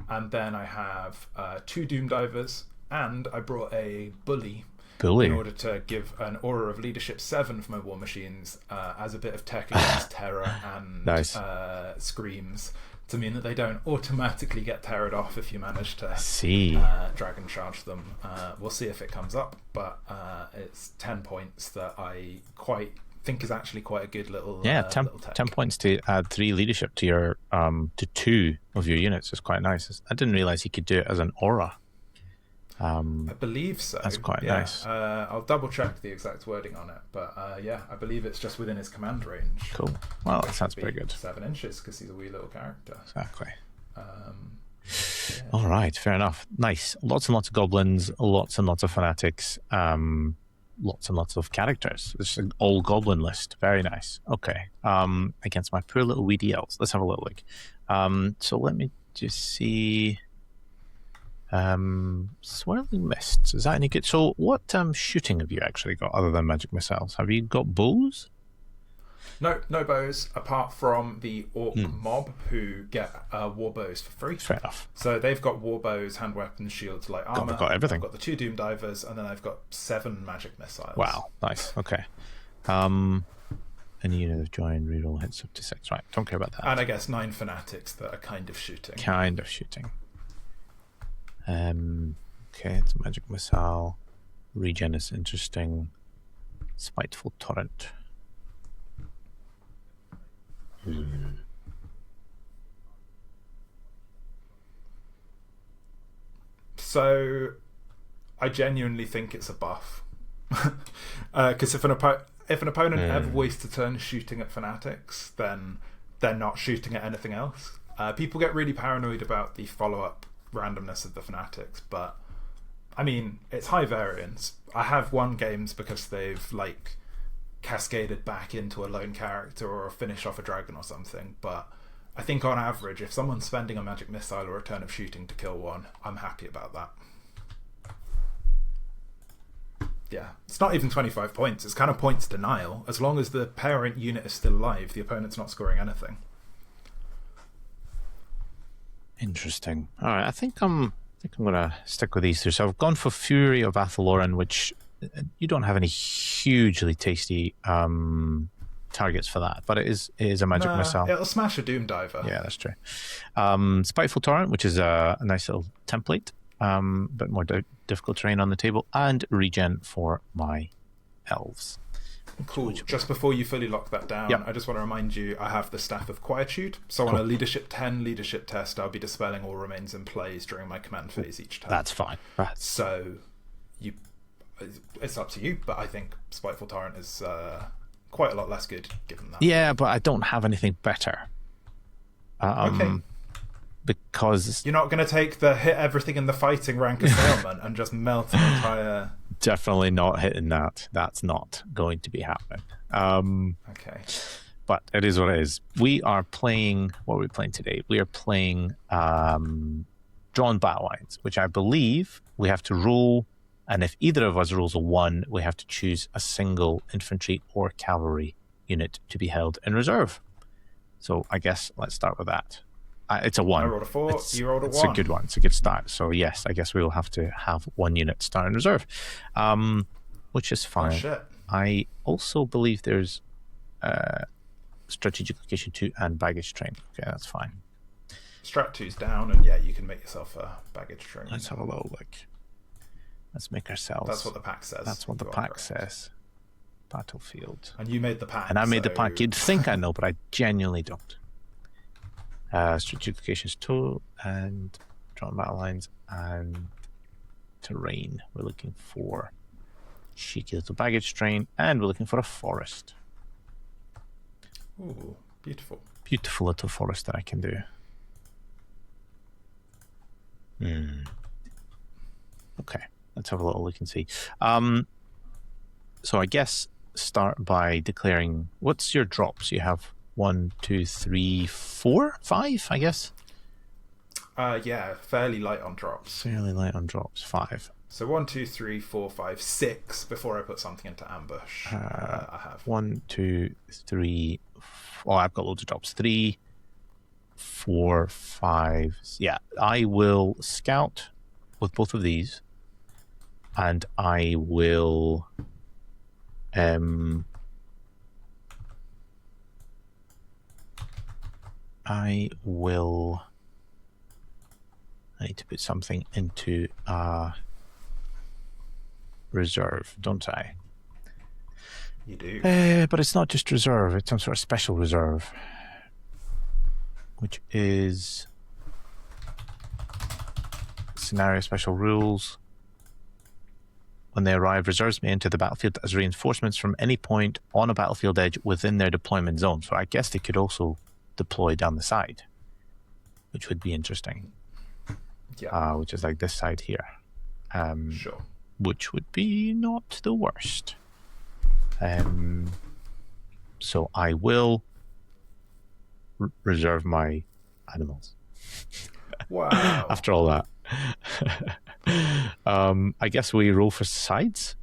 And then I have 2 Doom Divers, and I brought a Bully. Bully. In order to give an Aura of Leadership 7 for my War Machines as a bit of tech against Terror and nice. Screams, to mean that they don't automatically get terrored off if you manage to Dragon Charge them. We'll see if it comes up, but it's 10 points that I think is actually quite a good little 10 points to add 3 leadership to your to 2 of your units is quite nice. I didn't realize you could do it as an aura. I believe so. That's quite nice. I'll double check the exact wording on it, but I believe it's just within his command range. Cool. Well, that sounds pretty good. 7 inches because he's a wee little character. Exactly. All right, fair enough. Nice. Lots and lots of goblins, lots and lots of fanatics, lots and lots of characters. It's an all goblin list. Very nice. Okay. Against my poor little weedy elves. Let's have a little look. So let me just see. Swirling Mists, is that any good? So what shooting have you actually got other than magic missiles? Have you got bows? No bows, apart from the Orc mob, who get war bows for free. Fair enough. So they've got war bows, hand weapons, shields, light armor. They've got everything. I've got the 2 Doom Divers, and then I've got 7 magic missiles. Wow, nice. Okay. Any unit of join, reroll hits up to 6. Right, don't care about that. And I guess 9 fanatics that are kind of shooting. Okay, it's a magic missile. Regen is interesting. Spiteful torrent. So, I genuinely think it's a buff. Because if an opponent ever wastes a turn shooting at fanatics, then they're not shooting at anything else. People get really paranoid about the follow-up randomness of the fanatics, but I mean, it's high variance. I have won games because they've cascaded back into a lone character or a finish off a dragon or something, but I think on average, if someone's spending a magic missile or a turn of shooting to kill one, I'm happy about that. Yeah, it's not even 25 points, it's kind of points denial. As long as the parent unit is still alive, the opponent's not scoring anything. Interesting. All right, I think I'm gonna stick with these 2. So I've gone for Fury of Athel Loren, which you don't have any hugely tasty targets for that, but it is a magic missile. It'll smash a Doom Diver. Yeah, that's true. Spiteful Torrent, which is a nice little template, but more difficult terrain on the table, and regen for my elves. Cool. Just before you fully lock that down, I just want to remind you I have the Staff of Quietude. So on a Leadership 10 leadership test, I'll be dispelling all remains in plays during my command phase each turn. That's fine. Right. So it's up to you, but I think Spiteful Torrent is quite a lot less good given that. Yeah, but I don't have anything better. Okay. Because you're not going to take the hit everything in the fighting rank assailment and just melt an entire... Definitely not hitting that. That's not going to be happening. Okay. But it is what it is. We are playing... What are we playing today? We are playing Drawn Battle Lines, which I believe we have to roll, and if either of us rolls a 1, we have to choose a single infantry or cavalry unit to be held in reserve. So I guess let's start with that. It's a 1. I rolled a 4, you rolled a 1. It's a good one. It's a good start. So yes, I guess we will have to have 1 unit start in reserve, which is fine. Oh, shit. I also believe there's strategic location 2 and baggage train. Okay, that's fine. Strat 2's down, and you can make yourself a baggage train. Let's have a little look. Let's make ourselves. That's what the pack says. That's what the pack says. Battlefield. And you made the pack. And I made the pack. You'd think I know, but I genuinely don't. Strategic locations 2 and Drawn Battle Lines and terrain. We're looking for cheeky little baggage train, and we're looking for a forest. Ooh, beautiful. Beautiful little forest that I can do. Okay, let's have a little look and see. So I guess start by declaring, what's your drops? You have 1, 2, 3, 4, 5, I guess. Yeah, fairly light on drops. Fairly light on drops. 5. So 1, 2, 3, 4, 5, 6 before I put something into ambush. I have 1, 2, 3. Oh, I've got loads of drops. 3, 4, 5. Yeah, I will scout with both of these, and I will I need to put something into reserve, don't I? You do. But it's not just reserve, it's some sort of special reserve, which is scenario special rules. When they arrive, reserves may enter the battlefield as reinforcements from any point on a battlefield edge within their deployment zone. So I guess they could also deploy down the side, which would be interesting. Yeah. Which is like this side here. Sure. Which would be not the worst. So I will reserve my animals. Wow. After all that. I guess we roll for sides.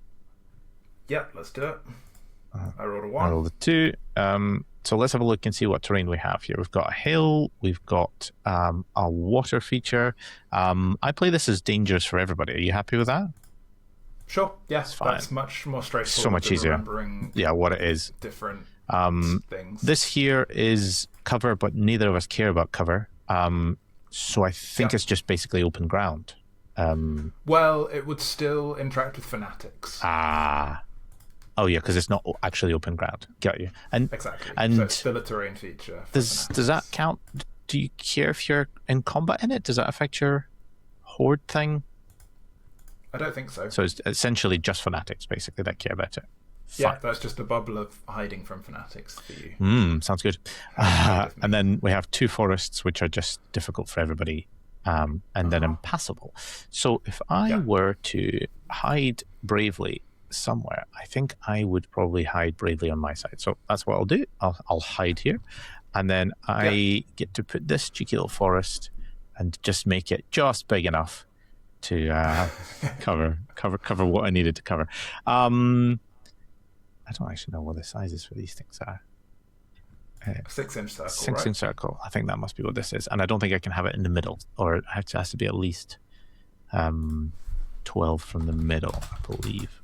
Yeah, let's do it. I rolled a 1. I rolled a 2. So let's have a look and see what terrain we have here. We've got a hill. We've got a water feature. I play this as dangerous for everybody. Are you happy with that? Sure. Yes, that's much more straightforward. So much easier. Remembering what it is. Different things. This here is cover, but neither of us care about cover. So I think it's just basically open ground. Well, it would still interact with fanatics. Oh yeah, because it's not actually open ground. Got you. And exactly. And so it's still a terrain feature. Does that count? Do you care if you're in combat in it? Does that affect your horde thing? I don't think so. So it's essentially just fanatics, basically, that care about it. Yeah, that's just a bubble of hiding from fanatics for you. Sounds good. And then we have 2 forests, which are just difficult for everybody, and then impassable. So if I were to hide bravely somewhere, I think I would probably hide bravely on my side. So that's what I'll do. I'll hide here, and then I get to put this cheeky little forest and just make it just big enough to cover what I needed to cover. I don't actually know what the sizes for these things are. 6-inch circle, 6-inch circle. I think that must be what this is. And I don't think I can have it in the middle, or it has to be at least 12 from the middle, I believe.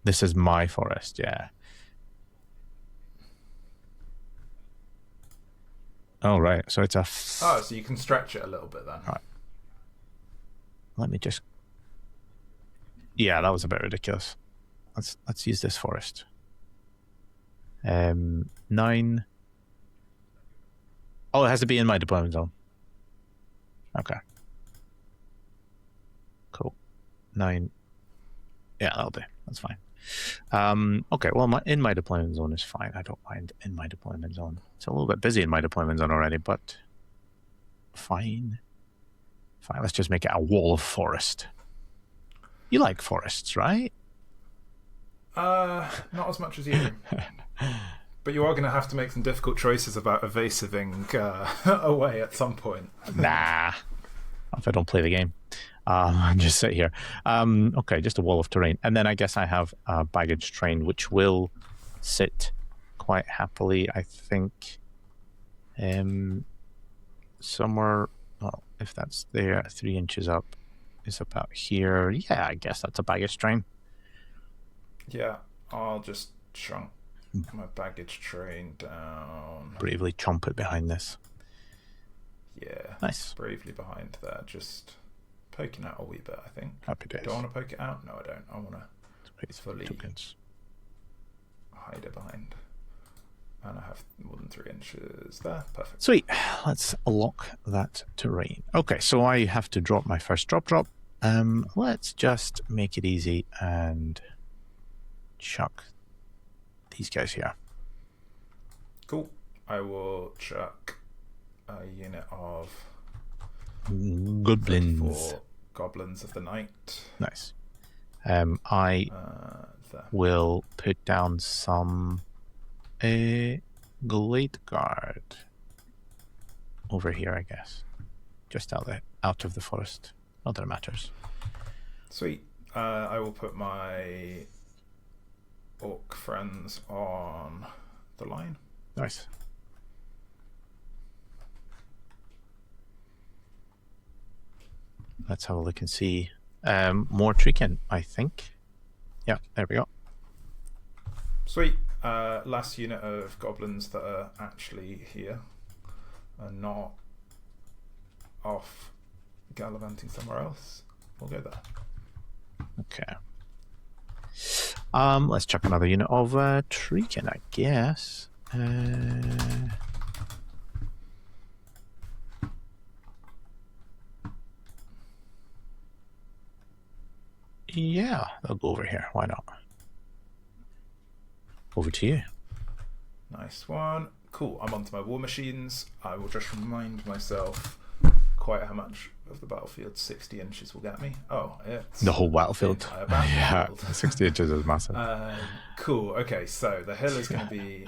This is my forest, yeah. Oh, right. So it's a... so you can stretch it a little bit then. Right. Let me just... Yeah, that was a bit ridiculous. Let's use this forest. 9. Oh, it has to be in my deployment zone. Okay. Cool. 9. Yeah, that'll do. That's fine. Okay, well, in my deployment zone is fine. I don't mind in my deployment zone. It's a little bit busy in my deployment zone already, but fine. Fine, let's just make it a wall of forest. You like forests, right? Not as much as you. But you are going to have to make some difficult choices about evasiving away at some point. Nah. If I don't play the game. And just sit here. Okay, just a wall of terrain. And then I guess I have a baggage train, which will sit quite happily, I think. Somewhere, well, if that's there, 3 inches up is about here. Yeah, I guess that's a baggage train. Yeah, I'll just chunk my baggage train down. Bravely chomp it behind this. Yeah, nice. Bravely behind there, just poking out a wee bit, I think. Happy days. Do I want to poke it out? No, I don't. I want to fully tokens. Hide it behind. And I have more than 3 inches there. Perfect. Sweet. Let's lock that terrain. Okay, so I have to drop my first drop. Let's just make it easy and chuck these guys here. Cool. I will chuck a unit of goblins. Goblins of the night. Nice. I will put down some Glade guard over here, I guess, just out of the forest. Not that it matters. Sweet. I will put my orc friends on the line. Nice. let's have a look and see. More Treekin, I think. Yeah, there we go. Sweet. Last unit of goblins that are actually here and not off gallivanting somewhere else. We'll go there. Okay. Let's chuck another unit of Treekin, I guess. Yeah, they'll go over here. Why not? Over to you. Nice one. Cool. I'm onto my war machines. I will just remind myself quite how much of the battlefield 60 inches will get me. Oh, it's the whole battlefield. The entire battlefield. Yeah, 60 inches is massive. Cool. Okay, so the hill is going to be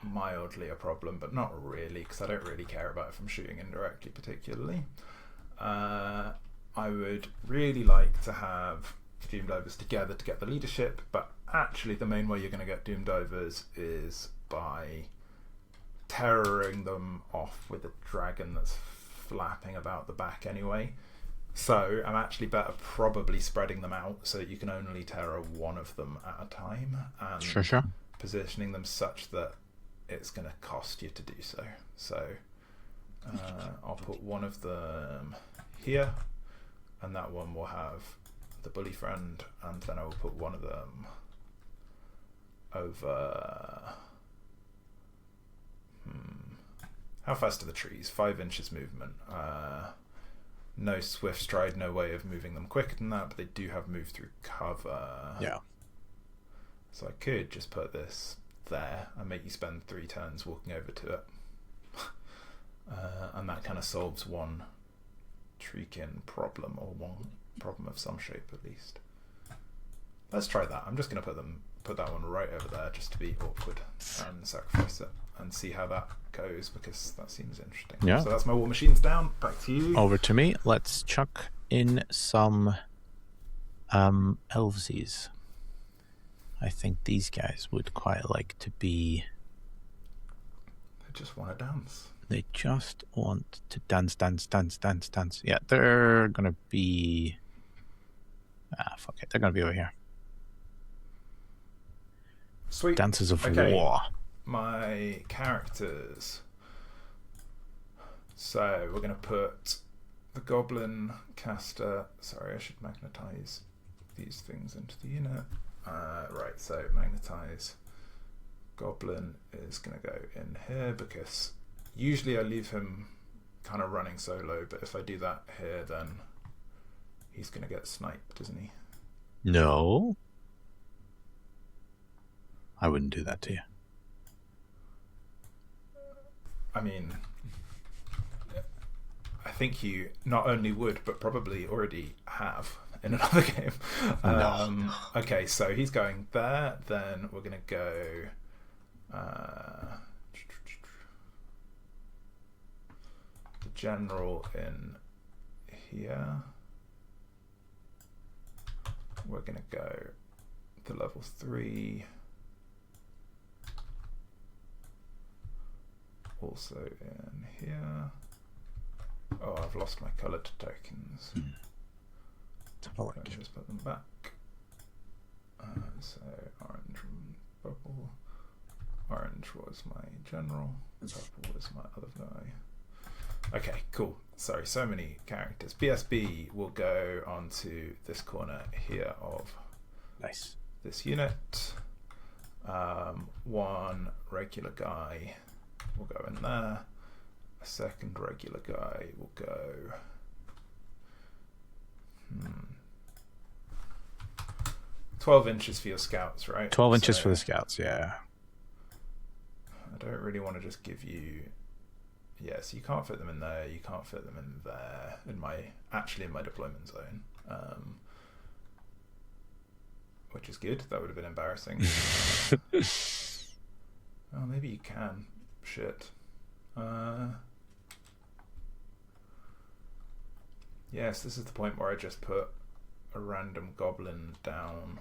mildly a problem, but not really, because I don't really care about it from shooting indirectly particularly. I would really like to have Doomdivers together to get the leadership, but actually the main way you're going to get Doomdivers is by terroring them off with a dragon that's flapping about the back anyway. So I'm actually better probably spreading them out so that you can only terror one of them at a time, and sure. positioning them such that it's going to cost you to do so. So I'll put one of them here, and that one will have the bully friend, and then I will put one of them over. How fast are the trees? 5 inches movement. No swift stride, no way of moving them quicker than that, but they do have move through cover. Yeah. So I could just put this there and make you spend 3 turns walking over to it. And that kind of solves one Treekin problem, or one problem of some shape at least. Let's try that. I'm just going to put that one right over there just to be awkward and sacrifice it and see how that goes, because that seems interesting. Yeah. So that's my war machines down. Back to you. Over to me. Let's chuck in some Elvesies. I think these guys would quite like to be... They just want to dance. They just want to dance. Yeah, they're going to be... fuck it. They're going to be over here. Sweet. Dances of War. My characters. So we're going to put the Goblin caster. Sorry, I should magnetize these things into the unit. Right, so magnetize Goblin is going to go in here, because usually I leave him kind of running solo, but if I do that here, then he's going to get sniped, isn't he? No. I wouldn't do that to you. I mean, I think you not only would, but probably already have in another game. No. Okay, so he's going there. Then we're going to go... the general in here. We're going to go to level 3. Also in here. Oh, I've lost my coloured tokens. Let's just put them back. So orange and purple. Orange was my general. Purple was my other guy. Okay, cool. Sorry, so many characters. BSB will go onto this corner here of this unit. One regular guy will go in there. A second regular guy will go... 12 inches for your scouts, right? 12 inches for the scouts, yeah. I don't really want to just give you... Yeah, so you can't fit them in there, you can't fit them in there, in my deployment zone. Which is good, that would have been embarrassing. Oh, maybe you can. Shit. Yes, this is the point where I just put a random goblin down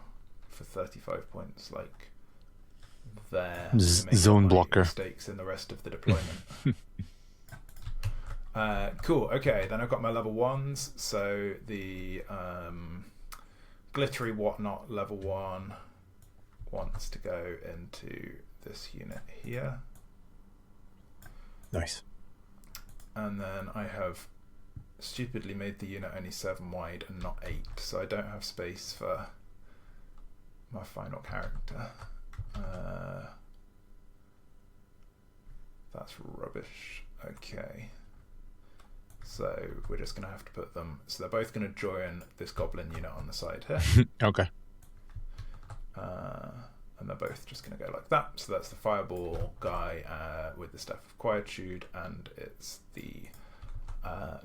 for 35 points, like there. Zone blocker. Mistakes in the rest of the deployment. Cool. Okay, then I've got my level 1s. So the glittery whatnot level 1 wants to go into this unit here. Nice. And then I have stupidly made the unit only 7 wide and not 8, so I don't have space for my final character. That's rubbish. Okay. So we're just going to have to put them... So they're both going to join this goblin unit on the side here. Okay. And they're both just going to go like that. So that's the fireball guy with the Staff of Quietude, and it's the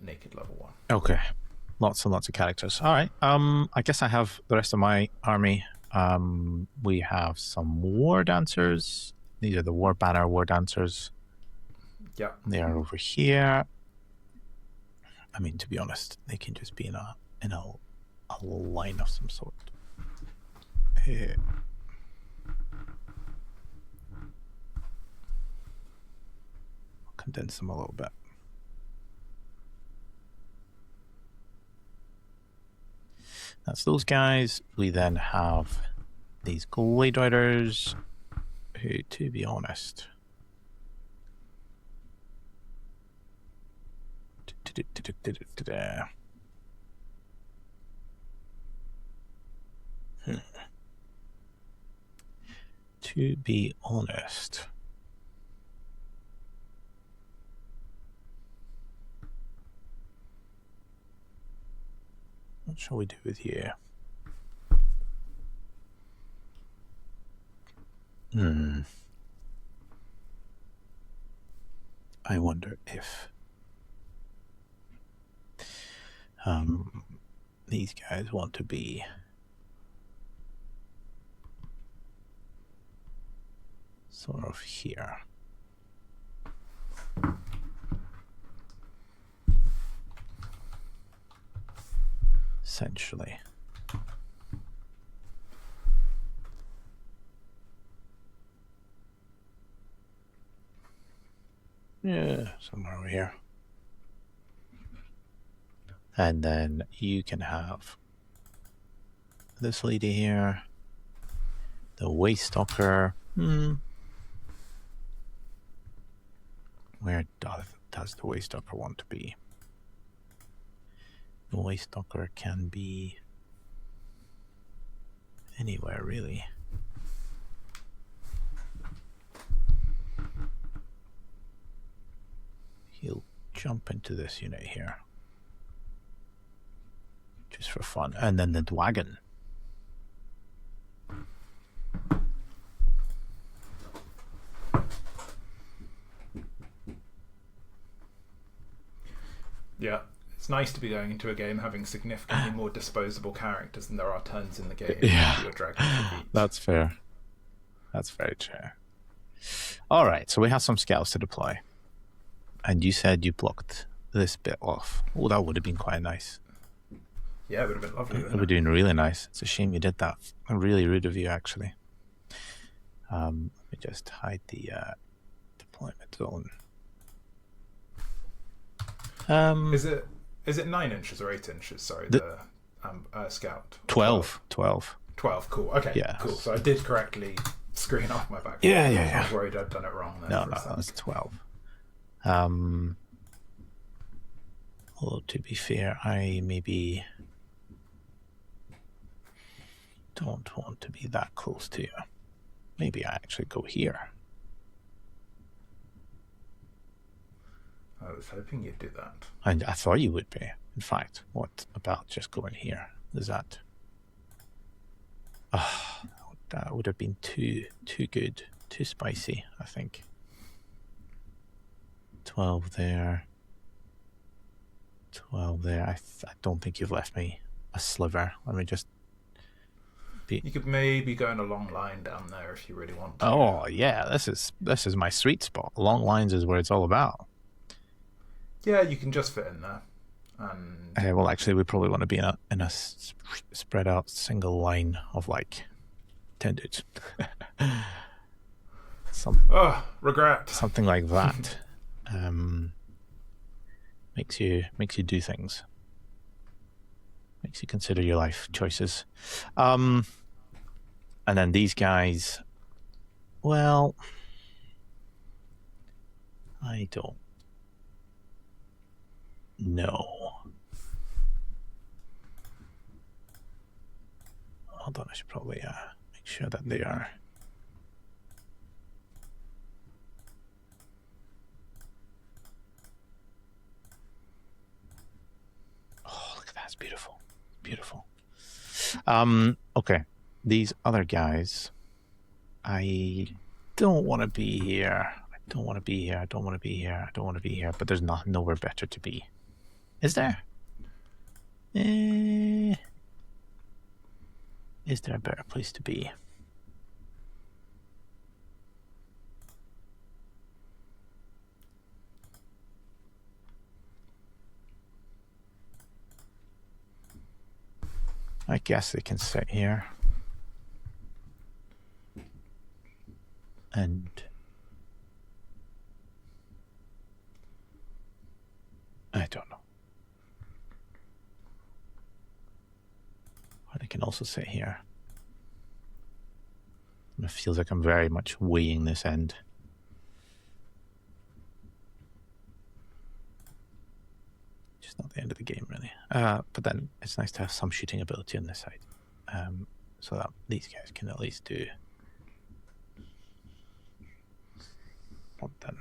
naked level 1. Okay. Lots and lots of characters. All right. I guess I have the rest of my army. We have some war dancers. These are the war banner war dancers. Yeah. They are over here. I mean, to be honest, they can just be in a line of some sort. Here. I'll condense them a little bit. That's those guys. We then have these Glade Riders, who, to be honest, to be honest, what shall we do with you? I wonder if these guys want to be sort of here. Essentially. Yeah, somewhere over here. And then you can have this lady here, the Waystalker. Where does the Waystalker want to be? The Waystalker can be anywhere, really. He'll jump into this unit here, just for fun. And then the Dwagon. Yeah, it's nice to be going into a game having significantly more disposable characters than there are turns in the game. Yeah, your dragon to beat. That's fair. That's very true. All right, so we have some scouts to deploy. And you said you blocked this bit off. Oh, that would have been quite nice. Yeah, it would have been lovely. It would have been really nice. It's a shame you did that. Really rude of you, actually. Let me just hide the deployment zone. Is it 9 inches or 8 inches? Sorry, the scout. 12. 12. Cool. Okay. Yeah. Cool. So I did correctly screen off my back. Yeah. I was worried I'd done it wrong there. No, it's 12. Although to be fair, I maybe don't want to be that close to you. Maybe I actually go here. I was hoping you'd do that. And I thought you would be. In fact, what about just going here? Is that... that would have been too good, too spicy, I think. 12 there. 12 there. I don't think you've left me a sliver. Let me just... You could maybe go in a long line down there if you really want to. Oh, yeah. This is my sweet spot. Long lines is where it's all about. Yeah, you can just fit in there. And well, actually, we probably want to be in a spread out single line of like 10 dudes. Regret. Something like that. Makes you do things. Makes you consider your life choices. And then these guys, well, I don't know. Hold on, I should probably make sure that they are. Oh, look at that! It's beautiful, beautiful. Okay, these other guys, I don't want to be here. I don't want to be here. I don't want to be here. I don't want to be here. But there's nowhere better to be. Is there? Is there a better place to be? I guess they can sit here. And I don't know. Or they can also sit here. It feels like I'm very much weighing this end. Just not the end of the game, really. But then it's nice to have some shooting ability on this side. So that these guys can at least do something.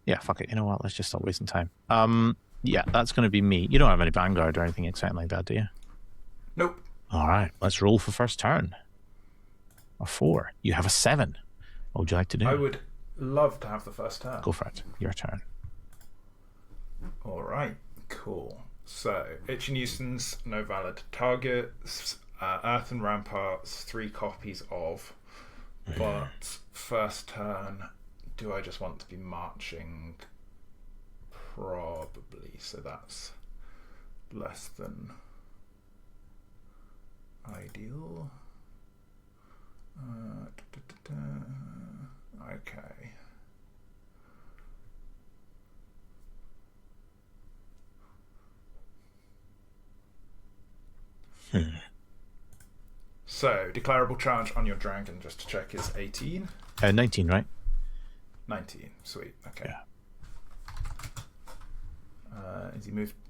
Yeah, fuck it. You know what? Let's just stop wasting time. Yeah, that's going to be me. You don't have any Vanguard or anything exciting like that, do you? Nope. All right, let's roll for first turn. A 4. You have a 7. What would you like to do? I would love to have the first turn. Go for it. Your turn. All right, cool. So, Itchy Nuisance, no valid targets, Earthen Ramparts, 3 copies of. But first turn, do I just want to be marching? Probably. So that's less than ideal. Okay. So, declarable charge on your dragon, just to check, is 18? 19, right? 19, sweet, okay. Yeah.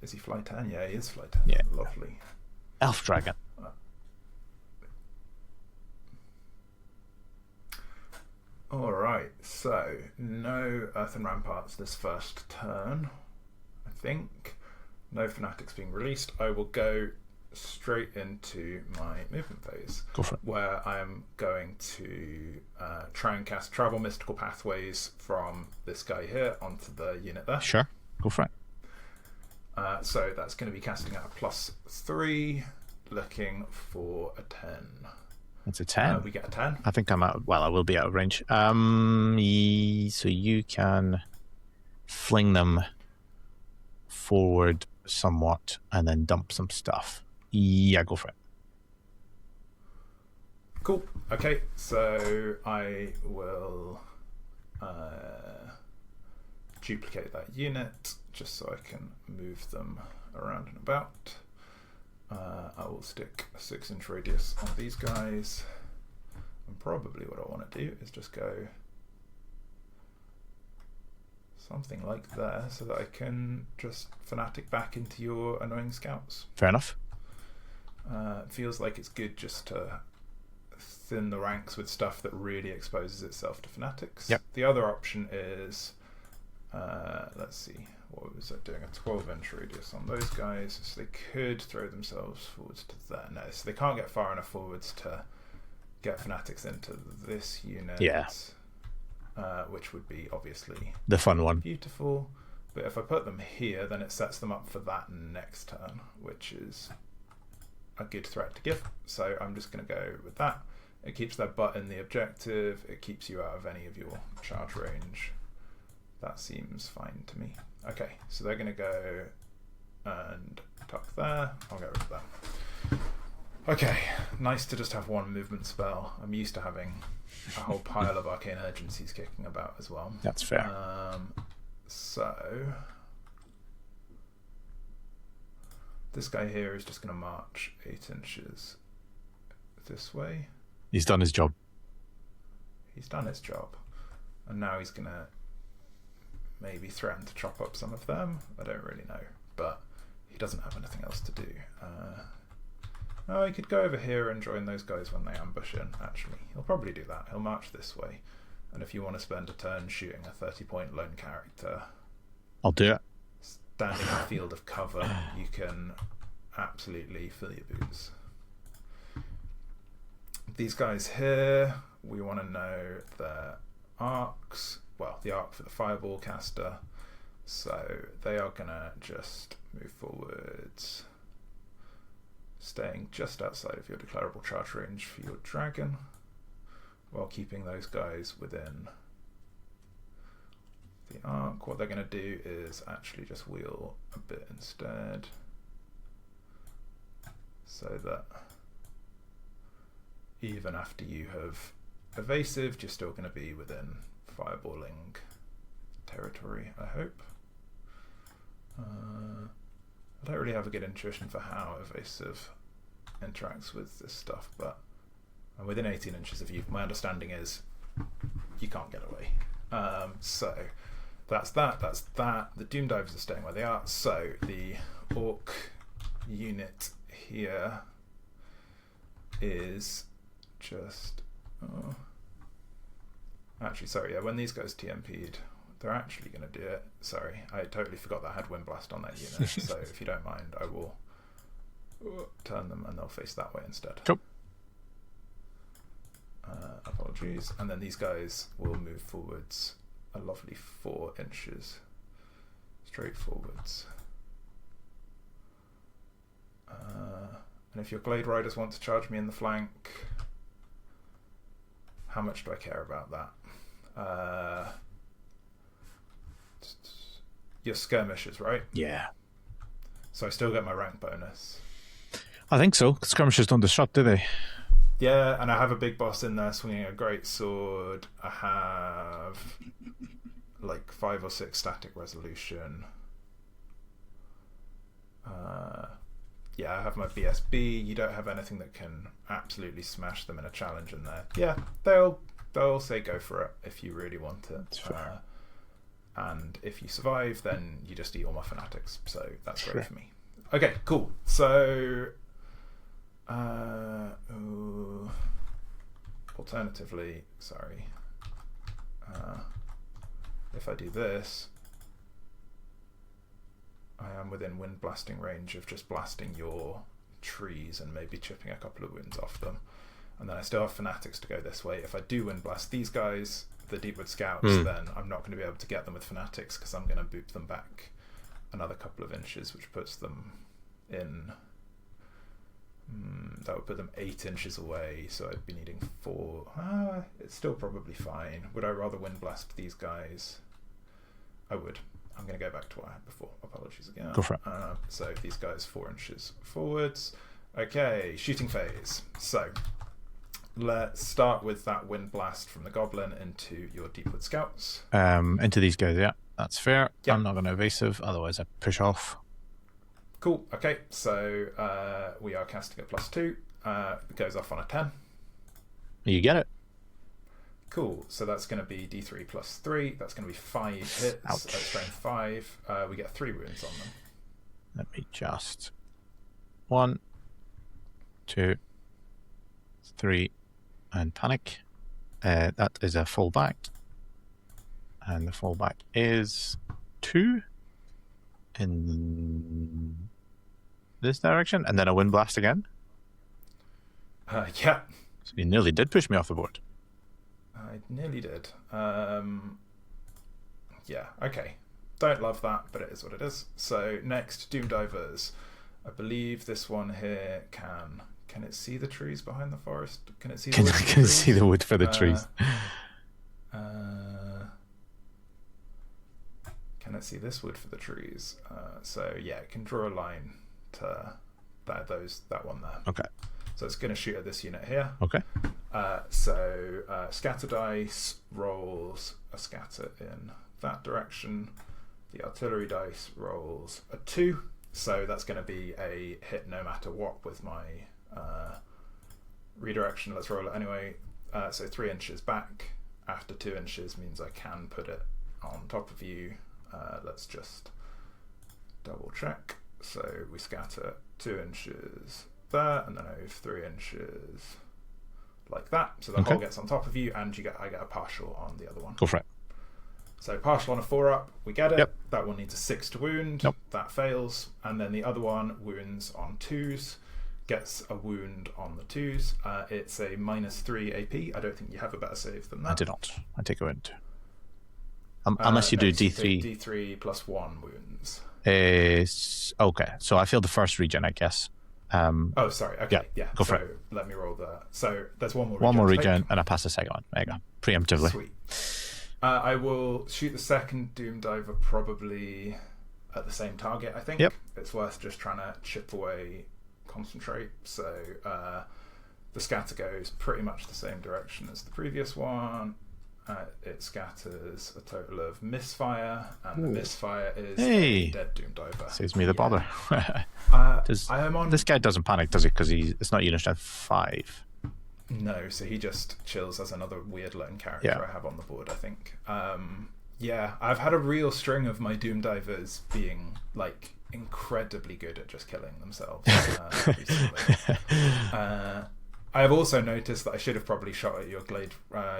Is he fly 10? Yeah, he is fly 10. Yeah. Lovely. Elf dragon. Alright, so no Earthen Ramparts this first turn, I think. No Fanatics being released. I will go straight into my movement phase. Go for it. Where I am going to try and cast Travel Mystical Pathways from this guy here onto the unit there. Sure, go for it. So that's going to be casting at a +3, looking for a 10. It's a 10. We get a 10. I think I'm out. Well, I will be out of range. So you can fling them forward somewhat and then dump some stuff. Yeah, go for it. Cool. Okay, so I will duplicate that unit just so I can move them around and about. I will stick a 6-inch radius on these guys, and probably what I want to do is just go something like there so that I can just Fanatic back into your annoying scouts. Fair enough. Feels like it's good just to thin the ranks with stuff that really exposes itself to Fanatics. Yep. The other option is, let's see, what was that doing? A 12-inch radius on those guys, so they could throw themselves forwards to there. No, so they can't get far enough forwards to get Fanatics into this unit. Yeah. Which would be obviously the fun one. Beautiful. But if I put them here, then it sets them up for that next turn, which is a good threat to give. So I'm just going to go with that. It keeps their butt in the objective. It keeps you out of any of your charge range. That seems fine to me. Okay, so they're going to go and tuck there. I'll get rid of that. Okay, nice to just have one movement spell. I'm used to having a whole pile of arcane urgencies kicking about as well. That's fair. So this guy here is just going to march 8 inches this way. He's done his job. He's done his job. And now he's going to maybe threaten to chop up some of them. I don't really know. But he doesn't have anything else to do. Oh, he could go over here and join those guys when they ambush in, actually. He'll probably do that. He'll march this way. And if you want to spend a turn shooting a 30-point lone character... I'll do it. Standing in a field of cover, you can absolutely fill your boots. These guys here, we want to know their arcs. Well, the arc for the fireball caster. So they are going to just move forwards, staying just outside of your declarable charge range for your dragon, while keeping those guys within the arc. What they're going to do is actually just wheel a bit instead, so that even after you have evasive, you're still going to be within fireballing territory, I hope. I don't really have a good intuition for how evasive interacts with this stuff, but I'm within 18 inches of you. My understanding is you can't get away. So that's that. The Doom Divers are staying where they are. So the Orc unit here is just... Actually, sorry, yeah, when these guys TMP'd, they're actually going to do it. Sorry, I totally forgot that I had Wind Blast on that unit. So if you don't mind, I will turn them and they'll face that way instead. Cool. Apologies. And then these guys will move forwards a lovely 4 inches straight forwards. And if your Glade Riders want to charge me in the flank, how much do I care about that? Your skirmishers, right? Yeah. So I still get my rank bonus. I think so. Skirmishers don't disrupt, do they? Yeah, and I have a big boss in there swinging a great sword. I have like 5 or 6 static resolution. Yeah, I have my BSB. You don't have anything that can absolutely smash them in a challenge in there. Yeah, they'll say go for it if you really want it. And if you survive, then you just eat all my fanatics. So that's great for me. Okay, cool. So, alternatively, sorry, if I do this, I am within wind blasting range of just blasting your trees and maybe chipping a couple of wounds off them. And then I still have fanatics to go this way. If I do wind blast these guys, the Deepwood Scouts, then I'm not going to be able to get them with fanatics because I'm going to boop them back another couple of inches, which puts them in... that would put them 8 inches away, so I'd be needing 4. It's still probably fine. Would I rather wind blast these guys? I would. I'm going to go back to what I had before. Apologies again. Go for it. So these guys 4 inches forwards. Okay, shooting phase. So let's start with that wind blast from the Goblin into your Deepwood Scouts. Into these guys, yeah. That's fair. Yep. I'm not going to evasive, otherwise I push off. Cool. Okay, so we are casting at +2. It goes off on a 10. You get it. Cool. So that's going to be D3 plus 3. That's going to be 5 hits. Ouch. At strength 5. We get 3 wounds on them. Let me just... 1, 2, 3, and panic. That is a fallback. And the fallback is 2 in this direction, and then a wind blast again. Yeah. So you nearly did push me off the board. I nearly did. Yeah, okay. Don't love that, but it is what it is. So next, Doom Divers. I believe this one here can it see the trees behind the forest? Can it see the wood for the Can trees? see the wood for the trees. Can it see this wood for the trees? So yeah, it can draw a line to that one there. Okay. So So it's going to shoot at this unit here. Okay. So scatter dice rolls a scatter in that direction. The artillery dice rolls a 2. So that's going to be a hit no matter what with my redirection. Let's roll it anyway. So 3 inches back after 2 inches means I can put it on top of you. Let's just double check. So we scatter 2 inches there, and then I move 3 inches like that. So the whole gets on top of you, and I get a partial on the other one. Go for it. So partial on a 4-up, we get it. Yep. That one needs a 6 to wound. Nope. That fails. And then the other one wounds on 2s, gets a wound on the 2s. It's a -3 AP. I don't think you have a better save than that. I do not. I take a wound. Unless you do D3. D3 plus 1 wounds. Okay, so I feel the first regen, I guess. Oh, sorry. Okay, yeah. Go for it. Let me roll that. So there's one more regen. One more regen, and I pass the second one. There you go. Preemptively. Sweet. I will shoot the second Doom Diver probably at the same target, I think. Yep. It's worth just trying to chip away, concentrate. So the scatter goes pretty much the same direction as the previous one. It scatters a total of misfire, and the misfire is a dead Doom Diver. Saves me the bother. This guy doesn't panic, does he? Because it's not unit strength 5. No, so he just chills as another weird lone character I have on the board, I think. Yeah, I've had a real string of my Doom Divers being like incredibly good at just killing themselves recently. I have also noticed that I should have probably shot at your Glade,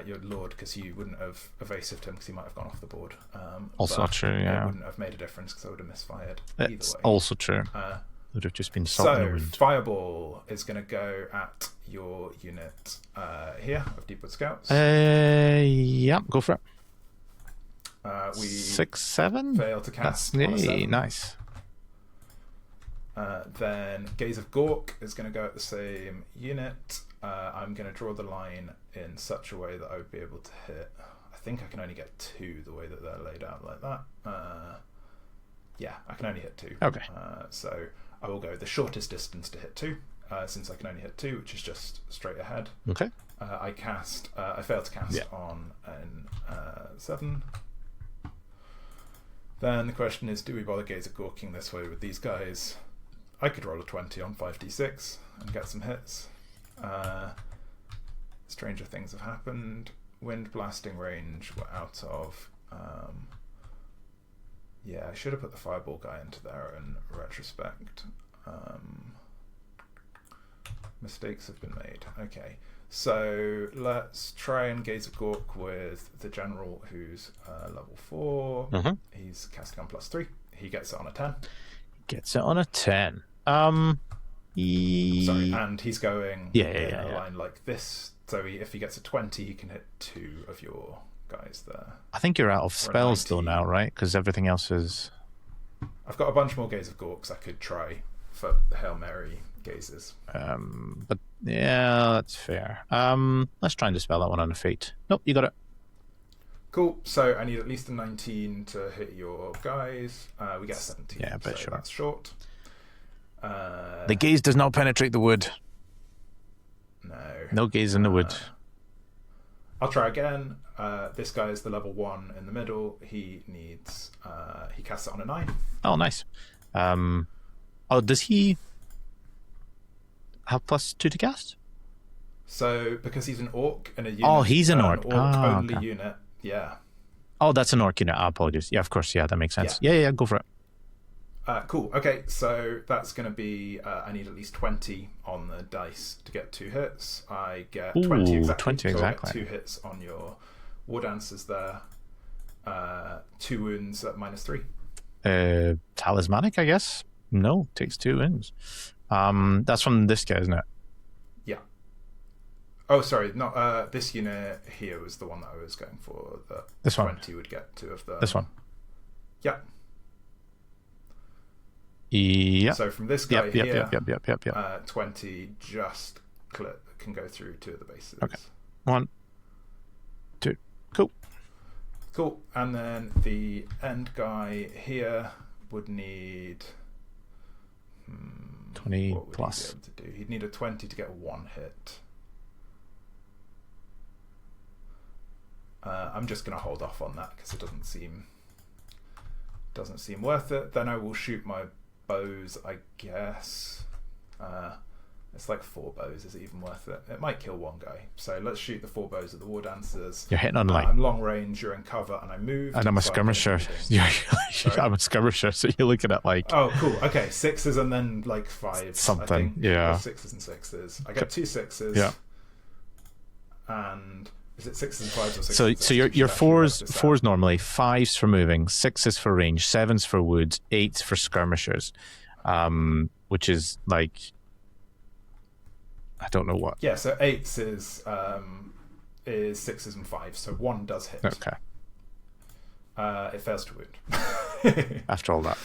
your Lord, because you wouldn't have evasived him because he might have gone off the board. Also true, yeah. It wouldn't have made a difference because I would have misfired either It's way. Also true. Would have just been salt in the wind. Fireball is going to go at your unit here of Deepwood Scouts. Yeah, go for it. We 6, 7? fail to cast. That's nice. Then Gaze of Gork is going to go at the same unit. I'm going to draw the line in such a way that I would be able to hit. I think I can only get 2 the way that they're laid out like that. Yeah, I can only hit 2. Okay. So I will go the shortest distance to hit 2, since I can only hit 2, which is just straight ahead. Okay. I failed to cast on an 7. Then the question is, do we bother Gaze of Gorking this way with these guys? I could roll a 20 on 5d6 and get some hits. Stranger things have happened. Wind blasting range we're out of. Yeah, I should have put the fireball guy into there in retrospect. Mistakes have been made. Okay, so let's try and Gaze of Gork with the general who's level 4. He's casting on +3. He gets it on a 10. Gets it on a 10. Sorry, and he's going in a line like this. So if he gets a 20, he can hit 2 of your guys there. I think you're out of spells though now, right? Because everything else is... I've got a bunch more Gaze of Gorks I could try for Hail Mary gazes. But yeah, that's fair. Let's try and dispel that one on a feat. Nope, you got it. Cool. So I need at least a 19 to hit your guys. We get a 17. Yeah, but so sure. That's short. The gaze does not penetrate the wood. No. No gaze in the wood. I'll try again. This guy is the level 1 in the middle. He needs... he casts it on a 9. Oh, nice. Does he have +2 to cast? So, because he's an orc and a unit... Oh, he's an orc. Only okay. unit. Yeah. Oh, that's an orc unit. Apologies. Yeah, of course. Yeah, that makes sense. Yeah, go for it. Cool. Okay, so that's going to be... I need at least 20 on the dice to get 2 hits. I get 20 exactly. 20 exactly. So I get 2 hits on your War Dancers there. 2 wounds at -3. Talismanic, I guess? No, takes 2 wounds. That's from this guy, isn't it? Yeah. Oh, sorry. Not this unit here was the one that I was going for. This 20 one would get 2 of the... This one. Yeah. Yeah. So from this guy here, 20 just can go through 2 of the bases. Okay. 1, 2. Cool. Cool. And then the end guy here would need 20 what would plus. he be able to do? He'd need a 20 to get one hit. I'm just going to hold off on that because it doesn't seem worth it. Then I will shoot my bows, I guess. It's like 4 bows. Is it even worth it? It might kill one guy. So let's shoot the 4 bows at the War Dancers. You're hitting on light. I'm long range, you're in cover, and I move. And I'm a skirmisher. I'm a skirmisher, so you're looking at like... Oh, cool. Okay, 6s and then like 5s. Something, I think. yeah. 6s and 6s. I get 2 6s. Yeah. And is it 6s and 5s or 6s? So your 4s normally, 5s for moving, 6s for range, 7s for woods, 8s for skirmishers, which is like... I don't know what. Yeah, so 8s is 6s and 5s, so 1 does hit. Okay. It fails to wound. After all that.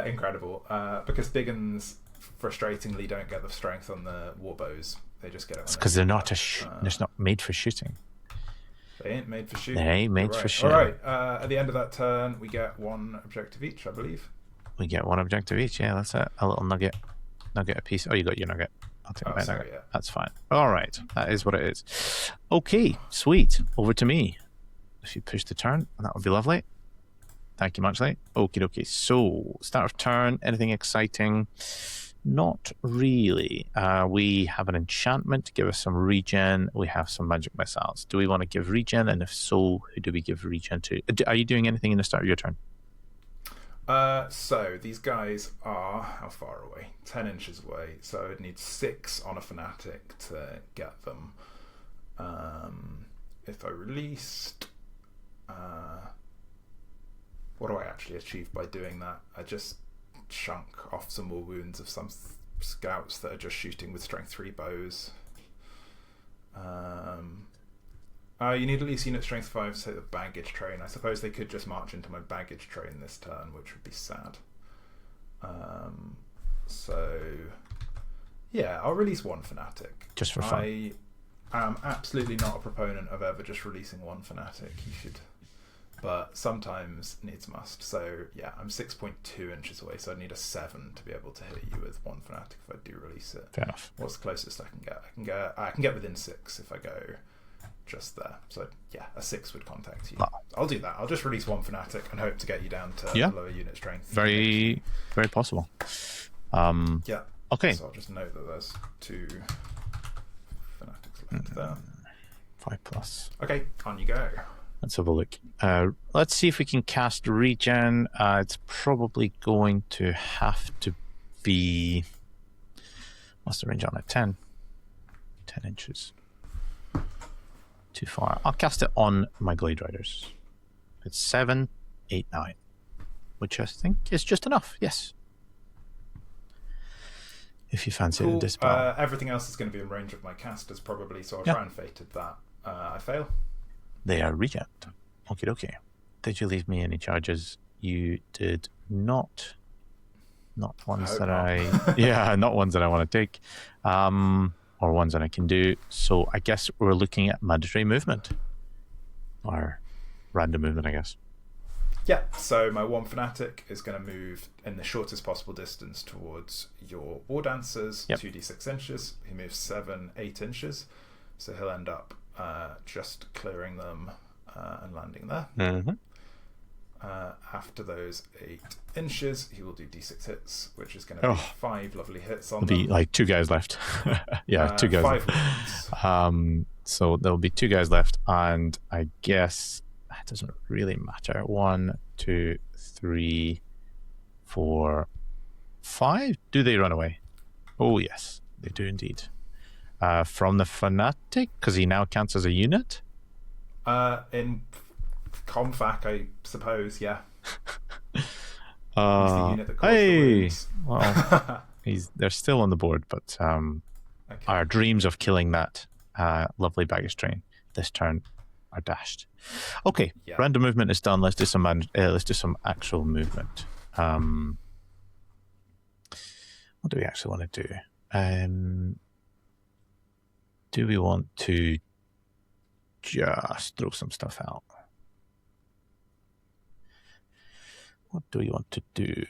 Incredible. Because big uns frustratingly don't get the strength on the warbows. They just get it. It's because they're not not made for shooting. They ain't made for shooting. They ain't made for shooting. All right. At the end of that turn, we get 1 objective each, I believe. We get 1 objective each. Yeah, that's it. A little nugget a piece. Oh, you got your nugget. I'll take my nugget. Yeah. That's fine. All right. That is what it is. Okay, sweet. Over to me. If you push the turn, that would be lovely. Thank you much, Okie dokie. So, start of turn, anything exciting? Not really. We have an enchantment to give us some regen. We have some magic missiles. Do we want to give regen? And if so, who do we give regen to? Are you doing anything in the start of your turn? So these guys are how far away? 10 inches away. So I'd need 6 on a fanatic to get them. If I released, what do I actually achieve by doing that? I just chunk off some more wounds of some scouts that are just shooting with strength 3 bows. You need at least unit strength 5 to take the baggage train. I suppose they could just march into my baggage train this turn, which would be sad. So, yeah, I'll release 1 fanatic. Just for fun. I am absolutely not a proponent of ever just releasing 1 fanatic. You should, but sometimes needs must. So, yeah, I'm 6.2 inches away, so I need a 7 to be able to hit you with 1 fanatic if I do release it. Fair enough. What's the closest I can get? I can get within 6 if I go just there. So yeah, a 6 would contact you. I'll do that. I'll just release 1 fanatic and hope to get you down to lower unit strength. Very possible. Yeah. Okay. So I'll just note that there's 2 fanatics left there. 5+. Okay, on you go. Let's have a look. Let's see if we can cast regen. It's probably going to have to be... What's the range on it? 10 inches. Too far. I'll cast it on my Glade Riders. It's 7, 8, 9, which I think is just enough. Yes. If you fancy it in dispel. Everything else is going to be in range of my casters probably, so I'll try and fated that. I fail. They are regen. Okie dokie. Did you leave me any charges? You did not. Not ones that not ones that I want to take. Or ones that I can do. So I guess we're looking at mandatory movement. Or random movement, I guess. Yeah, so my 1 fanatic is going to move in the shortest possible distance towards your War Dancers, 2d6 inches. He moves 7, 8 inches. So he'll end up just clearing them and landing there. Mm-hmm. After those 8 inches, he will do d6 hits, which is going to be 5 lovely hits on There'll be like 2 guys left. 2 guys 5 left. So there'll be 2 guys left, and I guess it doesn't really matter. 1, 2, 3, 4, 5. Do they run away? Oh yes, they do indeed. From the fanatic, because he now counts as a unit. In Comfac, I suppose, yeah. He's the unit that caused the wounds. Well, they're still on the board, but our dreams of killing that lovely baggage train this turn are dashed. Okay, random movement is done. Let's do some actual movement. What do we actually want to do? Do we want to just throw some stuff out? What do we want to do?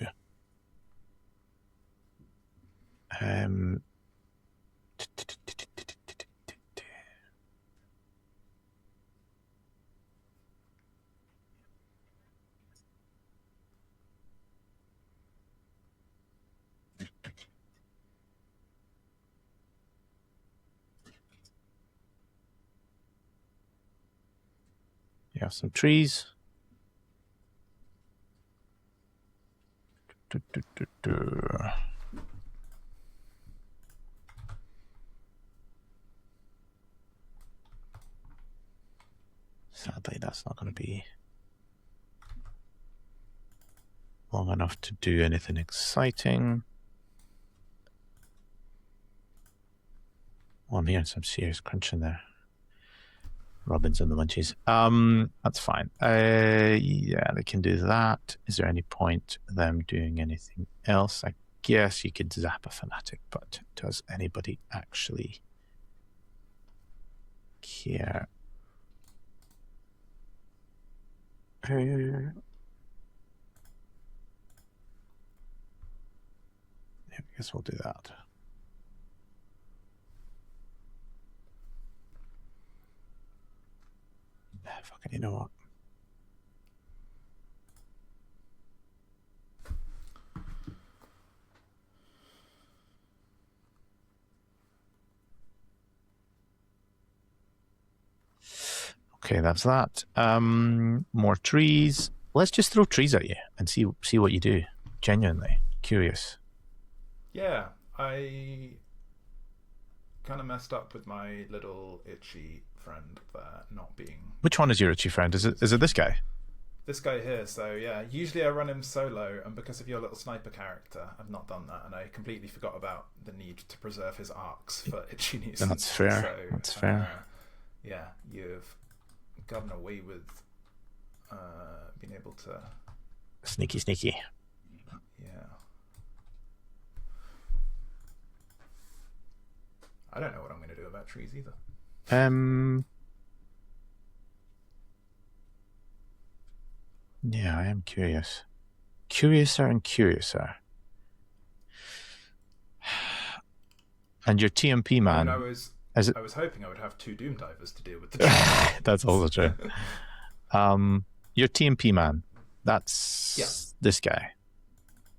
You have some trees. Sadly, that's not going to be long enough to do anything exciting. Oh, I'm hearing some serious crunching there. Robins and the munchies. That's fine. Yeah, they can do that. Is there any point them doing anything else? I guess you could zap a fanatic, but does anybody actually care? Yeah, I guess we'll do that. Fucking, you know what? Okay, that's that. More trees. Let's just throw trees at you and see what you do. Genuinely curious. Yeah, I kind of messed up with my little itchy friend there not being... Which one is your itchy friend? Is it this guy? This guy here. So yeah, usually I run him solo, and because of your little sniper character, I've not done that, and I completely forgot about the need to preserve his arcs for itchy nuisance. That's fair. So, that's fair. Yeah, you've gotten away with being able to... Sneaky. Yeah. I don't know what I'm going to do about trees either. Yeah, I am curious. Curiouser and curiouser. And your TMP man... I was hoping I would have 2 Doom Divers to deal with the trees. That's also true. Your TMP man, that's this guy.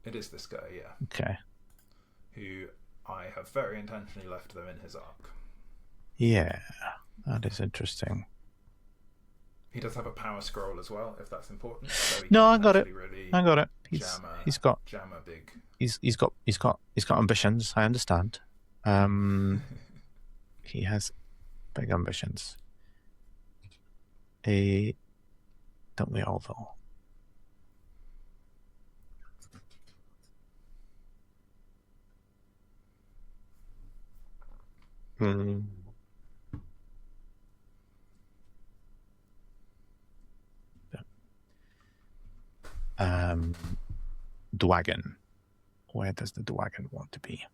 It is this guy, yeah. Okay. Who I have very intentionally left them in his arc. Yeah, that is interesting. He does have a power scroll as well, if that's important. So no, I got it. Really I got it. He's got ambitions. I understand. He has big ambitions. Don't we all though? Dwagon. Where does the Dwagon want to be?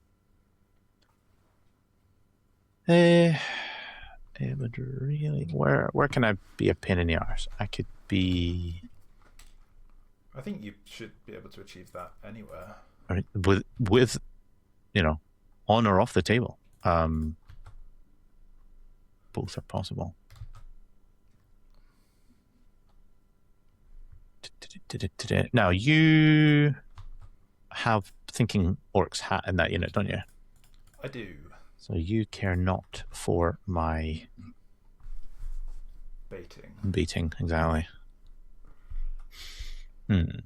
It would really... Where can I be a pain in the arse? I could be... I think you should be able to achieve that anywhere. I mean, with you know, on or off the table. Both are possible. Now, you have Thinking Orcs hat in that unit, don't you? I do. So you care not for my... Baiting, exactly. I mean,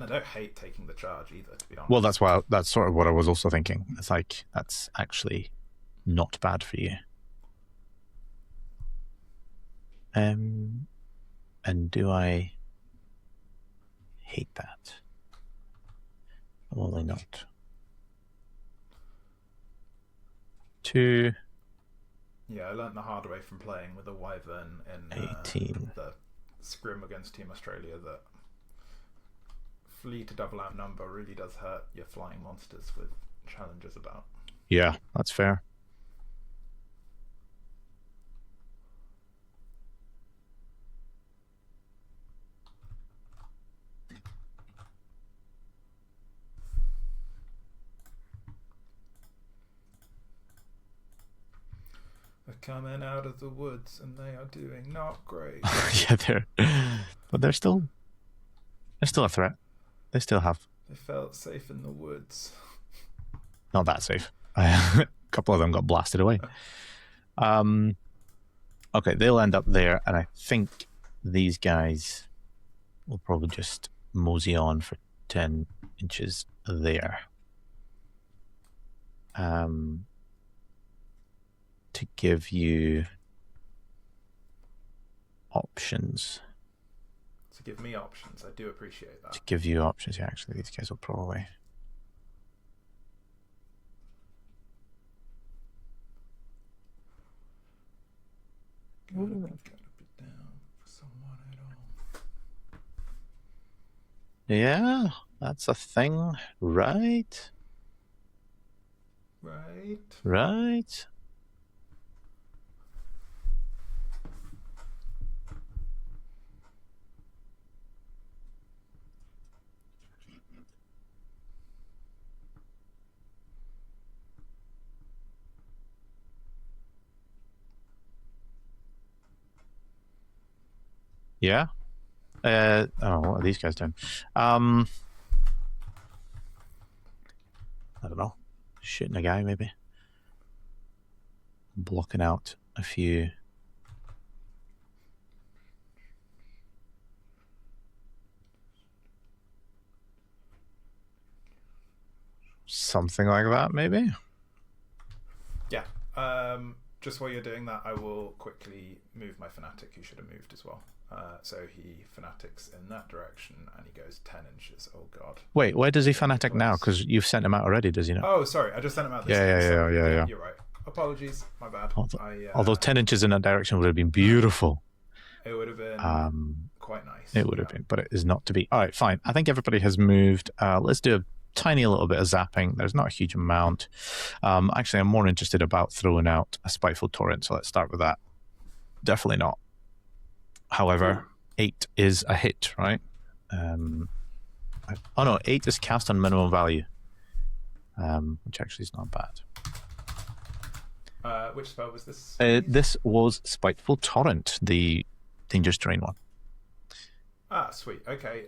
I don't hate taking the charge either, to be honest. Well, that's sort of what I was also thinking. It's like, that's actually not bad for you. And do I hate that? Probably not. 2. Yeah, I learnt the hard way from playing with a Wyvern in 18. The scrim against Team Australia that flee to double outnumber really does hurt your flying monsters with challenges about. Yeah, that's fair. coming out of the woods, and they are doing not great. Yeah, they're still a threat. They still have. They felt safe in the woods. Not that safe. A couple of them got blasted away. Okay, they'll end up there, and I think these guys will probably just mosey on for 10 inches there. To give you options. To give me options, I do appreciate that. To give you options, yeah, actually, these guys will probably... Gotta be down for someone at all. Yeah, that's a thing, right? Right. Yeah. What are these guys doing? I don't know. Shooting a guy, maybe. Blocking out a few. Something like that, maybe. Yeah. Just while you're doing that, I will quickly move my fanatic, who should have moved as well. So he fanatics in that direction, and he goes 10 inches. Oh, God. Wait, where does he fanatic now? Because you've sent him out already, does he not? Oh, sorry. I just sent him out this Yeah. You're right. Apologies. My bad. Although 10 inches in that direction would have been beautiful. It would have been quite nice. It would have been, but it is not to be. All right, fine. I think everybody has moved. Let's do a tiny little bit of zapping. There's not a huge amount. Actually, I'm more interested about throwing out a Spiteful Torrent, so let's start with that. Definitely not. However, 8 is a hit, right? Oh no, 8 is cast on minimum value, which actually is not bad. Which spell was this? This was Spiteful Torrent, the Dangerous Terrain one. Ah, sweet. Okay.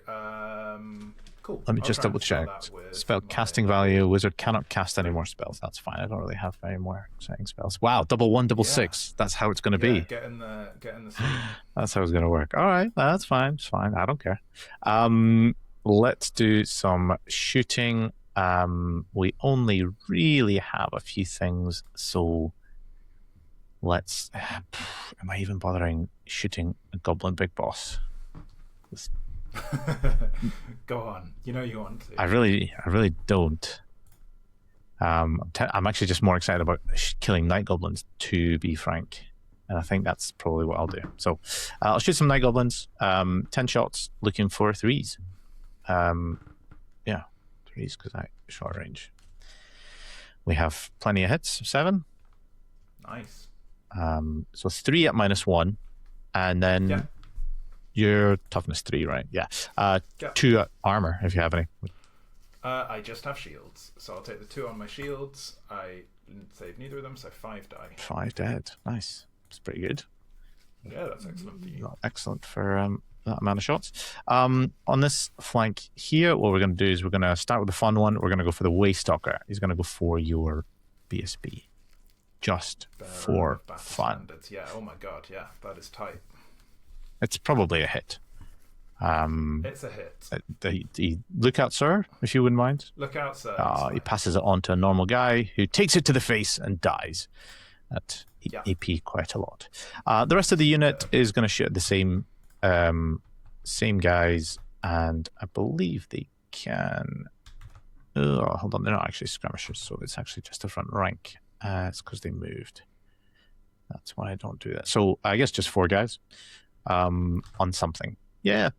Cool. Let me just double check. Spell casting value. Wizard cannot cast any more spells. That's fine. I don't really have any more exciting spells. Wow, double 1, double 6. That's how it's going to be. Get in the That's how it's going to work. All right, that's fine. It's fine. I don't care. Let's do some shooting. We only really have a few things, so let's... Am I even bothering shooting a Goblin Big Boss? Go on. You know you want to. I really don't. I'm actually just more excited about killing Night Goblins, to be frank. And I think that's probably what I'll do. So I'll shoot some Night Goblins. 10 shots, looking for 3s. Yeah, 3s because I short range. We have plenty of hits. 7. Nice. So 3 at -1, and then your toughness 3, right? Yeah. 2 at armor if you have any. I just have shields, so I'll take the 2 on my shields. I didn't save neither of them, so 5 die. 5 dead. Nice. It's pretty good. Yeah, that's excellent for you. Not excellent for that amount of shots. On this flank here, what we're going to do is we're going to start with the fun one. We're going to go for the Waystalker. He's going to go for your BSB. Just for fun. Standards. Yeah, oh my god, yeah, that is tight. It's probably a hit. It's a hit. Look out, sir, if you wouldn't mind. Look out, sir. He passes it on to a normal guy who takes it to the face and dies at AP quite a lot. The rest of the unit is going to shoot at the same guys, and I believe they can... Oh, hold on, they're not actually skirmishers, so it's actually just a front rank. It's because they moved. That's why I don't do that. So I guess just 4 guys on something. Yeah,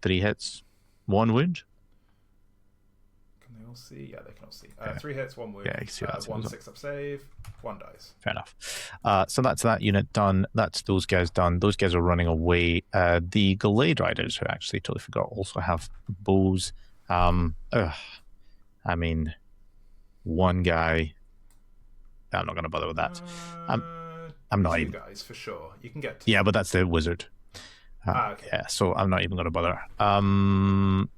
3 hits, 1 wound. Can they all see? Yeah, they can all see. 3 hits, 1 wound. Yeah, you can see that. 1 6-up save, 1 dies. Fair enough. So that's that unit done. That's those guys done. Those guys are running away. The Glade Riders, who I actually totally forgot, also have bows. I mean, 1 guy... I'm not going to bother with that. I'm not two even. guys for sure. You can get to Yeah, but that's the wizard. okay. Yeah, so I'm not even going to bother.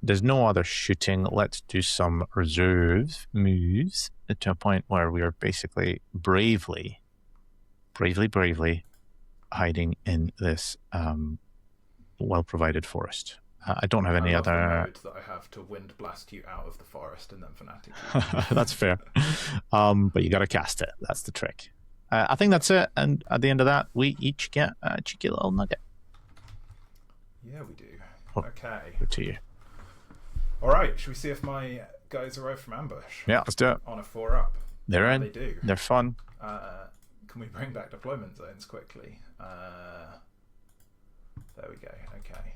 There's no other shooting. Let's do some reserve moves to a point where we are basically bravely hiding in this well-provided forest. I don't have any I love other... the mode that I have to wind blast you out of the forest and then fanatically. That's fair. But you got to cast it. That's the trick. I think that's it. And at the end of that, we each get a cheeky little nugget. Yeah, we do. Oh, okay. Good to you. All right. Should we see if my guys arrive from ambush? Yeah, let's do it. On a 4-up. They're in. They do. They're fun. Can we bring back deployment zones quickly? There we go. Okay.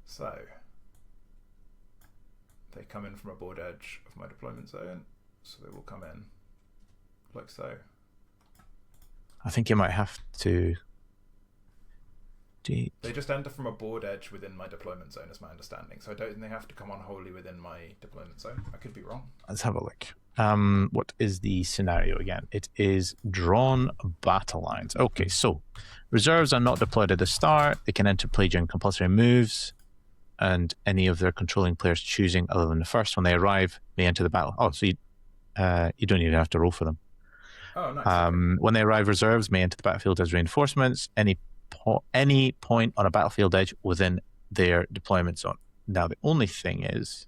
So they come in from a board edge of my deployment zone, so they will come in like so. I think you might have to... They just enter from a board edge within my deployment zone, is my understanding. So I don't think they have to come on wholly within my deployment zone. I could be wrong. Let's have a look. What is the scenario again? It is drawn battle lines. Okay, so reserves are not deployed at the start. They can enter play during compulsory moves, and any of their controlling players choosing other than the first when they arrive may enter the battle. Oh, so you don't even have to roll for them. Oh, nice. When they arrive, reserves may enter the battlefield as reinforcements. Any point on a battlefield edge within their deployment zone. Now, the only thing is,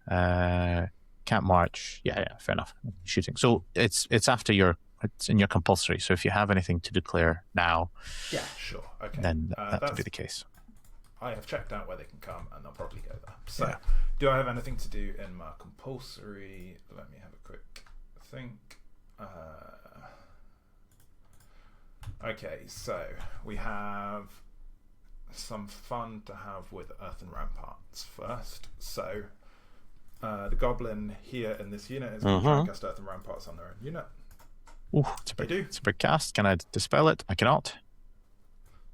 can't march. Yeah, fair enough. Shooting. So it's in your compulsory. So if you have anything to declare now, yeah, sure, okay, then that would be the case. I have checked out where they can come, and they'll probably go there. So, do I have anything to do in my compulsory? Let me have a quick think. Okay, so we have some fun to have with Earthen Ramparts first. So the goblin here in this unit is going to try and cast Earthen Ramparts on their own unit. Ooh, it's a big cast. Can I dispel it? I cannot.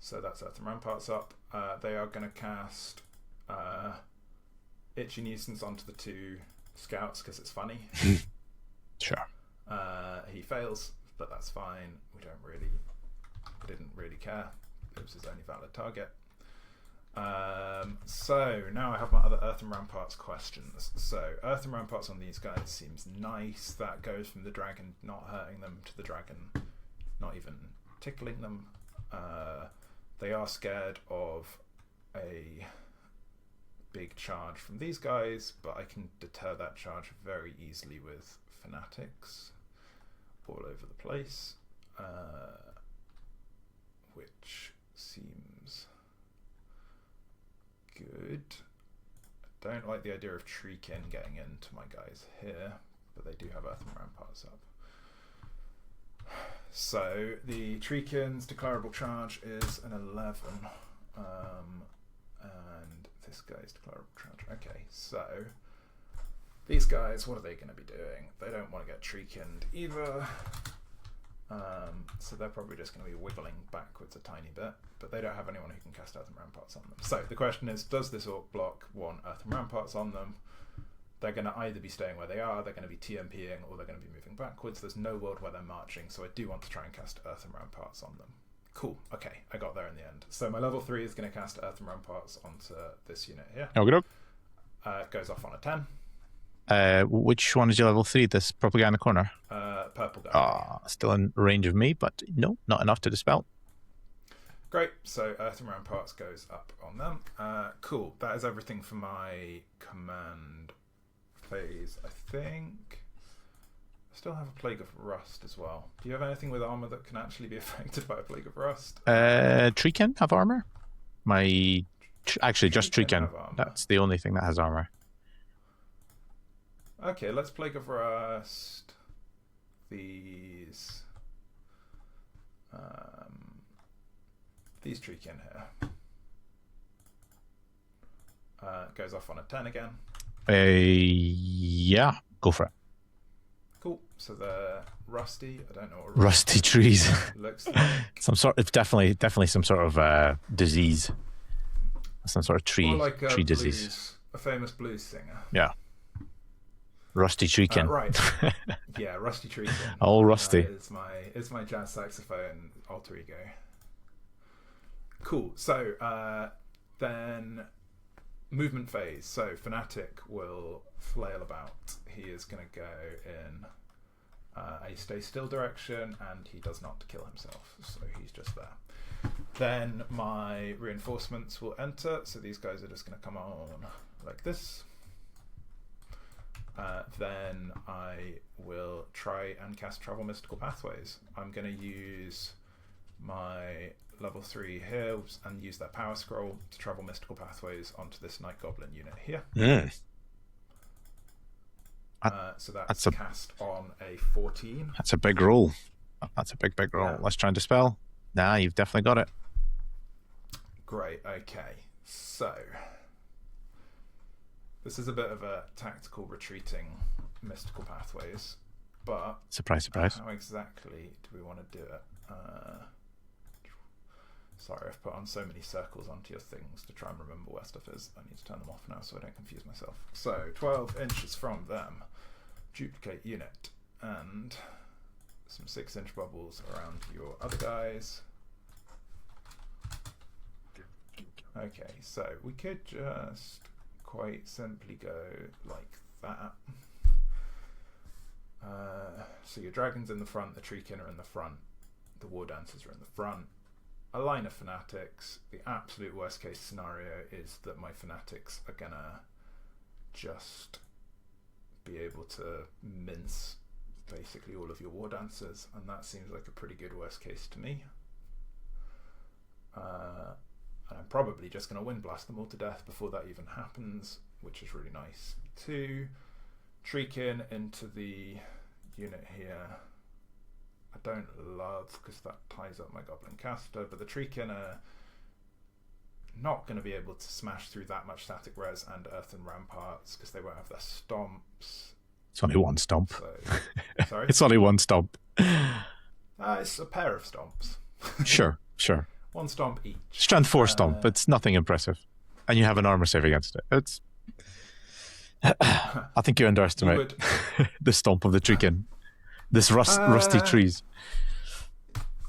So that's Earthen Ramparts up. They are going to cast Itchy Nuisance onto the 2 scouts because it's funny. Sure. He fails, but that's fine. We didn't really care. It was his only valid target. So now I have my other Earthen Ramparts questions. So Earthen Ramparts on these guys seems nice. That goes from the dragon not hurting them to the dragon not even tickling them. They are scared of a big charge from these guys, but I can deter that charge very easily with fanatics all over the place, which seems good. I don't like the idea of Treekin getting into my guys here, but they do have Earthen Ramparts up. So the Treekin's declarable charge is an 11, and this guy's declarable charge. Okay, so these guys, what are they going to be doing? They don't want to get Treekinned either, so they're probably just going to be wiggling backwards a tiny bit, but they don't have anyone who can cast Earthen Ramparts on them. So the question is, does this Orc block want Earthen Ramparts on them? They're going to either be staying where they are, they're going to be TMPing, or they're going to be moving backwards. There's no world where they're marching, so I do want to try and cast Earthen Ramparts on them. Cool, okay, I got there in the end. So my level 3 is going to cast Earthen Ramparts onto this unit here. It goes off on a 10. Which one is your level 3? This purple guy in the corner? Purple guy. Still in range of me, but no, not enough to dispel. Great, so Earthen Ramparts goes up on them. Cool, that is everything for my command phase, I think. I still have a Plague of Rust as well. Do you have anything with armor that can actually be affected by a Plague of Rust? Treekin have armor? Actually, just Treekin. That's the only thing that has armor. Okay, let's Plague of Rust these Treekin here. Goes off on a 10 again. Yeah, go for it. Cool. So they're rusty. I don't know what rusty trees looks like. Definitely some sort of disease. Some sort of tree or like tree disease. A famous blues singer. Yeah. Rusty Treekin. Right. Yeah, Rusty Treekin. Oh, Rusty. Is my jazz saxophone alter ego. Cool. So then movement phase. So Fanatic will flail about. He is going to go in a stay still direction, and he does not kill himself, so he's just there. Then my reinforcements will enter, so these guys are just going to come on like this. Then I will try and cast Travel Mystical Pathways. I'm going to use my level 3 here and use that power scroll to travel Mystical Pathways onto this Night Goblin unit here. So that's cast on a 14. That's a big roll. That's a big roll. Yeah. Let's try and dispel. Nah, you've definitely got it. Great, okay. So this is a bit of a tactical retreating Mystical Pathways, but surprise. How exactly do we want to do it? Sorry, I've put on so many circles onto your things to try and remember where stuff is. I need to turn them off now so I don't confuse myself. So 12 inches from them, duplicate unit, and some 6-inch bubbles around your other guys. Okay, so we could just quite simply go like that. So your dragon's in the front, the treekin are in the front, the war dancers are in the front. A line of fanatics. The absolute worst case scenario is that my fanatics are gonna just be able to mince basically all of your war dancers, and that seems like a pretty good worst case to me. And I'm probably just gonna wind blast them all to death before that even happens, which is really nice. 2 treekin into the unit here. I don't love because that ties up my Goblin Caster, but the treekin are not going to be able to smash through that much static res and earthen ramparts because they won't have their stomps. It's only one stomp. So, sorry? It's only one stomp. It's a pair of stomps. Sure. 1 stomp each. Strength 4 stomp. It's nothing impressive. And you have an armor save against it. It's. I think you underestimate the stomp of the treekin. This rusty trees.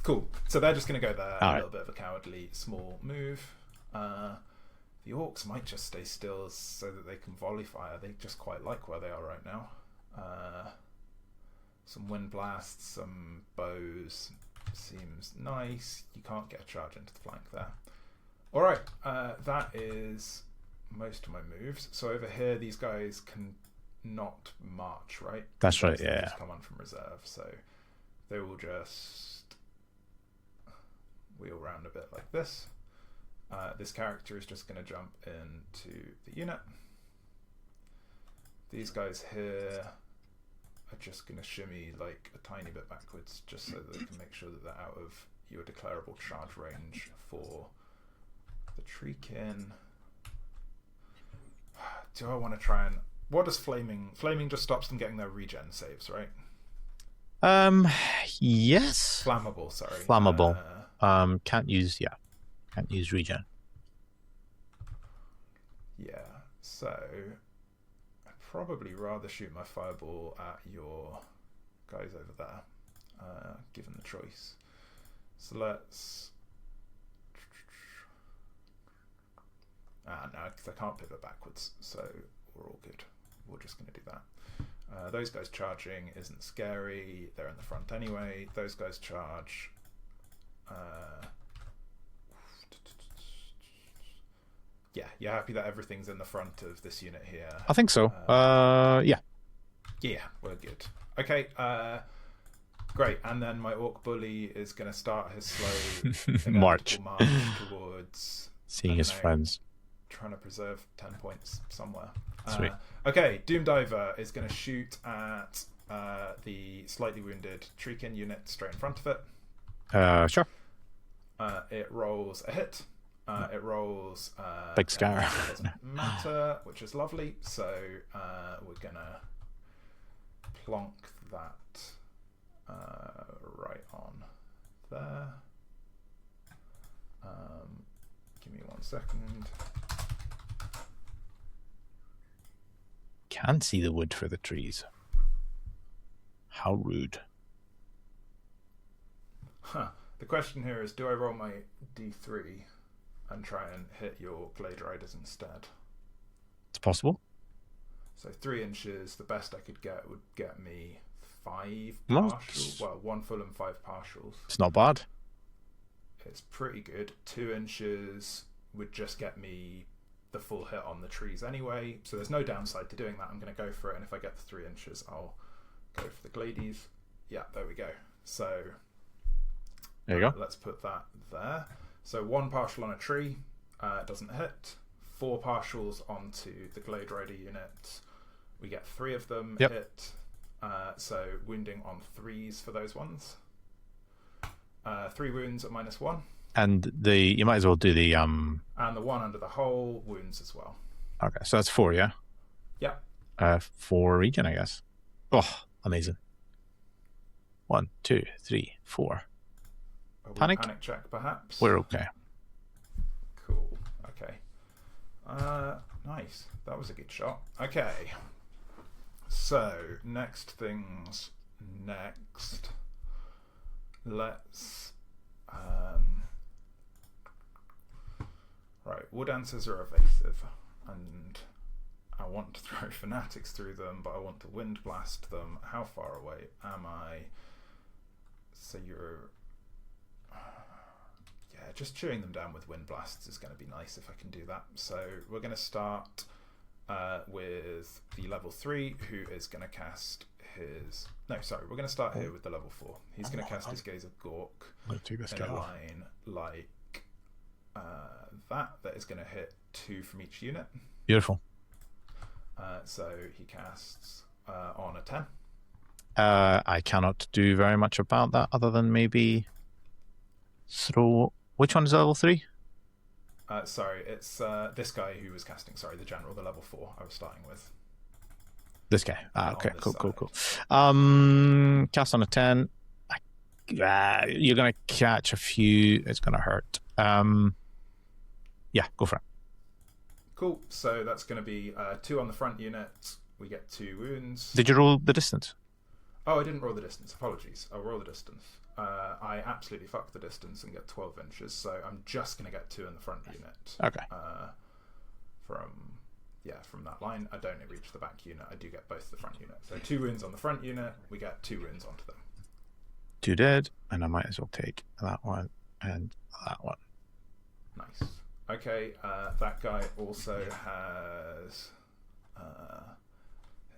Cool. So they're just going to go there. A little bit of a cowardly small move. The orcs might just stay still so that they can volley fire. They just quite like where they are right now. Some wind blasts, some bows. Seems nice. You can't get a charge into the flank there. Alright, that is most of my moves. So over here, these guys can not march, right? That's right, yeah. Just come on from reserve, so they will just wheel around a bit like this. This character is just going to jump into the unit. These guys here are just going to shimmy like a tiny bit backwards just so that they can make sure that they're out of your declarable charge range for the treekin. Do I want to try and... What does flaming just stops them getting their regen saves, right? Yes. Flammable, sorry. Flammable. Can't use regen. Yeah. So I'd probably rather shoot my fireball at your guys over there, given the choice. So let's... no, because I can't pivot backwards, so we're all good. We're just going to do that. Those guys charging isn't scary. They're in the front anyway. Those guys charge. Yeah, you're happy that everything's in the front of this unit here? I think so. Yeah. Yeah, we're good. Okay, great. And then my Orc Bully is going to start his slow march towards... Seeing his friends. Trying to preserve 10 points somewhere. Sweet. Okay, Doom Diver is going to shoot at the slightly wounded treekin unit straight in front of it. Sure. It rolls a hit. It rolls... Big scar. It doesn't matter, which is lovely. So we're going to plonk that right on there. Give me 1 second. can't see the wood for the trees. How rude. Huh. The question here is, do I roll my D3 and try and hit your Glade Riders instead? It's possible. So 3 inches, the best I could get would get me 5 No. partials. Well, 1 full and 5 partials. It's not bad. It's pretty good. 2 inches would just get me the full hit on the trees anyway, so there's no downside to doing that. I'm going to go for it, and if I get the 3 inches, I'll go for the Glades. Yeah, there we go. So there you go. Let's put that there. So 1 partial on a tree doesn't hit. 4 partials onto the Glade Rider unit. We get 3 of them hit. So wounding on 3s for those ones. 3 wounds at -1. And you might as well do the And the 1 under the hole wounds as well. Okay, so that's 4, yeah? Yeah. 4 region, I guess. Oh, amazing. 1, 2, 3, 4. Panic check, perhaps. We're okay. Cool. Okay. Nice. That was a good shot. Okay. So next things next. Let's. Right. Wood answers are evasive, and I want to throw fanatics through them, but I want to wind blast them. How far away am I? So you're. Yeah, just chewing them down with wind blasts is going to be nice if I can do that. So we're going to start with the level 3, who is going to cast his... No, sorry, we're going to start here with the level 4. He's going to cast his Gaze of Gork in a line like that is going to hit 2 from each unit. Beautiful. So he casts on a 10. I cannot do very much about that other than maybe throw... Which one is level 3? Sorry, it's this guy who was casting. Sorry, the general, the level 4 I was starting with. This guy. Okay, cool. Cast on a 10. You're going to catch a few. It's going to hurt. Yeah, go for it. Cool. So that's going to be 2 on the front unit. We get 2 wounds. Did you roll the distance? Oh, I didn't roll the distance. Apologies. I'll roll the distance. I absolutely fucked the distance and get 12 inches, so I'm just going to get 2 in the front unit. Okay. From that line. I don't reach the back unit. I do get both the front unit. So 2 wounds on the front unit. We get 2 wounds onto them. 2 dead, and I might as well take that one and that one. Nice. Okay, that guy also has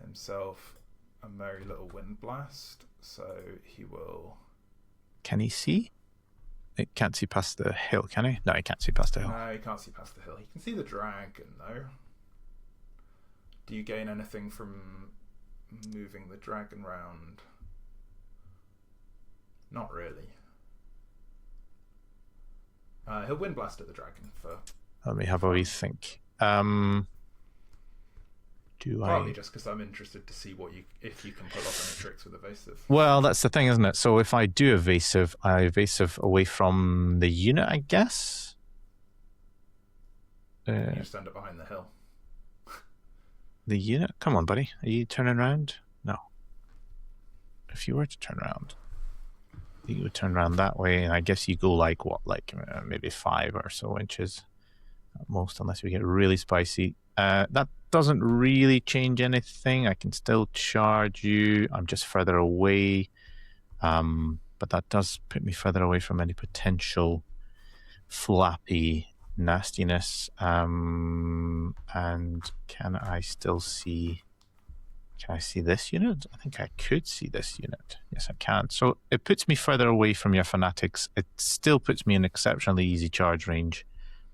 himself a merry little wind blast, so he will... Can he see? It can't see past the hill, can he? No, he can't see past the hill. No, he can't see past the hill. He can see the dragon, though. Do you gain anything from moving the dragon round? Not really. He'll wind blast at the dragon for... Let me have a wee think. Partly just because I'm interested to see if you can pull off any tricks with evasive. Well, that's the thing, isn't it? So if I do evasive, I evasive away from the unit, I guess. You just end up behind the hill. The unit? Come on, buddy. Are you turning around? No. If you were to turn around, you would turn around that way, and I guess you go like what, maybe 5 or so inches at most, unless we get really spicy. That doesn't really change anything. I can still charge you. I'm just further away. But that does put me further away from any potential flappy nastiness. And can I still see... Can I see this unit? I think I could see this unit. Yes, I can. So it puts me further away from your fanatics. It still puts me in exceptionally easy charge range.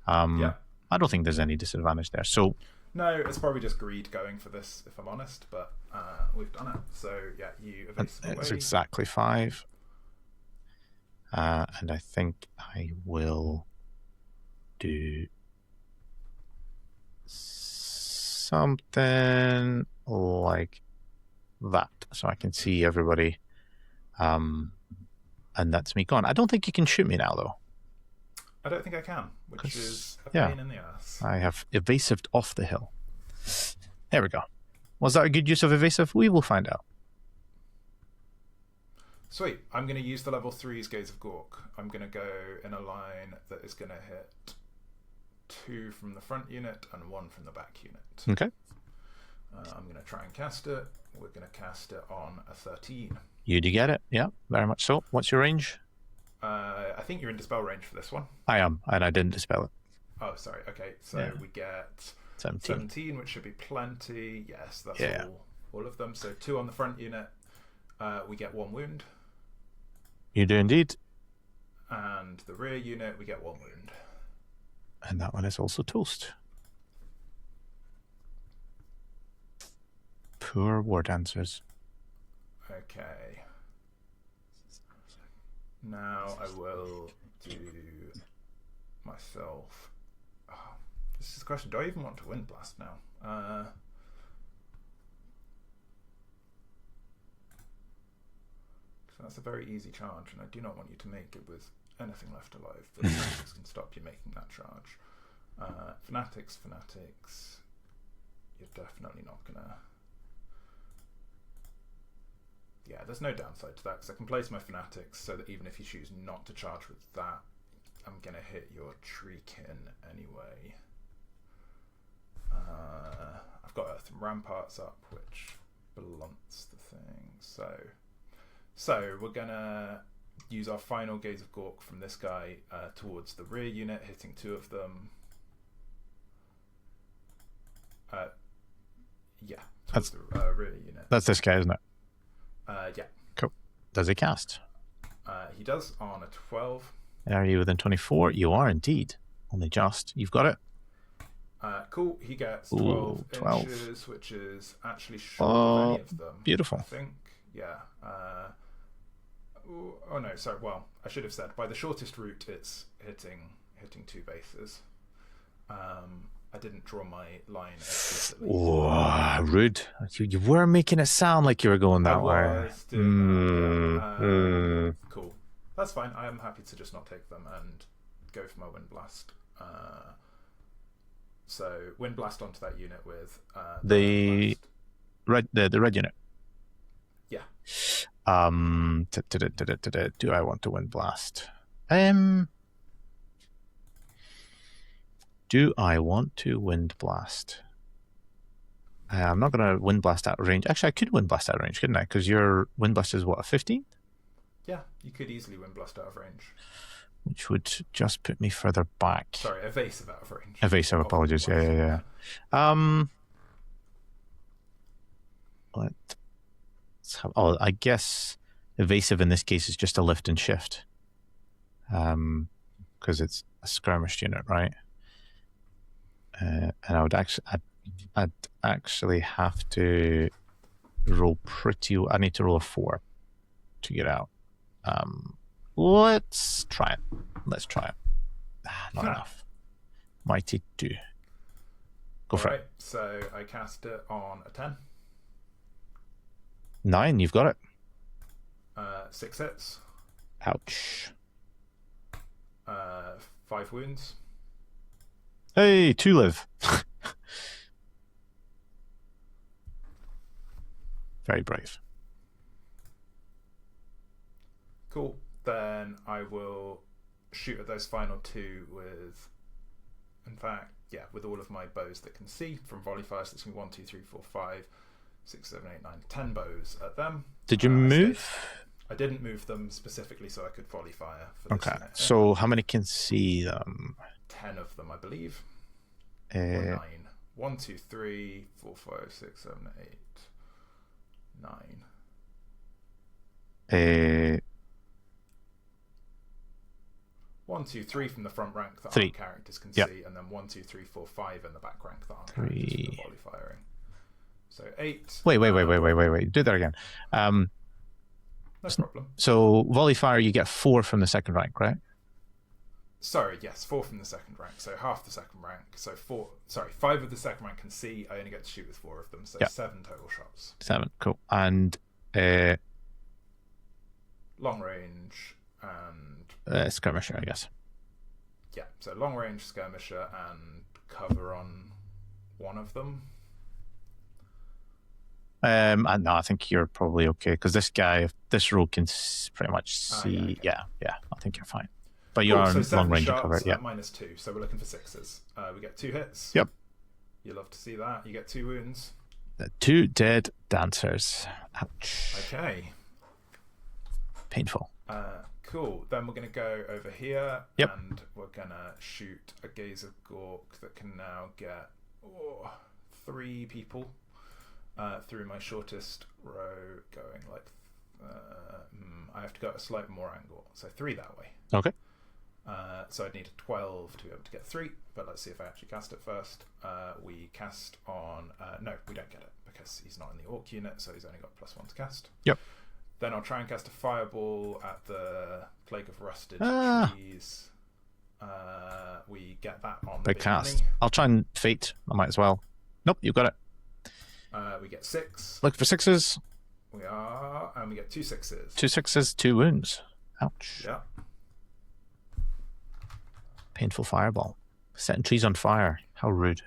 Yeah. I don't think there's any disadvantage there. So no, it's probably just greed going for this, if I'm honest. But we've done it. So yeah, you evasive away. It's exactly 5. And I think I will do something like that, so I can see everybody, and that's me gone. I don't think you can shoot me now, though. I don't think I can, which is a pain in the ass. I have evasived off the hill. There we go. Was that a good use of evasive? We will find out. Sweet. I'm going to use the level 3's Gaze of Gork. I'm going to go in a line that is going to hit 2 from the front unit and 1 from the back unit. Okay. I'm going to try and cast it. We're going to cast it on a 13. You do get it. Yeah, very much so. What's your range? I think you're in dispel range for this one. I am, and I didn't dispel it. Oh, sorry. Okay, so we get 17, which should be plenty. Yes, that's all of them. So 2 on the front unit. We get 1 wound. You do indeed. And the rear unit, we get 1 wound. And that one is also toast. Poor war dancers. Okay. Now I will do myself. Oh, this is the question. Do I even want to Wind Blast now? So that's a very easy charge, and I do not want you to make it with anything left alive. But Fanatics can stop you making that charge. Fanatics. You're definitely not gonna. Yeah, there's no downside to that because I can place my Fanatics so that even if you choose not to charge with that, I'm going to hit your Treekin anyway. I've got Earthen Ramparts up, which blunts the thing. So we're going to use our final Gaze of Gork from this guy towards the rear unit, hitting 2 of them. Towards the rear unit. That's this guy, isn't it? Yeah. Cool. Does he cast? He does on a 12. Are you within 24? You are indeed. Only just. You've got it. Cool. He gets 12 inches, which is actually short of any of them. Beautiful. I think. Yeah. Oh no, sorry. Well, I should have said by the shortest route, it's hitting 2 bases. I didn't draw my line explicitly. Oh, rude. You were making it sound like you were going that way. Cool. That's fine. I am happy to just not take them and go for my Wind Blast. So Wind Blast onto that unit with the red unit. Yeah. Do I want to Wind Blast? Do I want to Wind Blast? I'm not going to Wind Blast out of range. Actually, I could Wind Blast out of range, couldn't I? Because your Wind Blast is what, a 15? Yeah, you could easily Wind Blast out of range. Which would just put me further back. Sorry, evasive out of range. Evasive, apologies. Yeah. Let's have, I guess evasive in this case is just a lift and shift. Because it's a skirmished unit, right? And I'd actually have to roll I need to roll a 4 to get out. Let's try it. Not enough. Mighty 2. Go for it. So I cast it on a 10. 9, you've got it. 6 hits. Ouch. 5 wounds. Hey, 2 live. Very brave. Cool. Then I will shoot at those final 2 with, in fact, with all of my bows that can see from volley fire. So it's going to be 1, 2, 3, 4, 5, 6, 7, 8, 9, 10 bows at them. Did you move? I didn't move them specifically so I could volley fire. For this unit. So how many can see them? 10 of them, I believe. Or 9. 1, 2, 3, 4, 5, 6, 7, 8, 9. 1, 2, 3 from the front rank that our characters can see, and then 1, 2, 3, 4, 5 in the back rank that our characters can volley firing. So 8. Wait. Do that again. No problem. So volley fire, you get 4 from the second rank, right? Sorry, yes, 4 from the second rank, so half the second rank. So 5 of the second rank can see. I only get to shoot with 4 of them, so 7 total shots. 7, cool. And long range and skirmisher, I guess. Yeah, so long range skirmisher and cover on one of them. And no, I think you're probably okay because this guy, this rogue can pretty much see. Yeah, okay. Yeah, I think you're fine. But you're on long range cover. Yeah, -2, so we're looking for 6s. We get 2 hits. Yep. You love to see that. You get 2 wounds. The 2 dead dancers. Ouch. Okay. Painful. Cool. Then we're going to go over here, and we're going to shoot a Gaze of Gork that can now get 3 people through my shortest row, going like I have to go at a slight more angle, so 3 that way. Okay. So I'd need a 12 to be able to get 3, but let's see if I actually cast it first. We cast on no, we don't get it because he's not in the Orc unit, so he's only got +1 to cast. Yep. Then I'll try and cast a fireball at the Plague of Rusted Trees. We get that on big cast. I'll try and fate. I might as well. Nope, you got it. We get 6. Look for 6s. We are, and we get 2 6s. 2 6s, 2 wounds. Ouch. Yeah. Painful fireball. Setting trees on fire. How rude.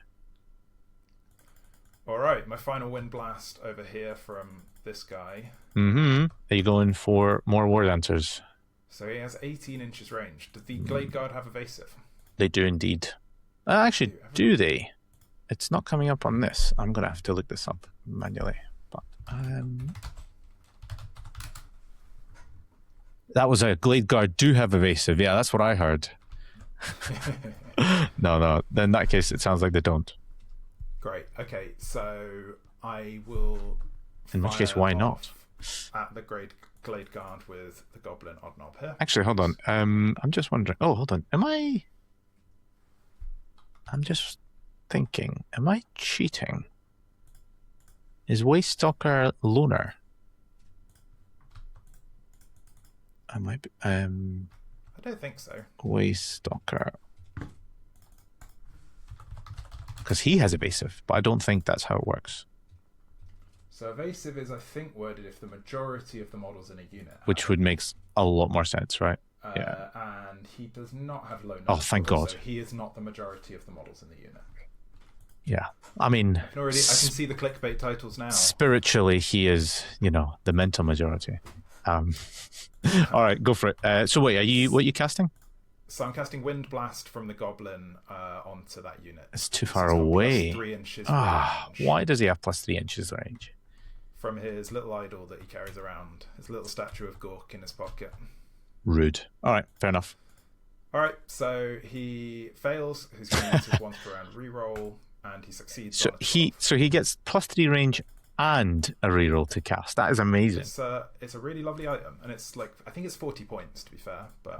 Alright, my final wind blast over here from this guy. Are you going for more war dancers? So he has 18 inches range. Does the Glade Guard have evasive? They do indeed. Actually, do they? It's not coming up on this. I'm going to have to look this up manually. But that was a Glade Guard do have evasive. Yeah, that's what I heard. No. Then in that case, it sounds like they don't. Great. Okay, so I will. In which case, why not? At the Glade Guard with the Goblin Odd Knob here. Actually, hold on. I'm just wondering. Oh, hold on. I'm just thinking. Am I cheating? Is Waystalker lunar? I might be. I don't think so. Waystalker. Because he has evasive, but I don't think that's how it works. So evasive is, I think, worded if the majority of the models in a unit have. Which would make a lot more sense, right? Yeah. And he does not have low numbers. Oh, thank God. So he is not the majority of the models in the unit. Yeah. I mean... I can see the clickbait titles now. Spiritually, he is, the mental majority. All right, go for it. So wait, what are you casting? So I'm casting Wind Blast from the Goblin onto that unit. It's too far away. +3 inches range. Why does he have +3 inches range? From his little idol that he carries around. His little statue of Gork in his pocket. Rude. All right, fair enough. All right, so he fails. He's going to use his once per round reroll, and he succeeds. So he gets +3 range and a reroll to cast. That is amazing. It's a really lovely item, and it's like, I think it's 40 points to be fair, but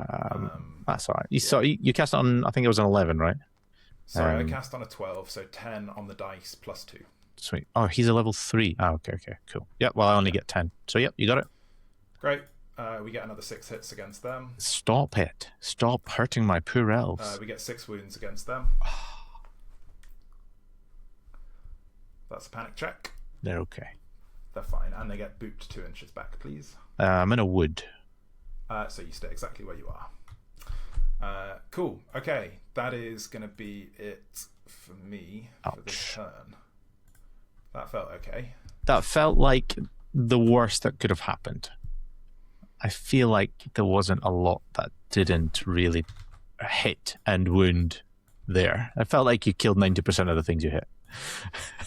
that's all right. You cast it on, I think it was an 11, right? Sorry, I cast on a 12, so 10 on the dice +2. Sweet. Oh, he's a level 3. Oh, okay, cool. Yep. Well, I only get 10. So yep, you got it. Great. We get another 6 hits against them. Stop it! Stop hurting my poor elves. We get 6 wounds against them. That's a panic check. They're okay. They're fine, and they get booped 2 inches back, please. I'm in a wood. So you stay exactly where you are. Cool. Okay, that is going to be it for me for this turn. That felt okay. That felt like the worst that could have happened. I feel like there wasn't a lot that didn't really hit and wound there. I felt like you killed 90% of the things you hit.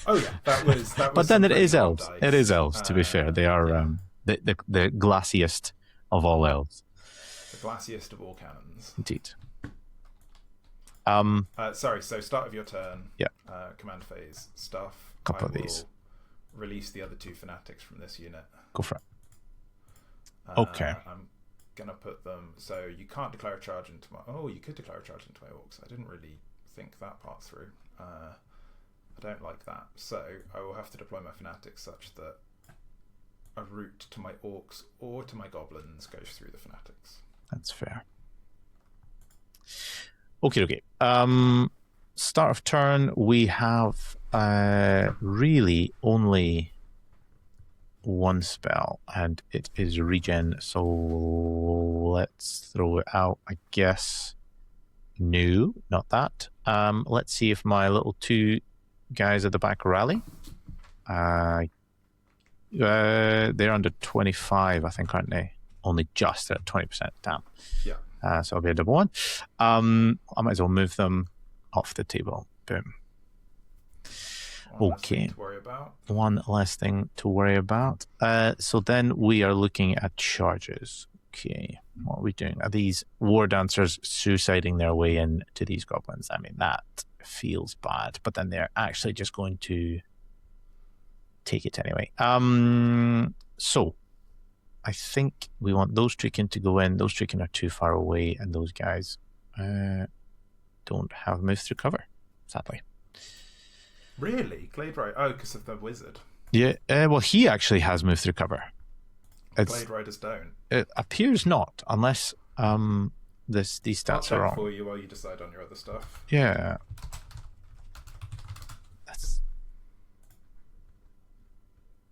Oh yeah, that was but then it is elves. Dice. It is elves, to be fair. They are the glassiest of all elves. The glassiest of all cannons. Indeed. Sorry, so start of your turn. Yeah. Command phase stuff. Couple of these. Release the other 2 fanatics from this unit. Go for it. Okay. I'm gonna put them, so you can't declare a charge into my... Oh, you could declare a charge into my orcs. I didn't really think that part through. I don't like that. So I will have to deploy my fanatics such that a route to my orcs or to my goblins goes through the fanatics. That's fair. Okay. Start of turn, we have really only one spell, and it is regen, so let's throw it out, I guess. No, not that. Let's see if my little 2 guys at the back rally. They're under 25, I think, aren't they? Only just at 20%. Damn. Yeah. So it'll be a double one. I might as well move them off the table. Boom. One less thing to worry about. One less thing to worry about. So then we are looking at charges. Okay. What are we doing? Are these war dancers suiciding their way into these goblins? I mean, that feels bad, but then they're actually just going to take it anyway. So I think we want those Treekin to go in. Those Treekin are too far away, and those guys don't have move through cover, sadly. Really? Glade Rider? Oh, because of the wizard. Yeah, well, he actually has move through cover. Glade Riders don't. It appears not, unless these stats I'll check are wrong. for you while you decide on your other stuff. Yeah.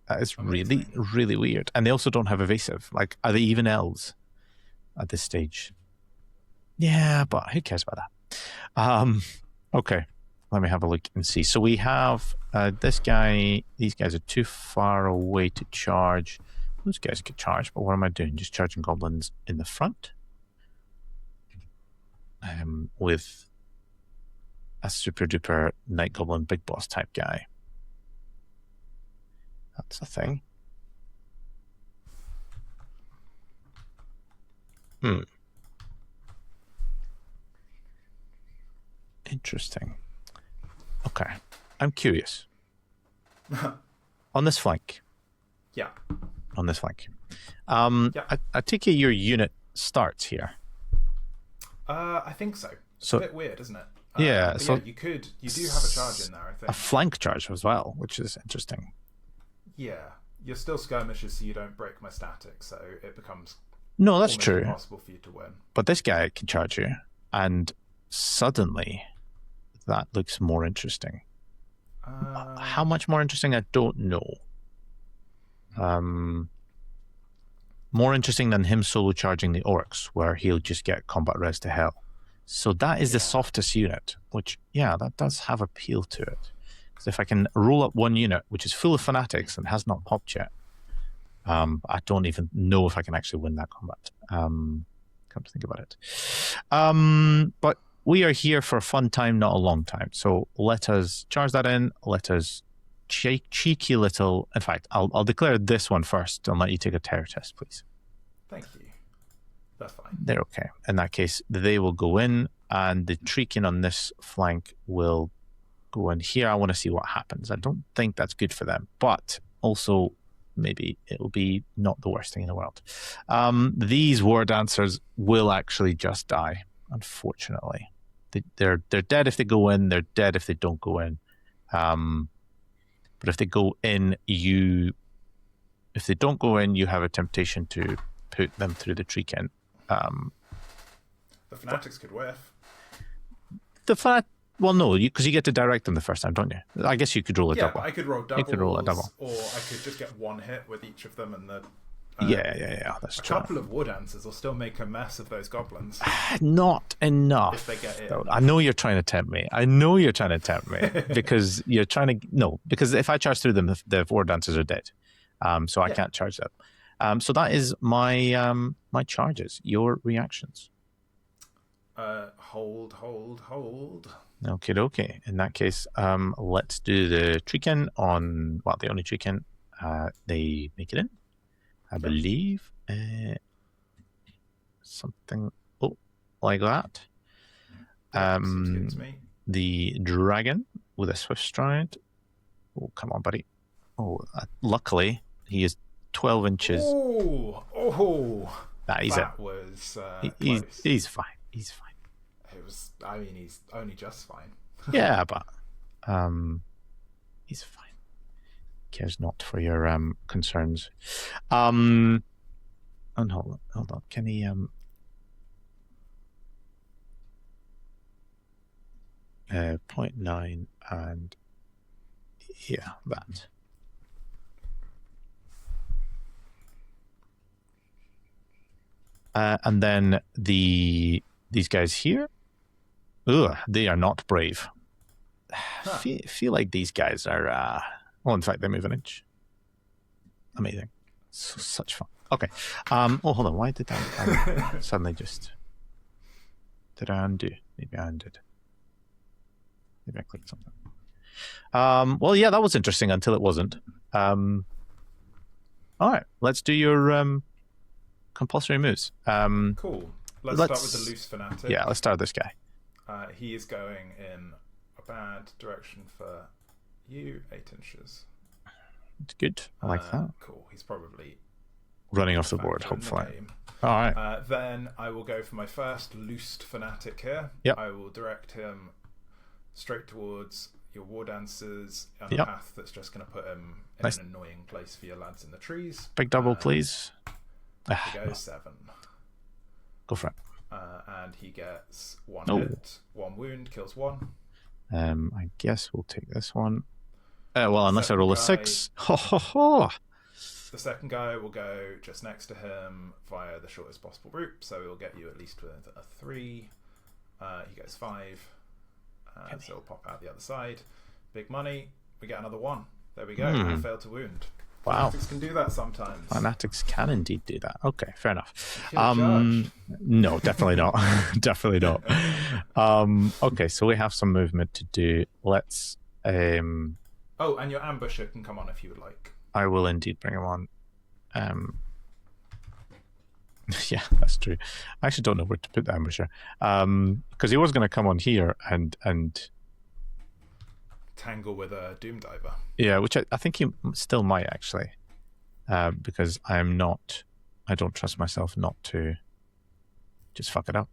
That is really, really weird. And they also don't have evasive. Like, are they even elves at this stage? Yeah, but who cares about that? Okay, let me have a look and see. So we have this guy. These guys are too far away to charge. Those guys could charge, but what am I doing? Just charging goblins in the front with a super duper Night Goblin big boss type guy. That's a thing. Interesting. Okay. I'm curious. On this flank. Yeah. On this flank. Yeah. I take it your unit starts here. I think so. It's So- a bit weird, isn't it? Yeah, but so- you do have a charge in there, I A think. flank charge as well, which is interesting. Yeah. You're still skirmishers, so you don't break my static, so it becomes No, that's almost true. impossible for you to win. But this guy can charge you, and suddenly that looks more interesting. How much more interesting, I don't know. More interesting than him solo charging the orcs, where he'll just get combat res to hell. So that is the softest unit, which, yeah, that does have appeal to it. Because if I can roll up one unit, which is full of fanatics and has not popped yet, I don't even know if I can actually win that combat. Come to think about it. But we are here for a fun time, not a long time. So let us charge that in. Let us cheeky little... In fact, I'll declare this one first and let you take a terror test, please. Thank you. That's fine. They're okay. In that case, they will go in, and the Treekin on this flank will go in here. I want to see what happens. I don't think that's good for them, but also maybe it'll be not the worst thing in the world. These war dancers will actually just die, unfortunately. They're dead if they go in. They're dead if they don't go in. But if they go in, if they don't go in, you have a temptation to put them through the Treekin. The fanatics could whiff. Well, no, because you get to direct them the first time, don't you? I guess you could roll a Yeah, double. but I could roll doubles. You could roll a double. Or I could just get one hit with each of them, and the Yeah, that's a true. couple of war dancers will still make a mess of those goblins Not enough. if they get in. I know you're trying to tempt me. Because you're trying to... No, because if I charge through them, the war dancers are dead. So I can't charge them. So that is my my charges. Your reactions. Hold. Okay. In that case, let's do the Treekin on... Well, the only Treekin. They make it in. I believe something like that. Seems good to me. The dragon with a swift stride. Oh, come on, buddy. Luckily, he is 12 inches. Oh! That was he's close. he's fine. He's fine. It was. I mean, he's only just fine. Yeah, but he's fine. Cares not for your concerns. And hold on. Can he 0.9 and that. And then these guys here, they are not brave. Feel like these guys are. Well, in fact, they move an inch. Amazing. Such fun. Okay. Oh, hold on. Why did I suddenly just... Did I undo? Maybe I undid. Maybe I clicked something. Well, yeah, that was interesting until it wasn't. All right. Let's do your compulsory moves. Cool. Let's start with the loose fanatic. Yeah, let's start with this guy. He is going in a bad direction for you, 8 inches. It's good. I like that. Cool. He's probably running off the board, hopefully. All right. Then I will go for my first loosed fanatic here. Yep. I will direct him straight towards your war dancers on a path that's just going to put him in an annoying place for your lads in the trees. Big double, please. He goes 7. Go for it. And he gets 1 hit, 1 wound, kills 1. I guess we'll take this one. Well, unless I roll a 6. Ho, ho, ho. The second guy will go just next to him via the shortest possible route, so he'll get you at least with a 3. He goes 5. So he'll pop out the other side. Big money. We get another 1. There we go. I failed to wound. Wow. Fanatics can do that sometimes. Fanatics can indeed do that. Okay, fair enough. No, definitely not. Definitely not. Okay, so we have some movement to do. Let's... Oh, and your ambusher can come on if you would like. I will indeed bring him on. Yeah, that's true. I actually don't know where to put the ambusher. Because he was going to come on here and tangle with a Doom Diver. Yeah, which I think he still might actually. Because I don't trust myself not to just fuck it up.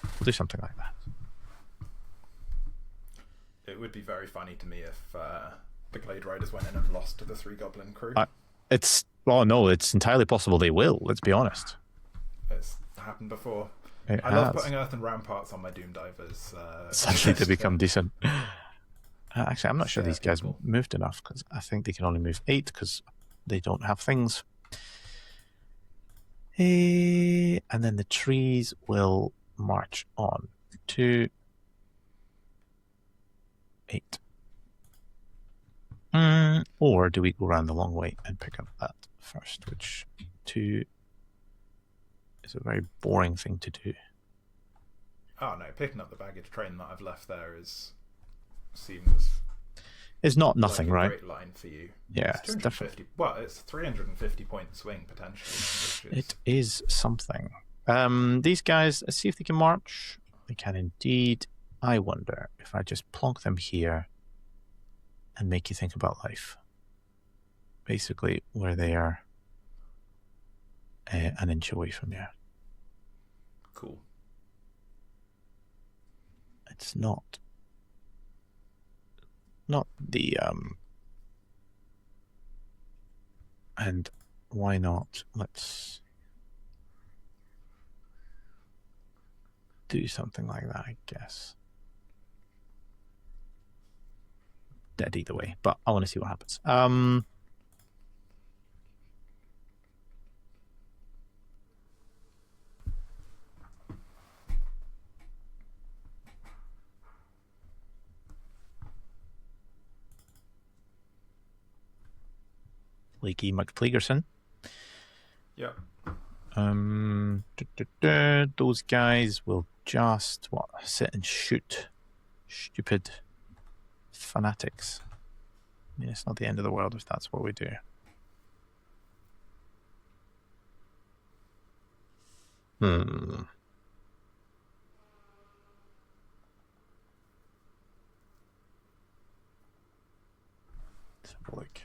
We'll do something like that. It would be very funny to me if the Glade Riders went in and lost to the 3 Goblin crew. It's entirely possible they will, let's be honest. It's happened before. I love putting Earthen Ramparts on my Doom Divers. Suddenly they become decent. Actually, I'm not sure these guys moved enough, because I think they can only move 8 because they don't have things. And then the trees will march on to 8. Or do we go around the long way and pick up that first, which 2 is a very boring thing to do. Oh no, picking up the baggage train that I've left there seems it's not nothing, like a right? Great line for you. Yeah, it's definitely. Well, it's 350 point swing potentially. It is something. These guys, let's see if they can march. They can indeed. I wonder if I just plonk them here and make you think about life. Basically, where they are an inch away from you. Cool. It's not the and why not? Let's do something like that, I guess. Dead either way, but I want to see what happens. Leaky McPleagerson. Yep. Those guys will just sit and shoot stupid fanatics. I mean, it's not the end of the world if that's what we do. Let's have a look.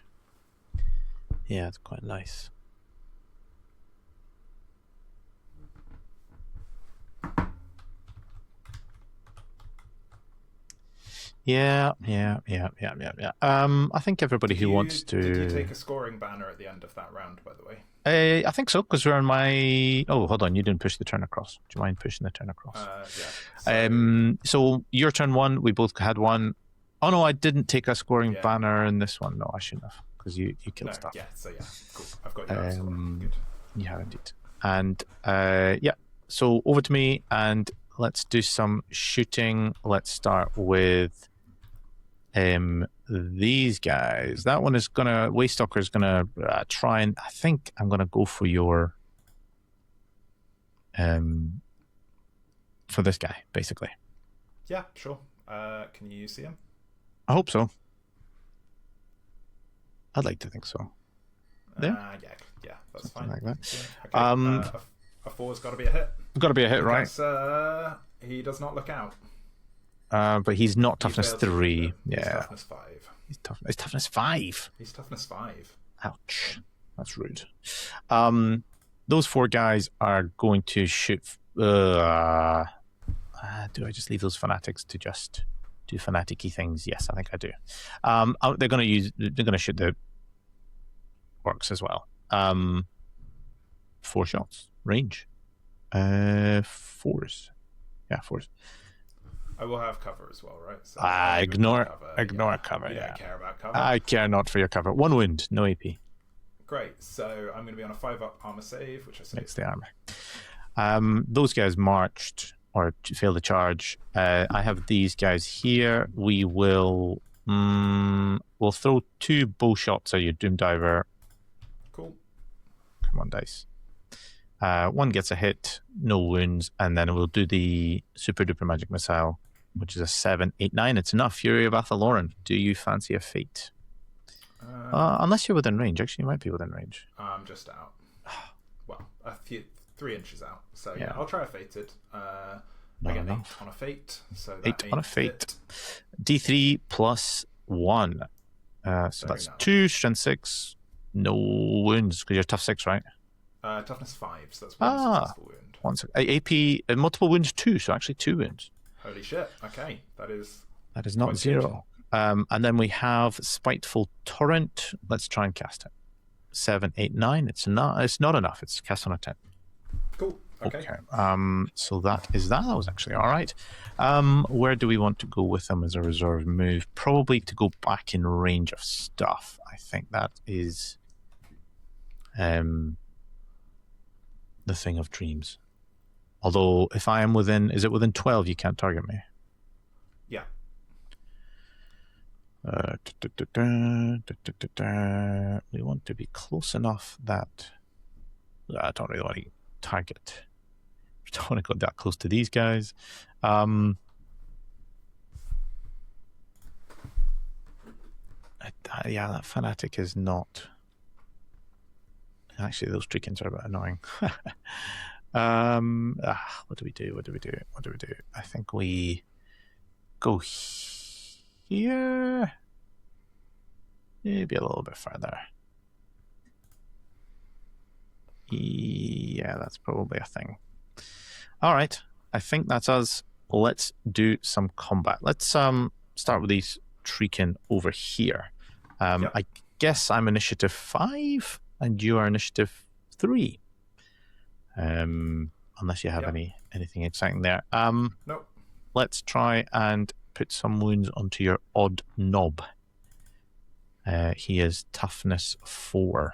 Yeah, it's quite nice. Yeah. I think everybody who wants to... Did you take a scoring banner at the end of that round, by the way? I think so, because we're on my... Oh, hold on, you didn't push the turn across. Do you mind pushing the turn across? Yeah. So your turn 1, we both had 1. Oh, no, I didn't take a scoring banner in this one. No, I shouldn't have, because you killed stuff. Yeah, so yeah, cool. I've got your scoring. Good. Yeah, indeed. And, so over to me, and let's do some shooting. Let's start with These guys. That one is gonna. Waystalker is gonna try and. I think I'm gonna go for your. For this guy, basically. Yeah, sure. Can you see him? I hope so. I'd like to think so. Yeah, that's something fine. Like that. Okay. A 4's got to be a hit. Got to be a hit, because, right? He does not look out. But he's not toughness 3. He's Yeah. toughness 5. He's toughness 5. He's toughness 5. Ouch. That's rude. Those 4 guys are going to shoot. Do I just leave those fanatics to just do fanaticy things? Yes, I think I do. They're going to shoot the orcs as well. 4 shots range. 4s. Yeah, 4s. I will have cover as well, right? So ignore cover. Yeah. You don't care about cover. I care not for your cover. 1 wound, no AP. Great. So I'm going to be on a 5-up armor save, which I saved. It's the armor. Those guys marched or failed the charge. I have these guys here. We will we'll throw 2 bow shots at your Doom Diver. Cool. Come on, dice. 1 gets a hit, no wounds, and then we'll do the super duper magic missile, which is a 7, 8, 9. It's enough. Fury of Athel Loren. Do you fancy a fate? Unless you're within range. Actually, you might be within range. I'm just out. Well, 3 inches out. So yeah, I'll try a fated. I get an 8 on a fate. So that 8 on a fate. Hit. D3 plus 1. So that's 2, strength 6. No wounds because you're tough 6, right? Toughness 5. So that's 1 successful wound. AP multiple wounds 2. So actually 2 wounds. Holy shit! Okay, that is not 0. And then we have Spiteful Torrent. Let's try and cast it. 7, 8, 9. It's not enough. It's cast on a 10. Cool. Okay. So that is that. That was actually all right. Where do we want to go with them as a reserve move? Probably to go back in range of stuff. I think that is the thing of dreams. Although if I am within, is it within 12? You can't target me. Yeah. We want to be close enough that I don't really want to target. I don't want to go that close to these guys. Yeah, that fanatic is not. Actually, those treekins are a bit annoying. What do we do? I think we go here. Maybe a little bit further. Yeah, that's probably a thing. All right, I think that's us. Let's do some combat. Let's start with these treekin over here. Yep. I guess I'm initiative 5 and you are initiative 3. Unless you have anything exciting there. Nope. Let's try and put some wounds onto your odd knob. He is toughness 4.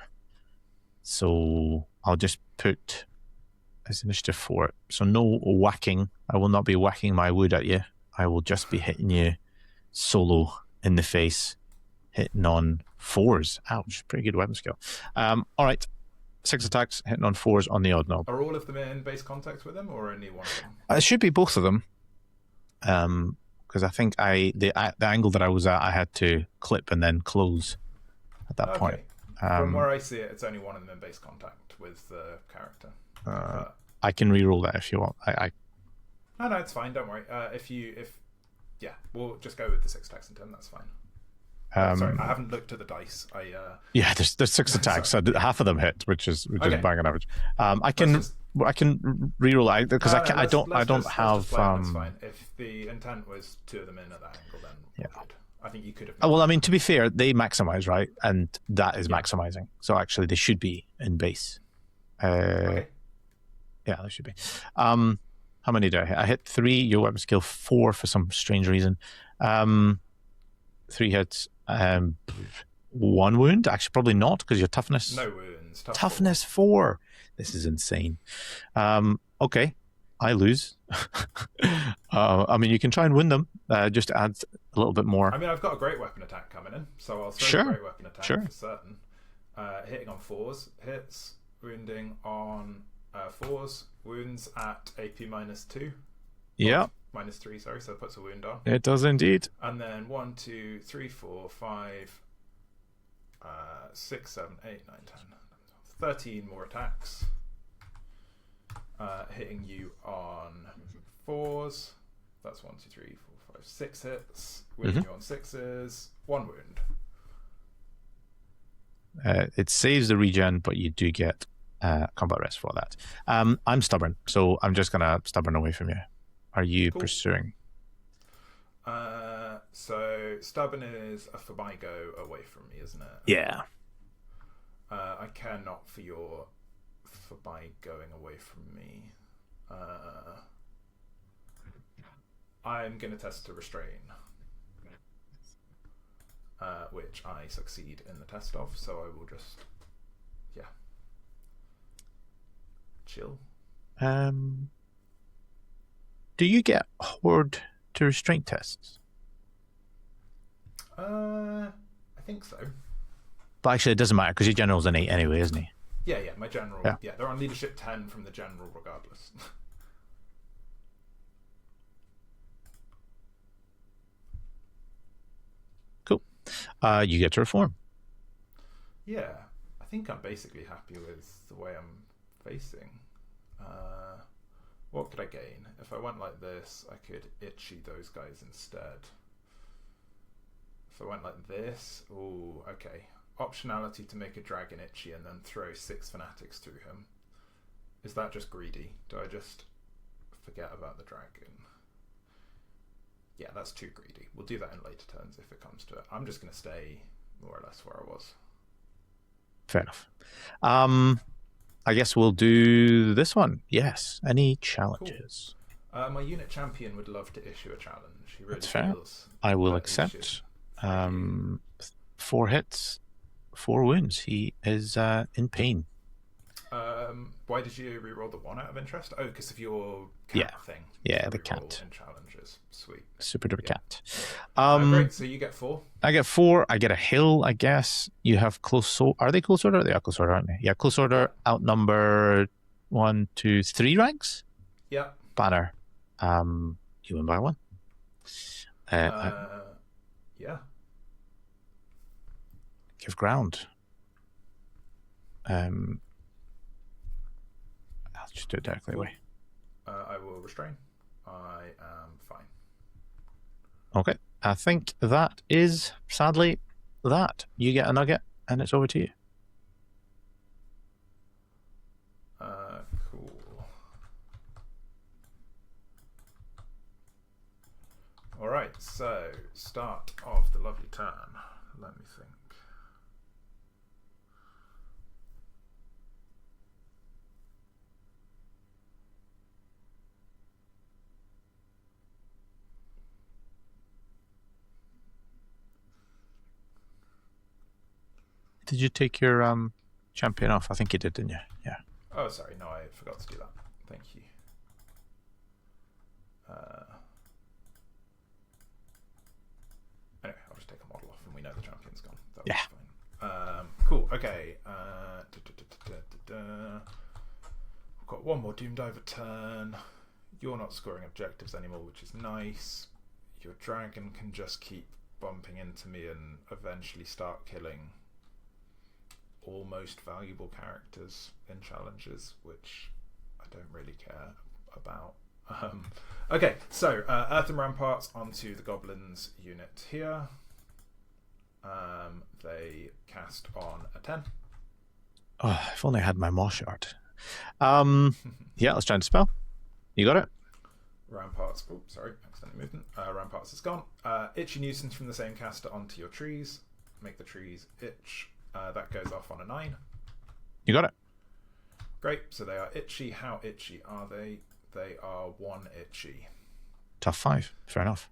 So I'll just put as initiative 4. So no whacking. I will not be whacking my wood at you. I will just be hitting you solo in the face, hitting on 4s. Ouch, pretty good weapon skill. All right, 6 attacks, hitting on 4s on the odd knob. Are all of them in base contact with him, or only one of them? It should be both of them. Because I think the angle that I was at, I had to clip and then close at that point. From where I see it, it's only one of them in base contact with the character. I can re-roll that if you want. No, it's fine. Don't worry. We'll just go with the 6 attacks and 10. That's fine. Sorry, I haven't looked at the dice. Yeah, there's 6 attacks. So half of them hit, which is bang on average. I can re-roll it because I don't have. That's fine. If the intent was 2 of them in at that angle, then yeah. I think you could have. Well, I mean, to be fair, they maximize, right? And that is maximizing. So actually, they should be in base. Okay. Yeah, they should be. How many did I hit? I hit 3. Your weapon skill 4 for some strange reason. 3 hits. 1 wound. Actually, probably not because your toughness. No wounds. Toughness 4. This is insane. Okay, I lose. I mean, you can try and win them. Just to add a little bit more. I mean, I've got a great weapon attack coming in, so I'll throw Sure. the great weapon attack Sure. for certain. Hitting on 4s hits, wounding on 4s, wounds at AP -2. Yeah. -3, sorry, so it puts a wound on. It does indeed. And then 1, 2, 3, 4, 5, 6, 7, 8, 9, 10, 13 more attacks. Hitting you on 4s. That's 1, 2, 3, 4, 5, 6 hits. Wounding you on 6s. 1 wound. It saves the regen, but you do get combat rest for that. I'm stubborn, so I'm just gonna stubborn away from you. Are you pursuing? So stubborn is a go away from me, isn't it? Yeah. I care not for your going away from me. I'm going to test to restrain, which I succeed in the test of, so I will just, chill. Do you get horde to restraint tests? I think so. But actually, it doesn't matter because your general's an 8 anyway, isn't he? Yeah, my general. Yeah, they're on leadership 10 from the general, regardless. Cool. You get to reform. Yeah, I think I'm basically happy with the way I'm facing. What could I gain? If I went like this, I could itchy those guys instead. If I went like this, oh, okay. Optionality to make a dragon itchy and then throw 6 fanatics through him. Is that just greedy? Do I just forget about the dragon? Yeah, that's too greedy. We'll do that in later turns if it comes to it. I'm just going to stay more or less where I was. Fair enough. I guess we'll do this one. Yes. Any challenges? Cool. My unit champion would love to issue a challenge. He really That's fair. feels I will accept. 4 hits, 4 wounds. He is in pain. Why did you reroll the 1 out of interest? Oh, because of your cat thing. Yeah, the cat. In challenges. Sweet. Super duper cat. Great, so you get 4. I get 4. I get a hill, I guess. You have close order. Are they close order? They are close order, aren't they? Yeah, close order. Outnumber 1, 2, 3 ranks. Yeah. Banner. You win by 1. Yeah. Give ground. I'll just do it directly away. I will restrain. I am fine. Okay. I think that is, sadly, that. You get a nugget, and it's over to you. Cool. Alright, so, start of the lovely turn. Let me think. Did you take your champion off? I think you did, didn't you? Yeah. Oh, sorry. No, I forgot to do that. Thank you. Anyway, I'll just take a model off and we know the champion's gone. That'll be fine. Cool. Okay. We've got 1 more Doom Diver turn. You're not scoring objectives anymore, which is nice. Your dragon can just keep bumping into me and eventually start killing almost valuable characters in challenges, which I don't really care about. Okay, so Earthen Ramparts onto the Goblins unit here. They cast on a 10. Oh, if only I had my mosh art. Yeah, let's try and spell. You got it? Ramparts. Oh, sorry, accidentally movement. Ramparts is gone. Itchy nuisance from the same caster onto your trees. Make the trees itch. That goes off on a 9. You got it. Great. So they are itchy. How itchy are they? They are 1 itchy. Tough 5. Fair enough.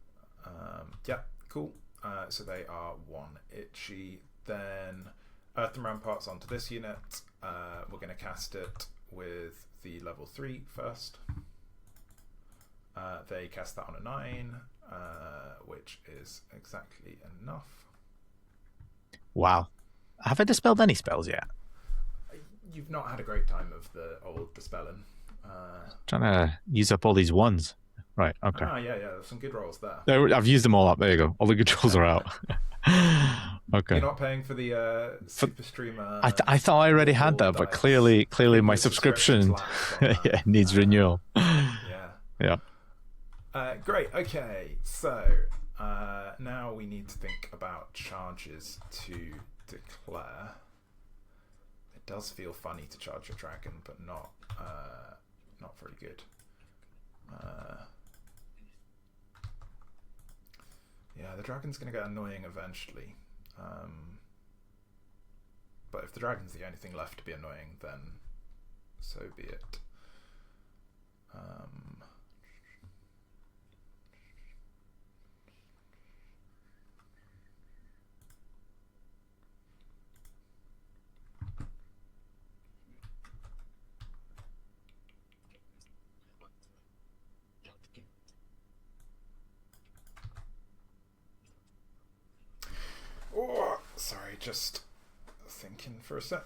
Yeah, cool. So they are 1 itchy. Then Earthen Ramparts onto this unit. We're going to cast it with the level 3 first. They cast that on a 9, which is exactly enough. Wow. Have I dispelled any spells yet? You've not had a great time of the old dispelling. Trying to use up all these ones. Right, okay. Yeah, there's some good rolls there. I've used them all up. There you go. All the good rolls are out. Okay. You're not paying for the super streamer. I thought I already had that, but clearly my subscription needs renewal. Yeah. Great. Okay. So now we need to think about charges to declare. It does feel funny to charge a dragon, but not very good. Yeah, the dragon's going to get annoying eventually. But if the dragon's the only thing left to be annoying, then so be it. Oh, sorry, just thinking for a sec.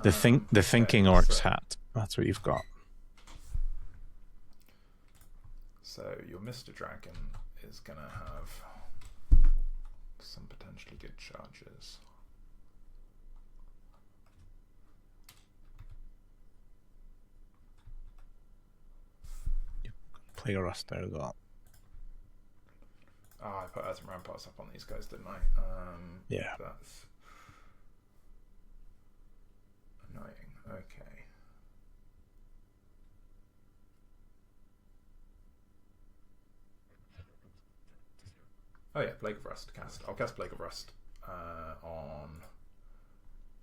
The thinking orc's hat. That's what you've got. So your Mr. Dragon is going to have some potentially good charges. Plague of Rust there as well. Oh, I put Earthen Ramparts up on these guys, didn't I? Yeah. That's annoying. Okay. Oh yeah, Plague of Rust cast. I'll cast Plague of Rust on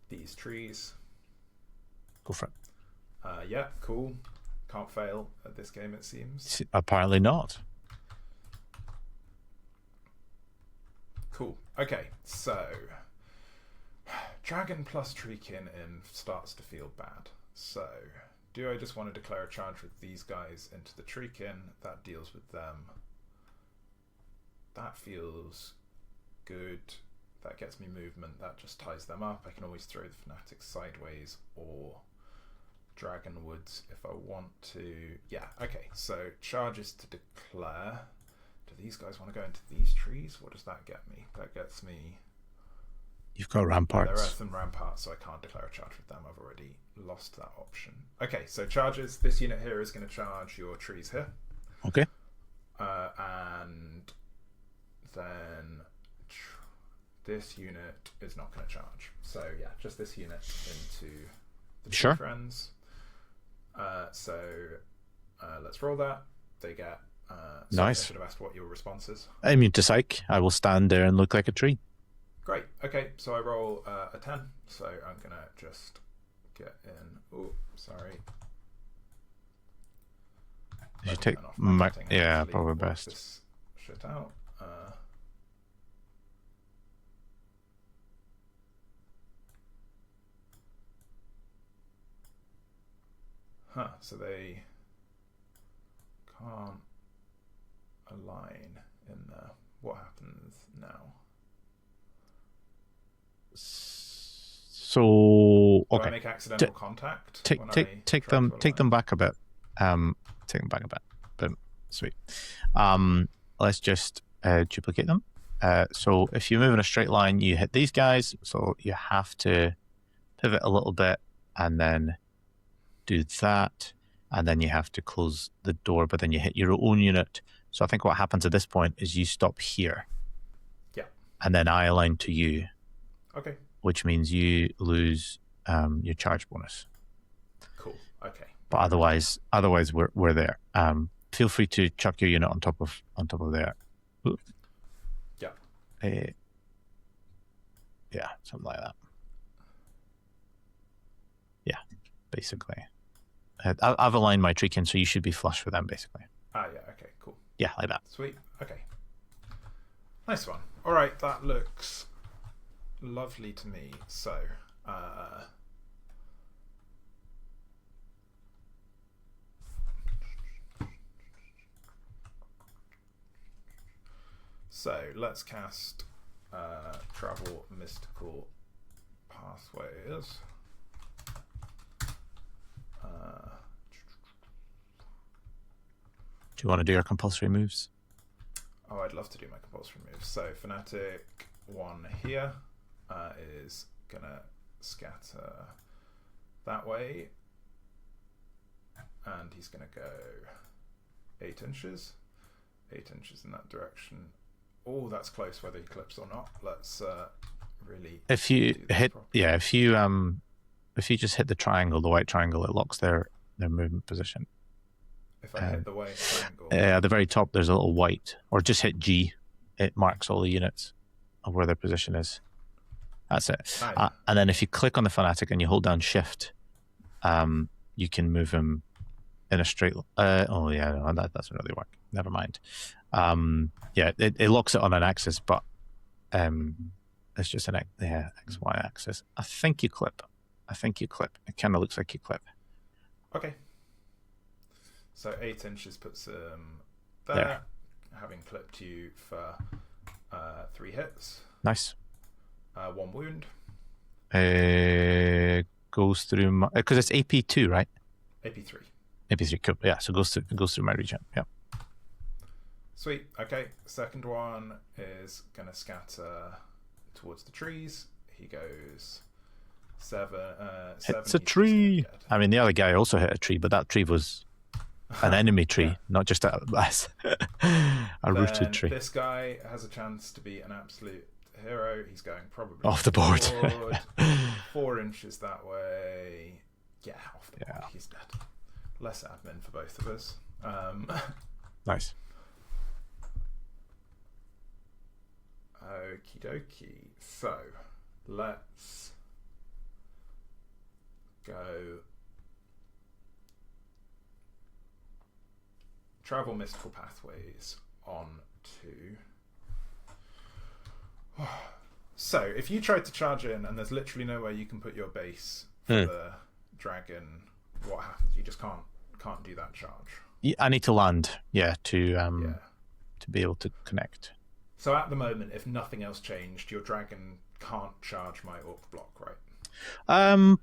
these trees. Go for it. Yeah, cool. Can't fail at this game, it seems. Apparently not. Cool. Okay, so Dragon plus Treekin in starts to feel bad. So do I just want to declare a charge with these guys into the Treekin? That deals with them. That feels good. That gets me movement. That just ties them up. I can always throw the Fanatics sideways or Dragonwoods if I want to. Yeah, okay. So charges to declare. Do these guys want to go into these trees? What does that get me? That gets me... You've got ramparts. They're Earthen Ramparts, so I can't declare a charge with them. I've already lost that option. Okay, so charges. This unit here is going to charge your trees here. Okay. And then this unit is not going to charge. So yeah, just this unit into the two friends. So let's roll that. They get... nice. I should have asked what your response is. Immune to Psych. I will stand there and look like a tree. Great. Okay, so I roll a 10. So I'm going to just get in... Oh, sorry. You take... yeah, probably best. This shit out. So they can't align in there. What happens now? So okay. Do I make accidental contact? Take them back a bit. Take them back a bit. Boom. Sweet. Let's just duplicate them. So if you move in a straight line, you hit these guys. So you have to pivot a little bit and then do that, and then you have to close the door, but then you hit your own unit. So I think what happens at this point is you stop here. Yeah. And then I align to you. Okay. Which means you lose your charge bonus. Cool. Okay. But otherwise we're there. Feel free to chuck your unit on top of there. Ooh. Yeah. Yeah, something like that. Yeah, basically. I've aligned my Treekin, so you should be flush for them, basically. Yeah, okay, cool. Yeah, like that. Sweet, okay. Nice one. All right, that looks lovely to me. So, So let's cast Travel Mystical Pathways. Do you want to do your compulsory moves? Oh, I'd love to do my compulsory moves. So Fanatic 1 here is going to scatter that way. And he's going to go 8 inches. 8 inches in that direction. Oh, that's close whether he clips or not. Let's really... If you hit... Properly. Yeah, if you just hit the triangle, the white triangle, it locks their movement position. If I hit the white triangle... at the very top, there's a little white. Or just hit G. It marks all the units of where their position is. That's it. Nice. And then if you click on the Fanatic and you hold down Shift, you can move him in a straight... oh, yeah, no, that doesn't really work. Never mind. Yeah, it locks it on an axis, but it's just an XY axis. I think you clip. It kind of looks like you clip. Okay. So 8 inches puts there, having clipped you for 3 hits. Nice. 1 wound. Goes through because it's AP2, right? AP3. AP3, cool. Yeah, so it goes through my region. Yeah. Sweet. Okay. Second one is gonna scatter towards the trees. He goes 7. It's a tree. I mean, the other guy also hit a tree, but that tree was an enemy tree, not just a rooted tree. This guy has a chance to be an absolute hero. He's going probably off the board. 4 inches that way. Yeah, off the board. He's dead. Less admin for both of us. Nice. Okie dokie. So let's go. Travel Mystical Pathways on to. So if you tried to charge in and there's literally nowhere you can put your base for the dragon, what happens? You just can't do that charge. I need to land, to be able to connect. So at the moment, if nothing else changed, your dragon can't charge my orc block, right?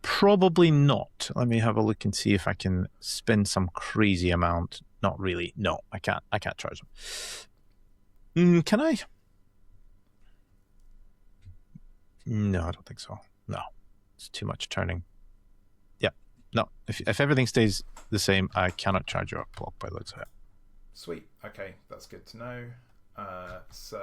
Probably not. Let me have a look and see if I can spend some crazy amount. Not really. No, I can't. I can't charge them. Can I? No, I don't think so. No, it's too much turning. Yeah, no. If everything stays the same, I cannot charge your block by the looks of it. Sweet. Okay, that's good to know. So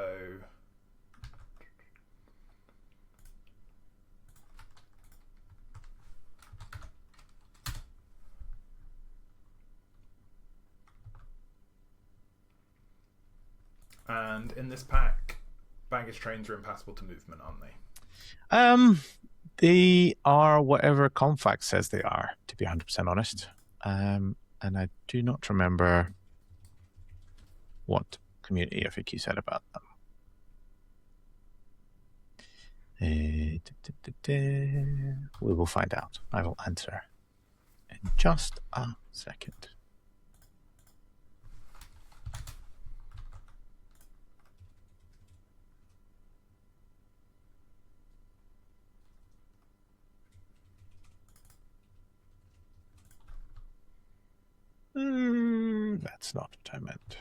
and in this pack, baggage trains are impassable to movement, aren't they? They are whatever Conflax says they are, to be 100% honest. And I do not remember what community FAQ said about them. We will find out. I will answer in just a second. That's not what I meant.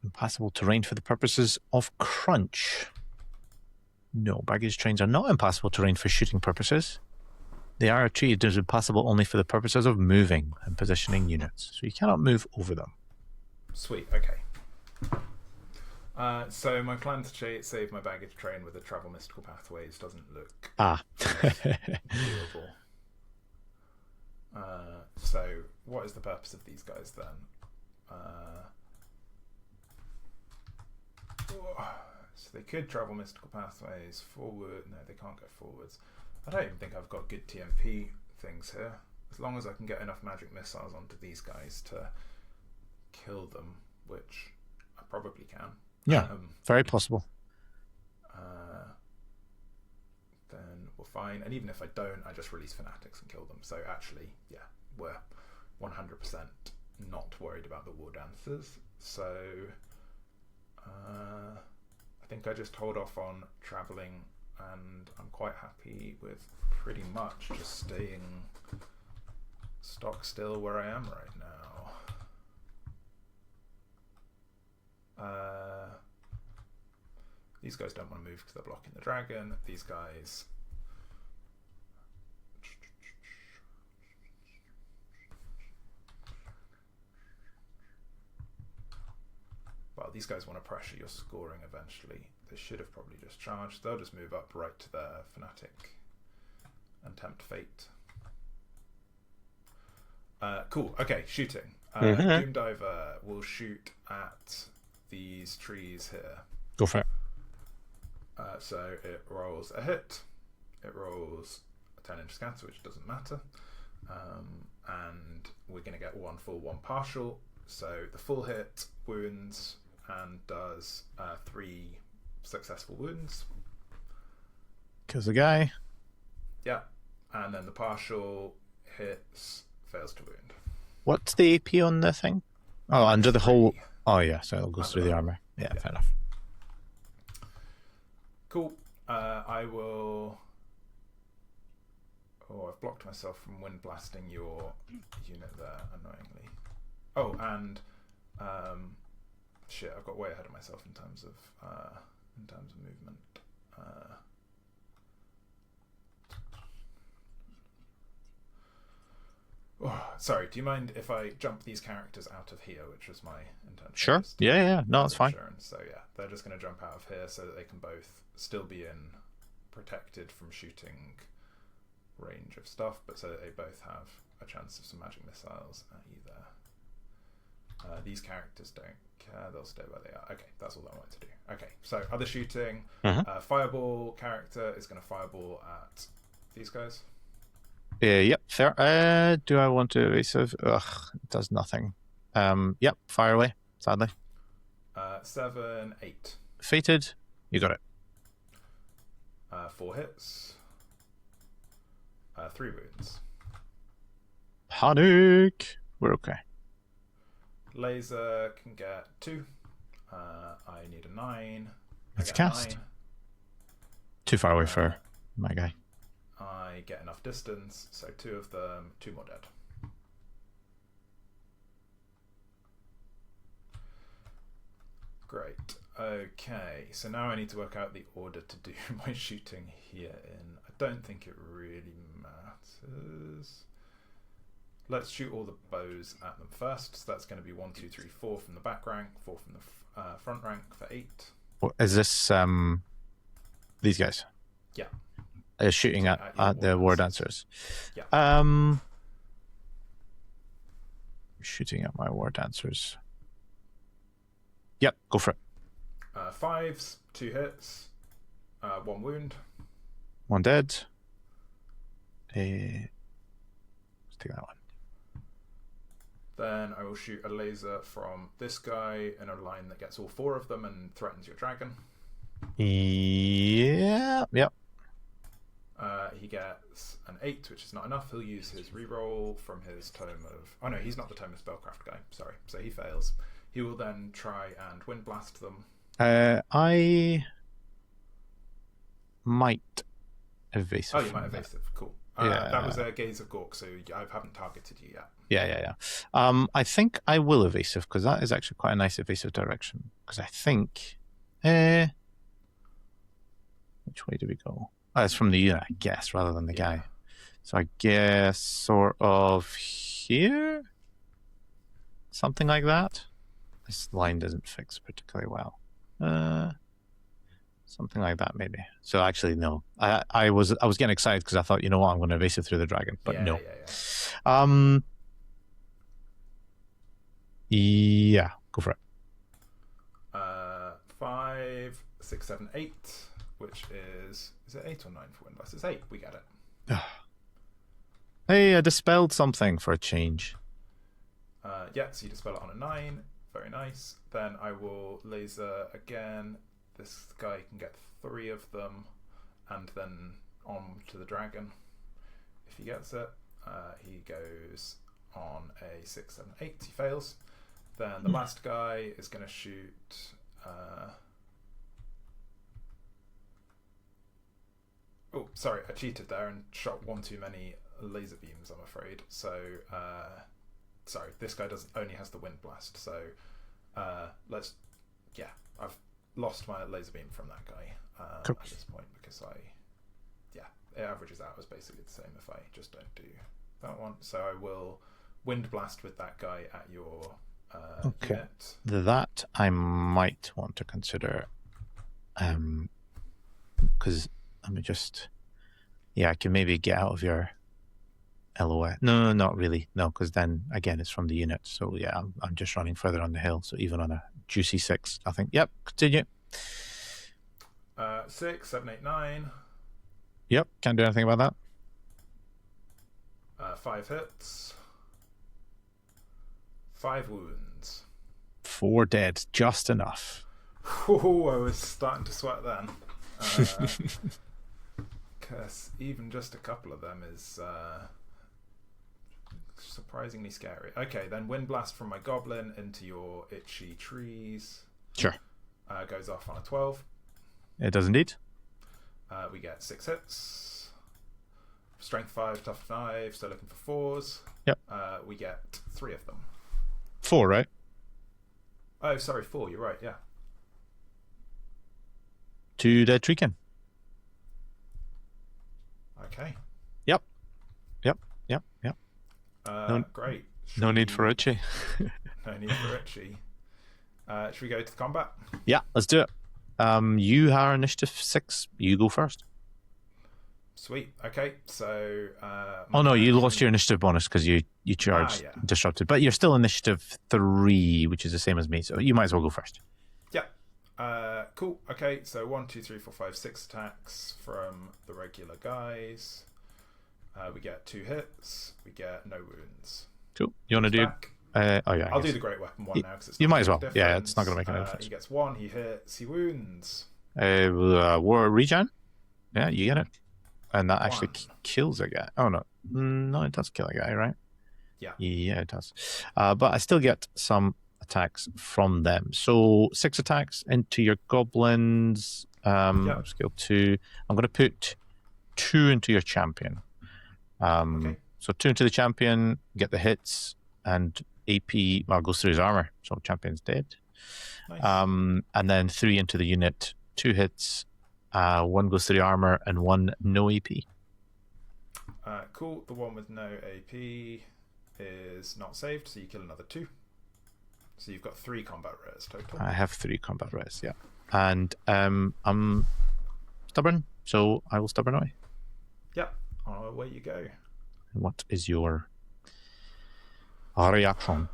Impassable terrain for the purposes of crunch. No, baggage trains are not impassable terrain for shooting purposes. They are achieved as impassable only for the purposes of moving and positioning units. So you cannot move over them. Sweet, okay. So my plan to save my baggage train with the Travel Mystical Pathways doesn't look doable. So what is the purpose of these guys then? So they could Travel Mystical Pathways forward. No, they can't go forwards. I don't even think I've got good TMP things here. As long as I can get enough magic missiles onto these guys to kill them, which I probably can. Yeah, very possible. Then we're fine. And even if I don't, I just release Fanatics and kill them. So actually, yeah, we're 100% not worried about the War Dancers. So I think I just hold off on travelling, and I'm quite happy with pretty much just staying stock still where I am right now. These guys don't want to move because they're blocking the dragon. These guys... Well, these guys want to pressure your scoring eventually. They should have probably just charged. They'll just move up right to their Fanatic and tempt fate. Cool. Okay, shooting. Doomdiver will shoot at these trees here. Go for it. So it rolls a hit. It rolls a 10-inch scatter, which doesn't matter. And we're going to get one full, one partial. So the full hit wounds and does 3 successful wounds. Kills the guy. Yeah. And then the partial hits, fails to wound. What's the AP on the thing? Oh, under the whole... Oh, yeah, so it goes through the armour. Yeah, fair enough. Cool. I will... Oh, I've blocked myself from wind blasting your unit there, annoyingly. Oh, and... shit, I've got way ahead of myself in terms of movement. Oh, sorry, do you mind if I jump these characters out of here, which was my intention? Sure. Yeah. No, it's fine. So yeah, they're just going to jump out of here so that they can both still be protected from shooting range of stuff, but so that they both have a chance of some magic missiles at either. These characters don't care, they'll stay where they are. Okay, that's all I wanted to do. Okay, so other shooting. Fireball character is going to fireball at these guys. Yep, fair. Do I want to evasive? Ugh, it does nothing. Yep, fire away, sadly. 7, 8. Fated, you got it. 4 hits. 3 wounds. Panic! We're okay. Laser can get 2. I need a 9. Let's cast. 9. Too far away for my guy. I get enough distance, so 2 of them, 2 more dead. Great. Okay, so now I need to work out the order to do my shooting here in. I don't think it really matters. Let's shoot all the bows at them first. So that's going to be 1, 2, 3, 4 from the back rank, 4 from the front rank for 8. Is this these guys? Yeah. Shooting at the war dancers. Yeah. Shooting at my war dancers. Yep, go for it. 5s, 2 hits, 1 wound. 1 dead. Let's take that one. Then I will shoot a laser from this guy in a line that gets all 4 of them and threatens your dragon. Yeah. Yep. He gets an 8, which is not enough. He'll use his reroll from his Tome of... Oh no, he's not the Tome of Spellcraft guy. Sorry. So he fails. He will then try and wind blast them. I might evasive. Oh, you might evasive. Cool. That was a Gaze of Gork, so I haven't targeted you yet. Yeah. I think I will evasive, because that is actually quite a nice evasive direction. Because I think... which way do we go? Oh, it's from the unit, I guess, rather than the guy. So I guess sort of here? Something like that? This line doesn't fix particularly well. Something like that, maybe. So actually, no. I was getting excited because I thought, you know what, I'm going to evasive through the dragon, but no. Yeah, go for it. 5, 6, 7, 8, which is it 8 or 9 for wind blast? It's 8. We get it. Hey, I dispelled something for a change. Yeah, so you dispel it on a 9. Very nice. Then I will laser again. This guy can get 3 of them, and then on to the dragon. If he gets it, he goes on a 6, 7, 8. He fails. Then the last guy is going to shoot. Oh, sorry, I cheated there and shot one too many laser beams, I'm afraid. So, sorry, this guy only has the wind blast. So, I've lost my laser beam from that guy at this point because it averages out as basically the same if I just don't do that one. So I will wind blast with that guy at your unit. That I might want to consider, because let me just, I can maybe get out of your LOS. No, not really. No, because then again it's from the unit. So yeah, I'm just running further on the hill. So even on a juicy 6, I think. Yep, continue. 6, 7, 8, 9. Yep, can't do anything about that. 5 hits. 5 wounds. 4 dead, just enough. Oh, I was starting to sweat then. Because even just a couple of them is surprisingly scary. Okay, then wind blast from my goblin into your itchy trees. Sure. Goes off on a 12. It does indeed. We get 6 hits. Strength 5, tough 5. Still looking for 4s. Yep. We get 3 of them. 4, right? Oh, sorry, 4. You're right. Yeah. 2 dead treekin. Okay. Yep. Great. No need for Richie. No need for Richie. Should we go to the combat? Yeah, let's do it. You are initiative 6. You go first. Sweet. Okay, so... oh no, you lost your initiative bonus because you charged disrupted. But you're still initiative 3, which is the same as me. So you might as well go first. Yeah. Cool. Okay, so 1, 2, 3, 4, 5, 6 attacks from the regular guys. We get 2 hits. We get no wounds. Cool. You want to do... I'll do the great weapon one now because you might as well. Yeah, it's not going to make any difference. He gets 1. He hits. He wounds. War regen. Yeah, you get it, and that actually kills a guy. Oh no, it does kill a guy, right? Yeah. Yeah, it does. But I still get some attacks from them. So 6 attacks into your goblins. Skill 2. I'm going to put 2 into your champion. Okay. So 2 into the champion, get the hits, and AP goes through his armor, so champion's dead. Nice. And then 3 into the unit, 2 hits, 1 goes through the armor, and 1 no AP. Cool. The one with no AP is not saved, so you kill another 2. So you've got 3 combat res total. I have 3 combat res, yeah. And I'm stubborn, so I will stubborn away. Yep. Away you go. What is your reaction?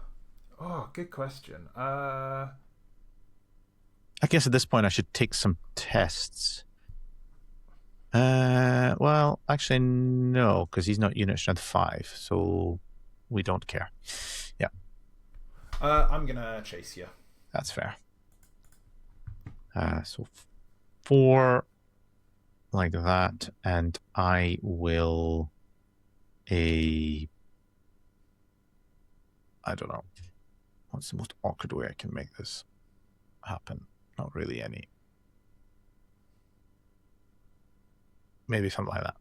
Oh, good question. I guess at this point I should take some tests. Well, actually no, because he's not unit strength 5, so we don't care. Yeah. I'm gonna chase you. That's fair. So 4 like that, and I will I don't know. What's the most awkward way I can make this happen? Not really any. Maybe something like that.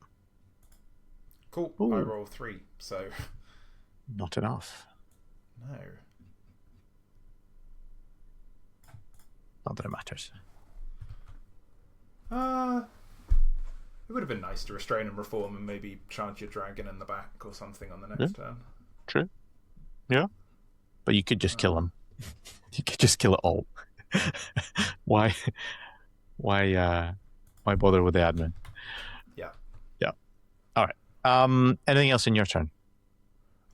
Cool. Ooh. I roll 3, so... Not enough. No. Not that it matters. It would have been nice to restrain and reform and maybe charge your dragon in the back or something on the next turn. True. Yeah. But you could just kill him. You could just kill it all. Why bother with the admin? Yeah. Yeah. All right. Anything else in your turn?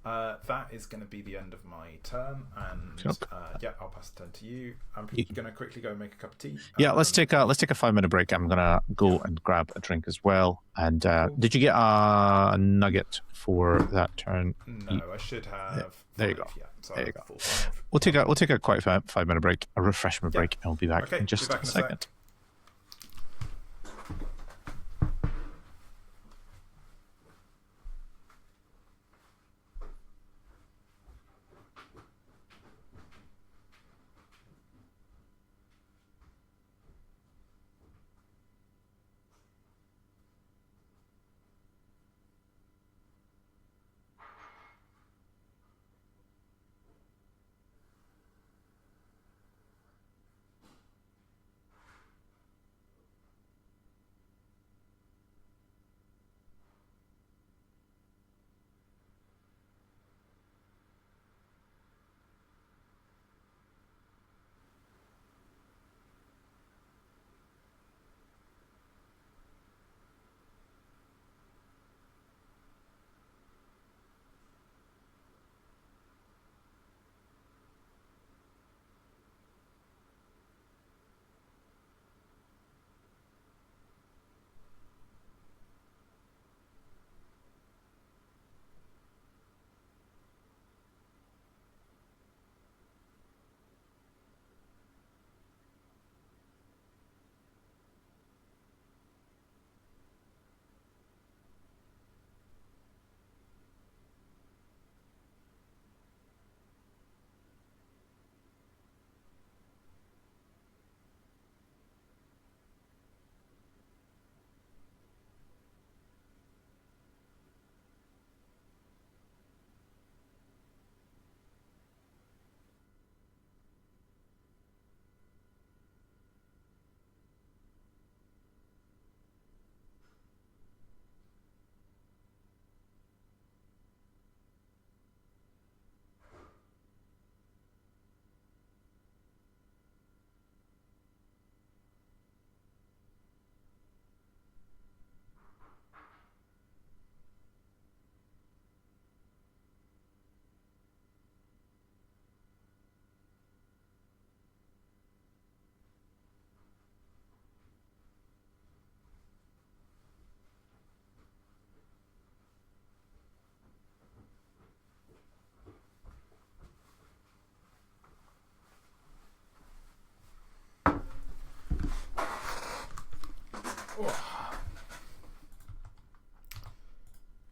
That is going to be the end of my turn, and yeah, I'll pass the turn to you. I'm going to quickly go make a cup of tea. Yeah, let's take a 5-minute break. I'm gonna go and grab a drink as well. And Cool. did you get a nugget for that turn? No, I should have. Yeah, there you go. Yeah, so there you go. Full 5. We'll take a quick 5-minute break, a refreshment break, and we'll be back in just a second.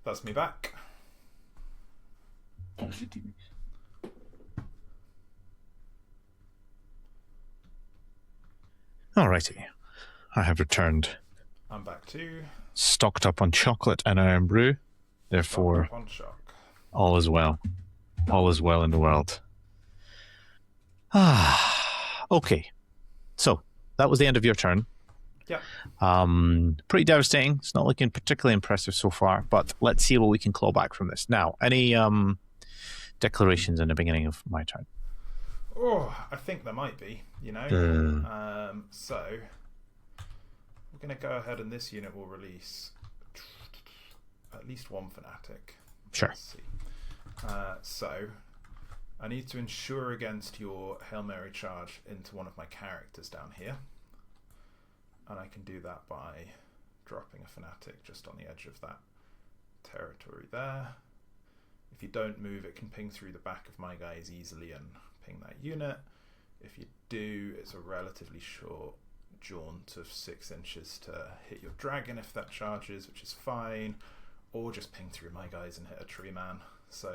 That's me back. Alrighty, I have returned. I'm back too. Stocked up on chocolate and iron brew. Therefore, all is well. All is well in the world. Okay. So, that was the end of your turn. Yeah. Pretty devastating. It's not looking particularly impressive so far, but let's see what we can claw back from this. Now, any declarations in the beginning of my turn? Oh, I think there might be, you know. So, we're going to go ahead and this unit will release at least one fanatic. Sure. Let's see. So, I need to ensure against your Hail Mary charge into one of my characters down here. And I can do that by dropping a fanatic just on the edge of that territory there. If you don't move, it can ping through the back of my guys easily and ping that unit. If you do, it's a relatively short jaunt of 6 inches to hit your dragon if that charges, which is fine. Or just ping through my guys and hit a tree man. So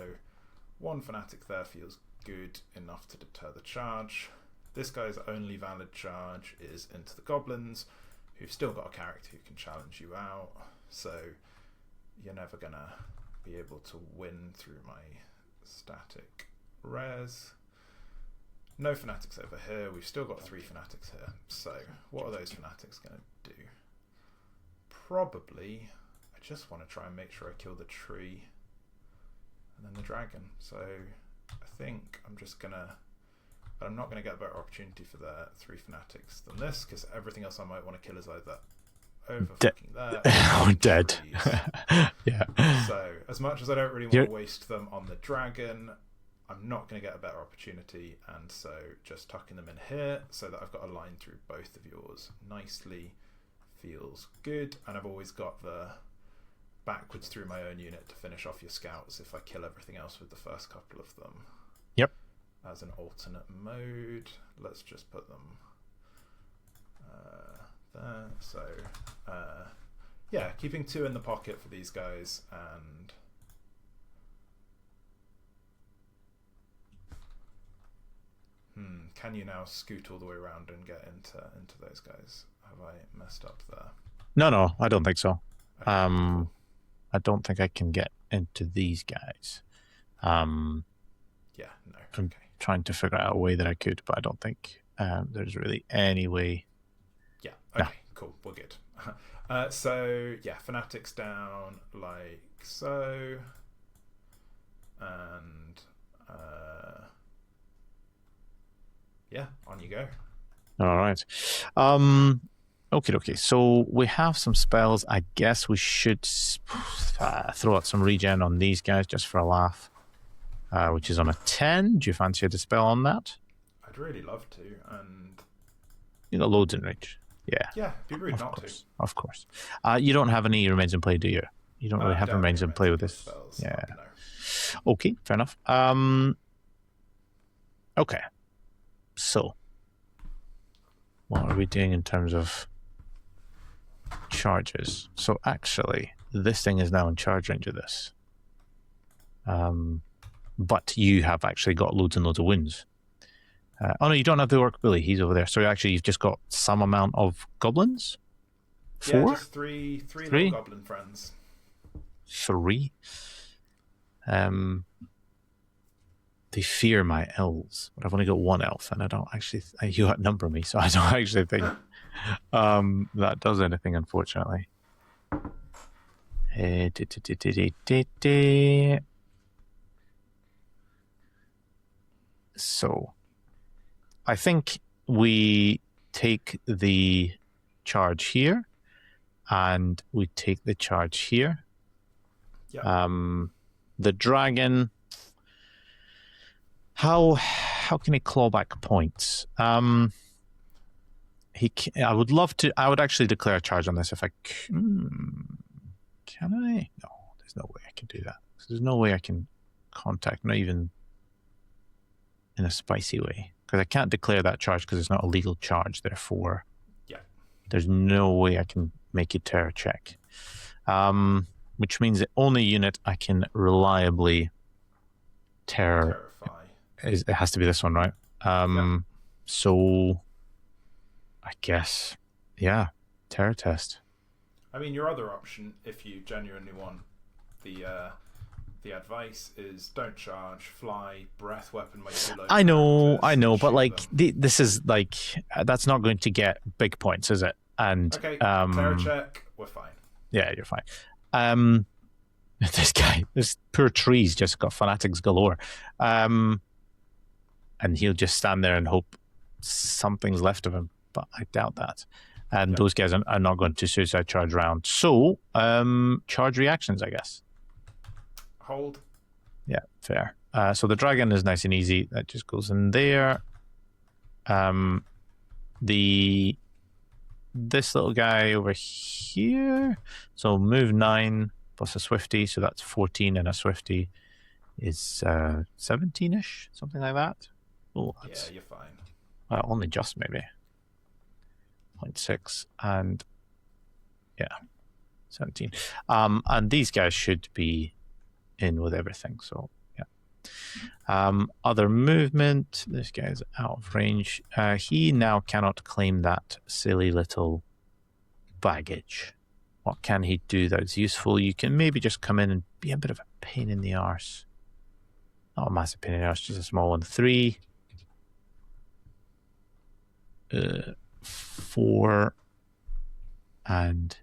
one fanatic there feels good enough to deter the charge. This guy's only valid charge is into the goblins, who've still got a character who can challenge you out, so you're never gonna be able to win through my static res. No fanatics over here. We've still got 3 fanatics here, so what are those fanatics gonna do? Probably I just want to try and make sure I kill the tree and then the dragon, so I think I'm not going to get a better opportunity for the 3 fanatics than this, because everything else I might want to kill is either over fucking there. We're dead. Yeah. So, as much as I don't really want to waste them on the dragon, I'm not going to get a better opportunity, and so just tucking them in here so that I've got a line through both of yours nicely feels good, and I've always got the backwards through my own unit to finish off your scouts if I kill everything else with the first couple of them. Yep. As an alternate mode, let's just put them there. So, yeah, keeping 2 in the pocket for these guys, and can you now scoot all the way around and get into those guys? Have I messed up there? No, I don't think so. Okay, cool. I don't think I can get into these guys. Yeah, no. I'm trying to figure out a way that I could, but I don't think there's really any way. Yeah, okay, cool, we're good. So, yeah, Fanatics down like so. And, yeah, on you go. All right. Okay. So we have some spells. I guess we should throw out some regen on these guys just for a laugh, which is on a 10. Do you fancy a dispel on that? I'd really love to, and you got loads in range. Yeah. Yeah, it'd be rude not to. Of course. You don't have any remains in play, do you? You don't really have remains in play with this. Spells. Yeah. No. Okay, fair enough. Okay. So, what are we doing in terms of charges? So actually, this thing is now in charge range of this. But you have actually got loads and loads of wounds. Oh no, you don't have the Orc Bully. He's over there. So actually, you've just got some amount of goblins. 4? Yeah, just three little goblin friends. 3. They fear my elves, but I've only got 1 elf, and I don't actually. You outnumber me, so I don't actually think that does anything, unfortunately. So, I think we take the charge here, and we take the charge here. Yeah. The dragon. How can he claw back points? I would love to. I would actually declare a charge on this if I can. Can I? No, there's no way I can do that. There's no way I can contact, not even in a spicy way, because I can't declare that charge because it's not a legal charge. Therefore, there's no way I can make a terror check. Which means the only unit I can reliably terrify. It has to be this one, right? So I guess, yeah, terror test. I mean, your other option, if you genuinely want the advice, is don't charge, fly, breath weapon. I know, but like this is like that's not going to get big points, is it? And okay, terror check, we're fine. Yeah, you're fine. This poor tree's just got fanatics galore. And he'll just stand there and hope something's left of him, but I doubt that. And those guys are not going to suicide charge round. So, charge reactions, I guess. Hold. Yeah, fair. So the dragon is nice and easy. That just goes in there. This little guy over here. So move 9 plus a swifty, so that's 14, and a swifty is 17-ish, something like that. Oh, yeah, you're fine. Well, only just maybe 0.6 and 17. And these guys should be in with everything. So yeah. Other movement. This guy's out of range. He now cannot claim that silly little baggage. What can he do that's useful? You can maybe just come in and be a bit of a pain in the arse. Not a massive pain in the arse, just a small one. 3, 4, and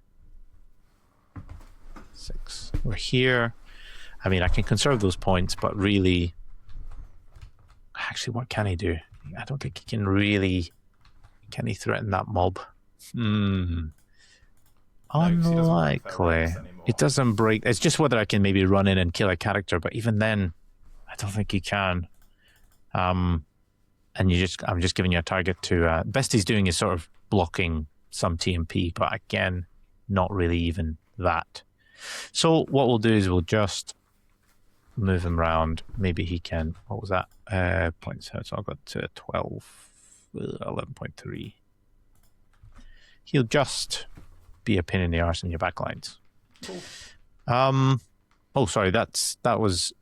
6. We're here. I mean, I can conserve those points, but really, actually, what can he do? I don't think he can really. Can he threaten that mob? Unlikely. It doesn't break. It's just whether I can maybe run in and kill a character, but even then, I don't think you can. And I'm just giving you a target to. Best he's doing is sort of blocking some TMP, but again, not really even that. So what we'll do is we'll just move him around. Maybe he can. What was that? Points. So I've got 11.3. He'll just be a pain in the arse in your backlines. Cool. Oh, sorry. That was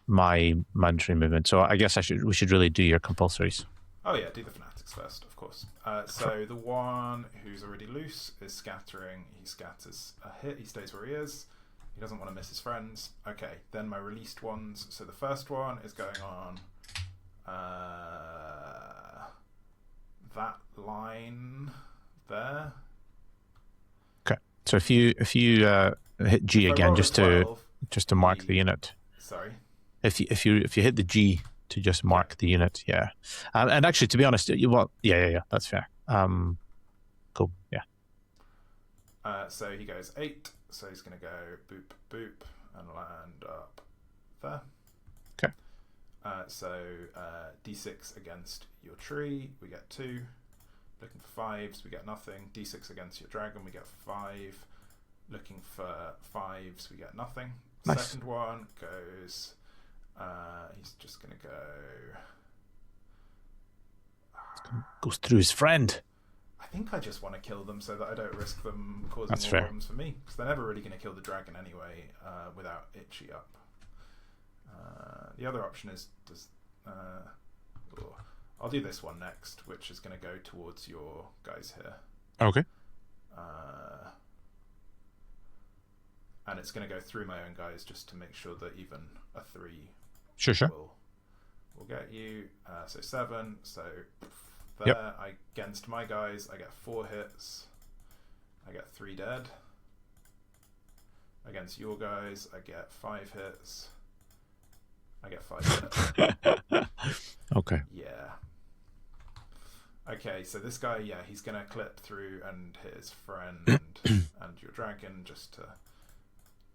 my mandatory movement. So I guess we should really do your compulsories. Oh yeah, do the fanatics first, of course. So the one who's already loose is scattering. He scatters a hit. He stays where he is. He doesn't want to miss his friends. Okay, then my released ones. So the first one is going on that line there. Okay. So if you hit G again, just to mark the unit. Sorry. If you hit the G to just mark the unit, yeah. And actually, to be honest, yeah, that's fair. Cool, yeah. So he goes 8. So he's going to go boop boop and land up there. Okay. So D6 against your tree, we get 2. Looking for 5s, we get nothing. D6 against your dragon, we get 5. Looking for 5s, we get nothing. Nice. Second one goes. He's just going to go. Goes through his friend. I think I just want to kill them so that I don't risk them causing more problems for me. Because they're never really going to kill the dragon anyway without Itchy up. The other option is I'll do this one next, which is going to go towards your guys here. Okay. And it's going to go through my own guys just to make sure that even a 3 sure. will get you. So 7. So there, yep. Against my guys, I get 4 hits. I get 3 dead. Against your guys, I get 5 hits. I get 5 dead. Okay. Yeah. Okay, so this guy, he's going to clip through and hit his friend and your dragon just to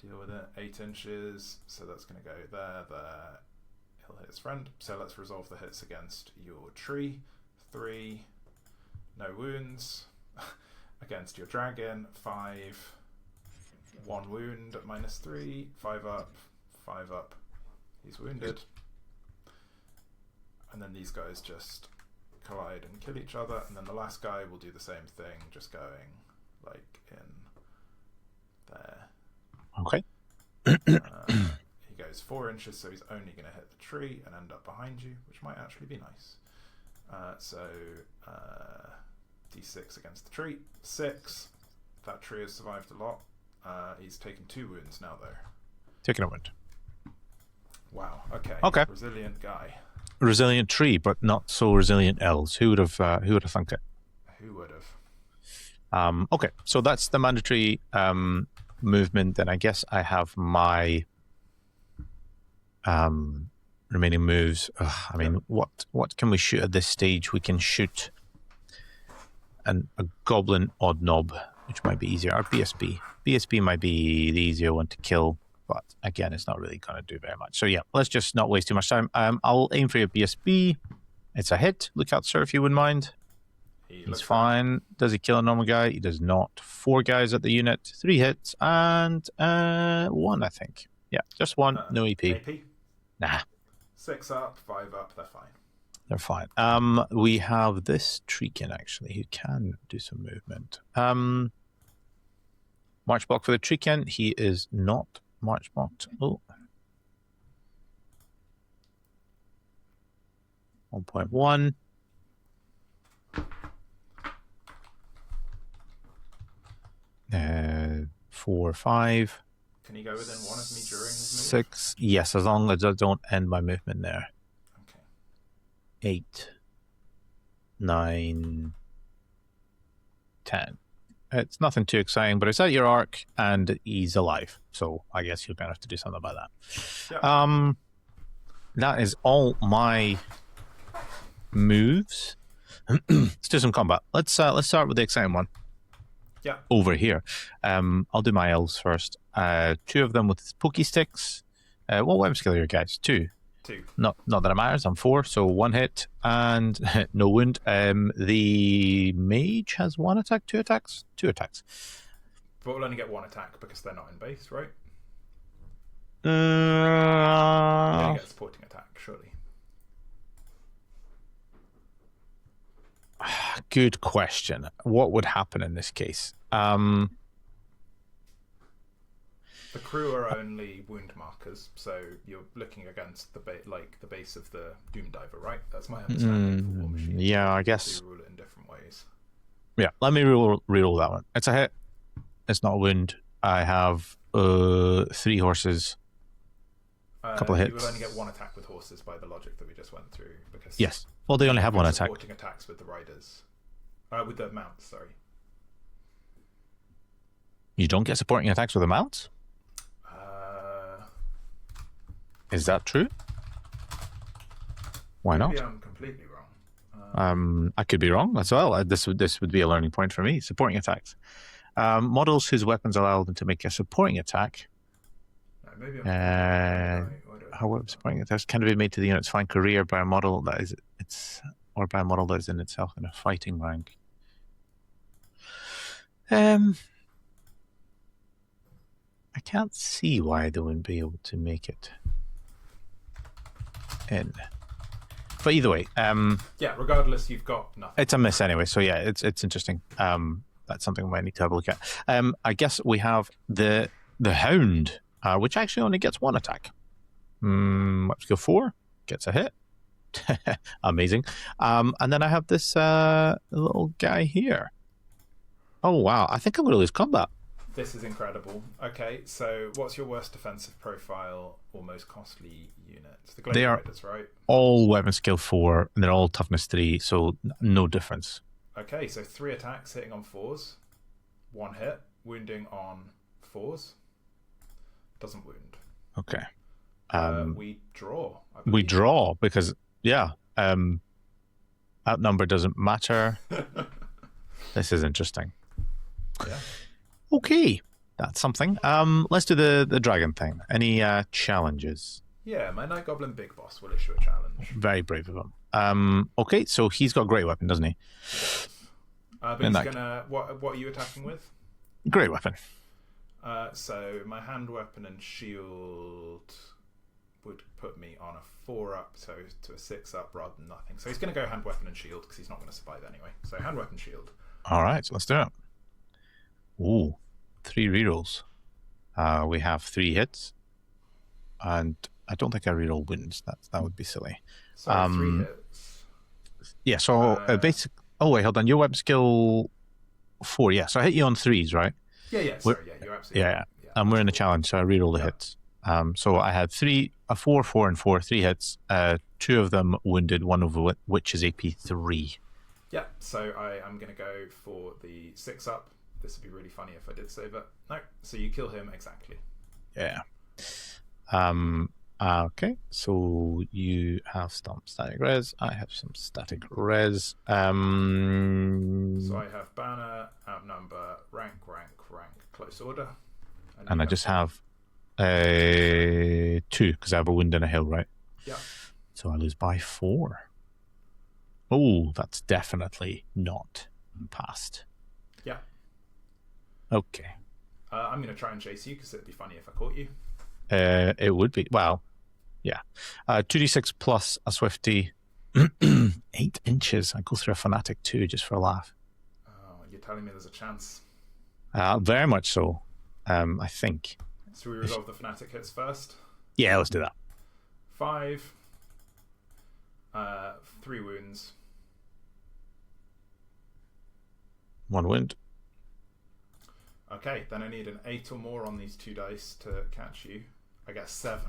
deal with it. 8 inches, so that's going to go there. He'll hit his friend. So let's resolve the hits against your tree. 3, no wounds. Against your dragon, 5, 1 wound at -3, 5 up, 5 up. He's wounded. And then these guys just collide and kill each other. And then the last guy will do the same thing, just going like in there. Okay. He goes 4 inches, so he's only going to hit the tree and end up behind you, which might actually be nice. So D6 against the tree. 6. That tree has survived a lot. He's taken 2 wounds now, though. Taking a wound. Wow. Okay. Okay. Resilient guy. Resilient tree, but not so resilient elves. Who would have thunk it? Who would have? Okay, so that's the mandatory movement. Then I guess I have my remaining moves. I mean, what can we shoot at this stage? We can shoot a goblin odd knob, which might be easier. Or BSB. BSB might be the easier one to kill, but again, it's not really going to do very much. So yeah, let's just not waste too much time. I'll aim for your BSB. It's a hit. Look out, sir, if you wouldn't mind. He's fine. Does he kill a normal guy? He does not. 4 guys at the unit. 3 hits and 1, I think. Yeah, just 1. No EP. Nah. 6 up, 5 up. They're fine. They're fine. We have this Treekin, actually, who can do some movement. March block for the Treekin. He is not march blocked. Oh. 1.1. Four, 5. Can he go within 1 of me during his move? 6. Yes, as long as I don't end my movement there. Okay. 8, 9, 10. It's nothing too exciting, but it's at your arc and he's alive. So I guess you're going to have to do something about that. Yeah. That is all my moves. Let's do some combat. Let's start with the exciting one. Yeah. over here. I'll do my elves first. 2 of them with pokey sticks. What weapon skill are your guys? 2. 2. Not that it matters. I'm 4, so 1 hit and no wound. The mage has 1 attack, 2 attacks, 2 attacks. But we'll only get 1 attack because they're not in base, right? You only get supporting attack, surely. Good question. What would happen in this case? The crew are only wound markers, so you're looking against the base of the Doom Diver, right? That's my understanding for War Machine. Yeah, I guess. So you rule it in different ways. Yeah, let me reroll that one. It's a hit. It's not a wound. I have 3 horses. A couple of hits. You will only get 1 attack with horses by the logic that we just went through. Because yes. Well, they only have 1 attack. Supporting attacks with the riders. With the mounts, sorry. You don't get supporting attacks with the mounts? Is that true? Why not? Maybe I'm completely wrong. I could be wrong as well. This would be a learning point for me. Supporting attacks. Models whose weapons allow them to make a supporting attack. No, maybe I'm how supporting attacks can be made to the unit's flank career by a model that is or by a model that is in itself in a fighting rank. I can't see why they wouldn't be able to make it in. But either way, yeah. Regardless, you've got nothing. It's a miss anyway. So yeah, it's interesting. That's something we might need to have a look at. I guess we have the Hound, which actually only gets 1 attack. Let's go 4. Gets a hit. Amazing. And then I have this little guy here. Oh wow! I think I'm going to lose combat. This is incredible. Okay, so what's your worst defensive profile or most costly units? The Glade Riders, right? All weapon skill 4, and they're all toughness 3, so no difference. Okay, so 3 attacks hitting on 4s, 1 hit, wounding on 4s, doesn't wound. Okay. We draw. We draw because outnumber doesn't matter. This is interesting. Yeah. Okay, that's something. Let's do the dragon thing. Any challenges? Yeah, my Night Goblin Big Boss will issue a challenge. Very brave of him. Okay, so he's got a great weapon, doesn't he? But he's gonna. What are you attacking with? Great weapon. So my hand weapon and shield would put me on a 4 up, so to a 6 up rather than nothing. So he's going to go hand weapon and shield because he's not going to survive anyway. So hand weapon shield. All right, so let's do it. Ooh, 3 rerolls. We have 3 hits, and I don't think I reroll wounds. That would be silly. So 3 hits. Yeah. So basic. Oh wait, hold on. Your weapon skill 4. Yeah. So I hit you on 3s, right? Yeah. Sorry. Yeah, you're absolutely. Yeah. And we're in a challenge, so I reroll the hits. So I had 4, 4, and 4, 3 hits. 2 of them wounded, 1 of which is AP 3. Yeah, so I am going to go for the 6 up. This would be really funny if I did save it. No, so you kill him exactly. Yeah. Okay, so you have some static res. I have some static res. So I have banner, outnumber, rank, close order. And I just have 2 because I have a wound and a hill, right? Yeah. So I lose by 4. Oh, that's definitely not passed. Yeah. Okay. I'm going to try and chase you because it'd be funny if I caught you. It would be. Well, yeah. 2d6 plus a swifty. 8 inches. I go through a fanatic too, just for a laugh. Oh, you're telling me there's a chance? Very much so. I think. So we resolve the fanatic hits first? Yeah, let's do that. 5. 3 wounds. 1 wound. Okay, then I need an 8 or more on these 2 dice to catch you. I get 7.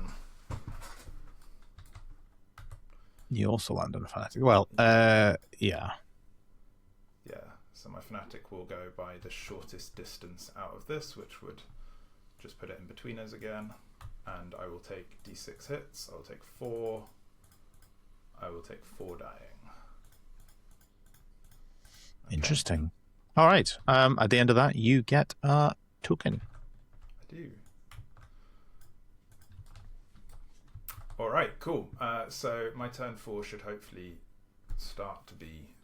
You also land on a fanatic. Well, yeah. Yeah, so my fanatic will go by the shortest distance out of this, which would just put it in between us again. And I will take d6 hits. I will take 4. I will take 4 dying. Okay. Interesting. All right. At the end of that, you get a token. I do. All right, cool. So my turn 4 should hopefully start to be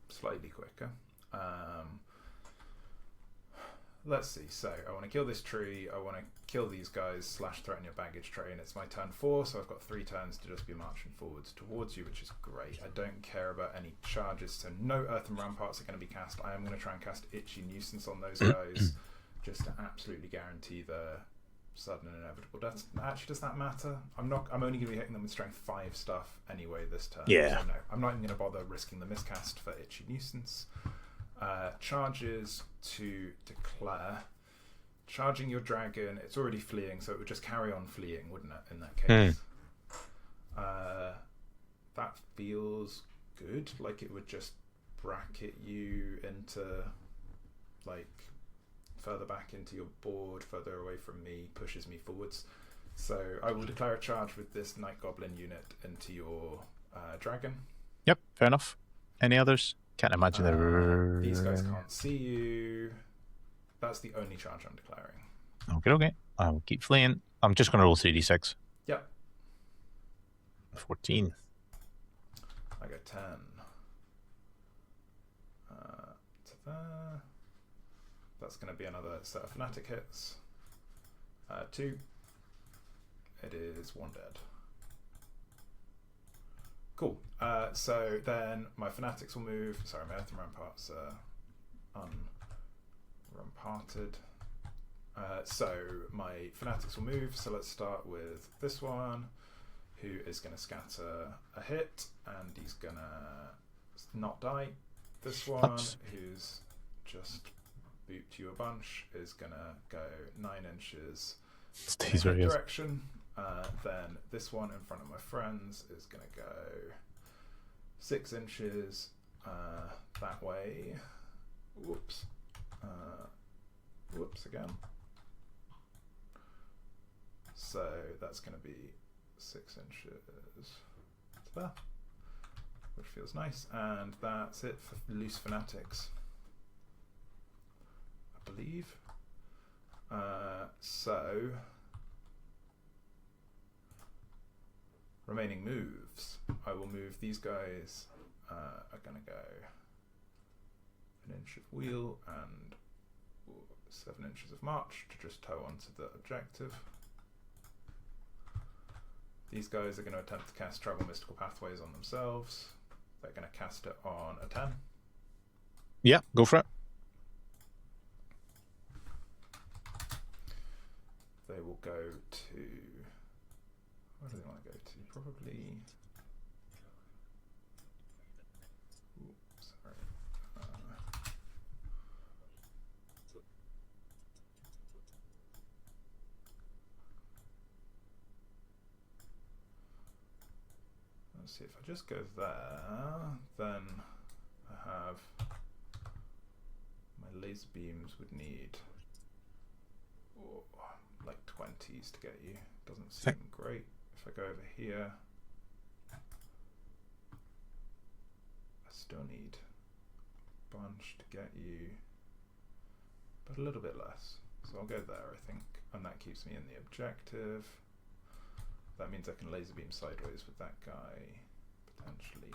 slightly quicker. Let's see. So I want to kill this tree. I want to kill these guys. Slash threaten your baggage train. It's my turn 4, so I've got 3 turns to just be marching forwards towards you, which is great. I don't care about any charges, so no Earthen Ramparts are going to be cast. I am going to try and cast Itchy Nuisance on those guys, just to absolutely guarantee the sudden and inevitable death. Actually, does that matter? I'm only going to be hitting them with strength 5 stuff anyway this turn. Yeah. So no, I'm not even going to bother risking the miscast for Itchy Nuisance. Charges to declare. Charging your dragon, it's already fleeing, so it would just carry on fleeing, wouldn't it, in that case? That feels good. Like it would just bracket you into, like, further back into your board, further away from me, pushes me forwards. So I will declare a charge with this Night Goblin unit into your dragon. Yep, fair enough. Any others? Can't imagine they're... These guys can't see you. That's the only charge I'm declaring. Okay. I will keep fleeing. I'm just going to roll 3d6. Yep. 14. I got 10. To there. That's going to be another set of Fanatic hits. 2. It is 1 dead. Cool. So then my Fanatics will move. Sorry, my Earthen Ramparts are unramparted. So my Fanatics will move. So let's start with this one, who is going to scatter a hit, and he's going to not die. This one, who's just booped you a bunch, is going to go 9 inches in that direction. Then this one in front of my friends is going to go 6 inches that way. Whoops. Whoops again. So that's going to be 6 inches to there, which feels nice. And that's it for loose Fanatics, I believe. So remaining moves. I will move these guys. Are going to go 1 inch of wheel and 7 inches of march to just tow onto the objective. These guys are going to attempt to cast Travel Mystical Pathways on themselves. They're going to cast it on a 10. Yeah, go for it. They will go to... Where do they want to go to? Probably... Sorry. Let's see, if I just go there, then I have... My laser beams would need... like 20s to get you. Doesn't seem great. If I go over here, I still need a bunch to get you, but a little bit less. So I'll go there, I think, and that keeps me in the objective. That means I can laser beam sideways with that guy, potentially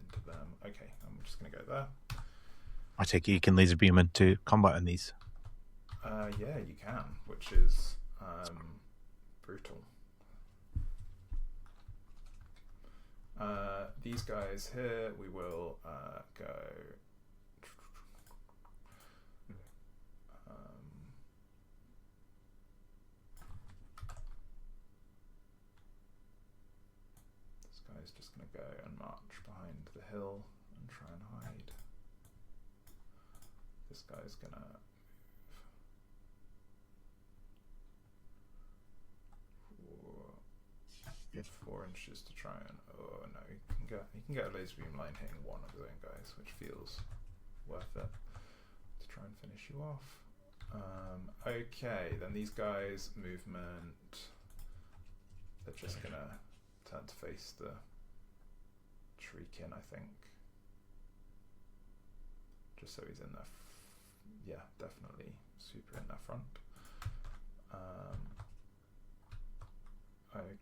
into them. Okay, I'm just going to go there. I take it you can laser beam into combat in these. Yeah, you can, which is brutal. These guys here, we will go... this guy's just going to go and march behind the hill and try and hide. This guy's going to... Get 4 inches to try and... Oh no, he can get a laser beam line hitting one of his own guys, which feels worth it to try and finish you off. Okay, then these guys' movement, they're just gonna turn to face the Shriekin, I think. just so he's in there. Yeah, definitely super in their front.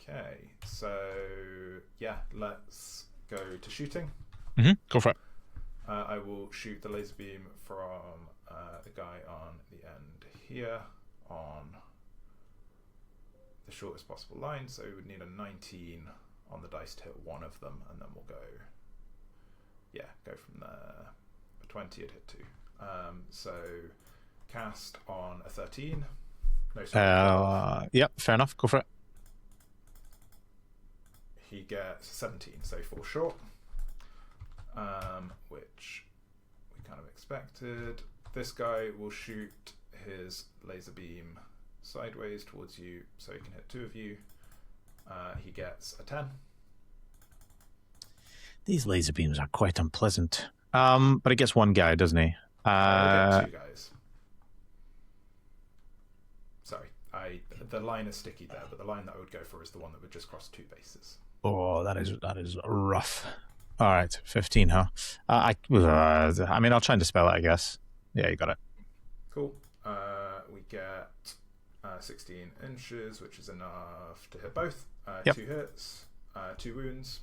Okay, so yeah, let's go to shooting. Go for it. I will shoot the laser beam from the guy on the end here on the shortest possible line. So we would need a 19 on the dice to hit one of them, and then we'll go from there. A 20 would hit 2. So cast on a 13. No, sorry. Yep, fair enough. Go for it. He gets 17, so 4 short, which we kind of expected. This guy will shoot his laser beam sideways towards you, so he can hit 2 of you. He gets a 10. These laser beams are quite unpleasant. But he gets one guy, doesn't he? He'll get 2 guys. Sorry, the line is sticky there, but the line that I would go for is the one that would just cross 2 bases. Oh, that is rough. All right, 15, huh? I mean, I'll try and dispel it, I guess. Yeah, you got it. Cool. We get 16 inches, which is enough to hit both. 2 hits, 2 wounds.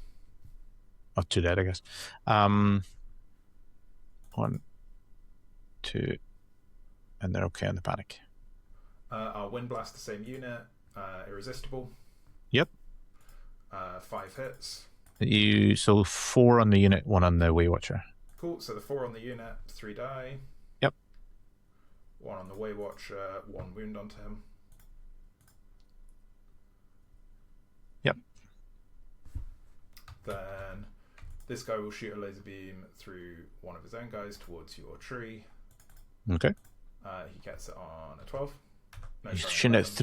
Oh, 2 dead, I guess. 1, 2, and they're okay on the panic. I'll wind blast the same unit. Irresistible. Yep. 5 hits. So 4 on the unit, 1 on the Waywatcher. Cool. So the 4 on the unit, 3 die. Yep. 1 on the Waywatcher, 1 wound onto him. Yep. Then this guy will shoot a laser beam through one of his own guys towards your tree. Okay. He gets it on a 12. No, He's sorry, shooting it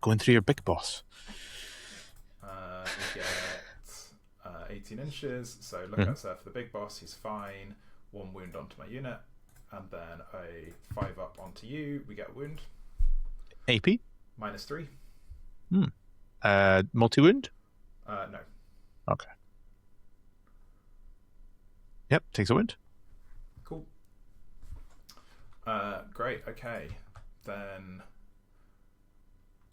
going through your big boss. We get 18 inches, so look outside there for the big boss. He's fine. 1 wound onto my unit, and then a 5 up onto you. We get a wound. AP? -3. Multi-wound? No. Okay. Yep, takes a wound. Cool. Great, okay. Then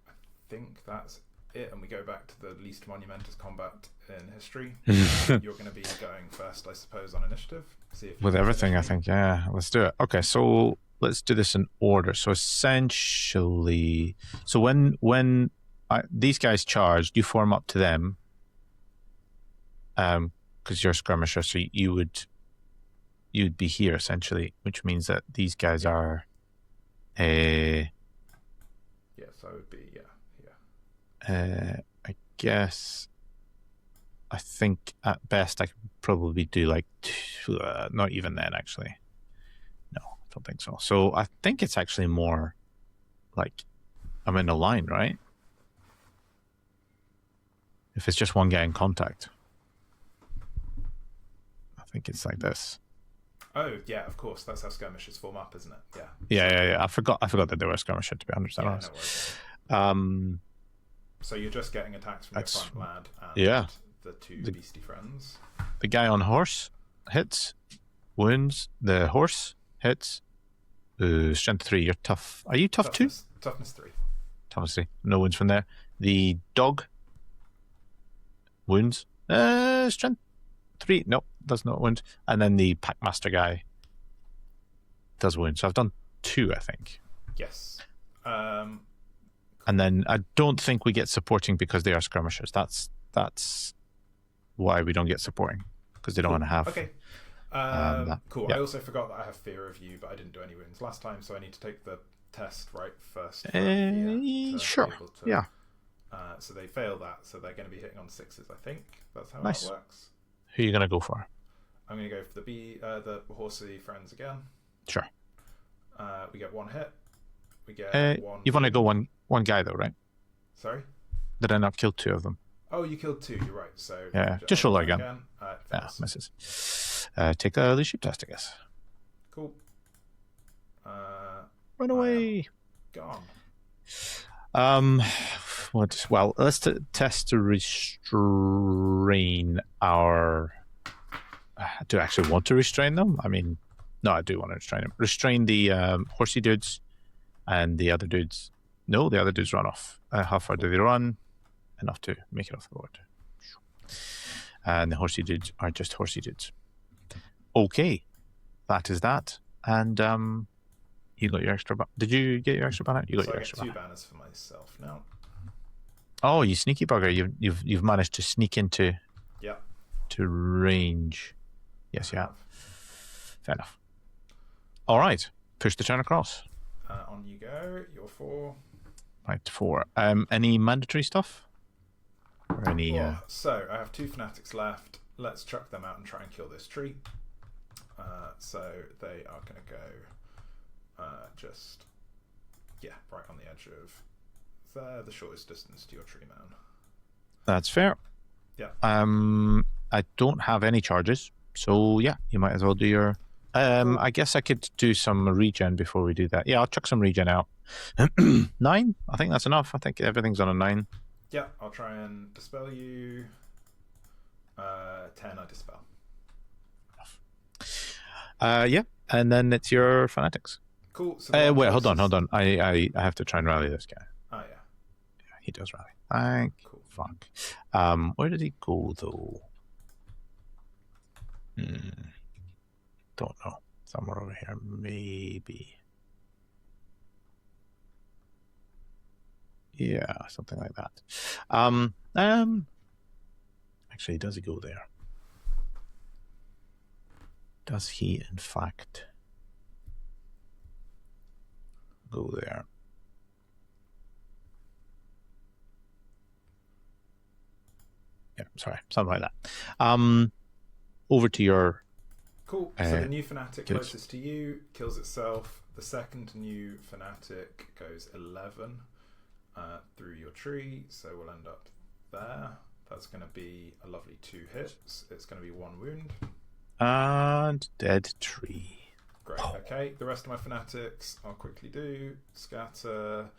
I think that's it, and we go back to the least monumentous combat in history. You're going to be going first, I suppose, on initiative. See if with everything, I think. Yeah, let's do it. Okay, so let's do this in order. So essentially, so when these guys charged, you form up to them, because you're a skirmisher, so you'd be here essentially, which means that these guys are yes, I would be here. I guess I think at best I could probably do like not even then, actually. No, I don't think so. So I think it's actually more like I'm in a line, right? If it's just one guy in contact, I think it's like this. Oh yeah, of course. That's how skirmishers form up, isn't it? Yeah. I forgot that they were a skirmisher, to be honest. Yeah, no worries. So you're just getting attacks from your front lad and the 2 beastie friends. The guy on horse hits, wounds. The horse hits. Strength 3. You're tough. Are you tough too? Toughness 3. Toughness 3. No wounds from there. The dog wounds. Strength 3. Nope, does not wound. And then the packmaster guy does wound. So I've done 2, I think. Yes. And then I don't think we get supporting because they are skirmishers. That's why we don't get supporting, because they don't want to have. Okay. Cool. Yeah. I also forgot that I have fear of you, but I didn't do any wounds last time, so I need to take the test right first. Sure. Yeah. So they fail that, so they're going to be hitting on 6s. I think that's how nice. that works. Who are you going to go for? I'm going to go for the horsey friends again. Sure. We get 1 hit. We get 1. You've only got one guy though, right? Sorry? Did I not kill 2 of them? Oh, you killed 2. You're right. So yeah, just roll again. Yeah, misses. Take a leadership test, I guess. Cool. Run away. Gone. Well, let's test to restrain our. Do I actually want to restrain them? I mean, No, I do want to restrain him. Restrain the horsey dudes and the other dudes. No, the other dudes run off. How far do they run? Enough to make it off the board. And the horsey dudes are just horsey dudes. Okay, that is that. And you got your extra. Did you get your extra banner? You got So your I extra get 2 banner. banners for myself now. Oh, you sneaky bugger! You've managed to sneak into to range. Yes, you have. Fair enough. All right, push the turn across. On you go. You're 4. Right, 4. Any mandatory stuff? Or any? So I have 2 fanatics left. Let's chuck them out and try and kill this tree. So they are going to go just right on the edge of there, the shortest distance to your tree man. That's fair. Yeah. I don't have any charges, so yeah, you might as well do your. Cool. I guess I could do some regen before we do that. Yeah, I'll chuck some regen out. 9? I think that's enough. I think everything's on a 9. Yeah, I'll try and dispel you. 10, I dispel. Yeah, and then it's your fanatics. Cool. So wait, hold on. I have to try and rally this guy. Oh yeah. Yeah, he does rally. Thank cool. Fuck. Where did he go though? Don't know. Somewhere over here, maybe. Yeah, something like that. Actually, does he go there? Does he, in fact, go there? Yeah, sorry, something like that. Over to your. Cool. So the new fanatic closest to you kills itself. The second new fanatic goes 11 through your tree, so we'll end up there. That's going to be a lovely 2 hits. It's going to be 1 wound. And dead tree. Great. Okay, the rest of my fanatics I'll quickly do. Scatter,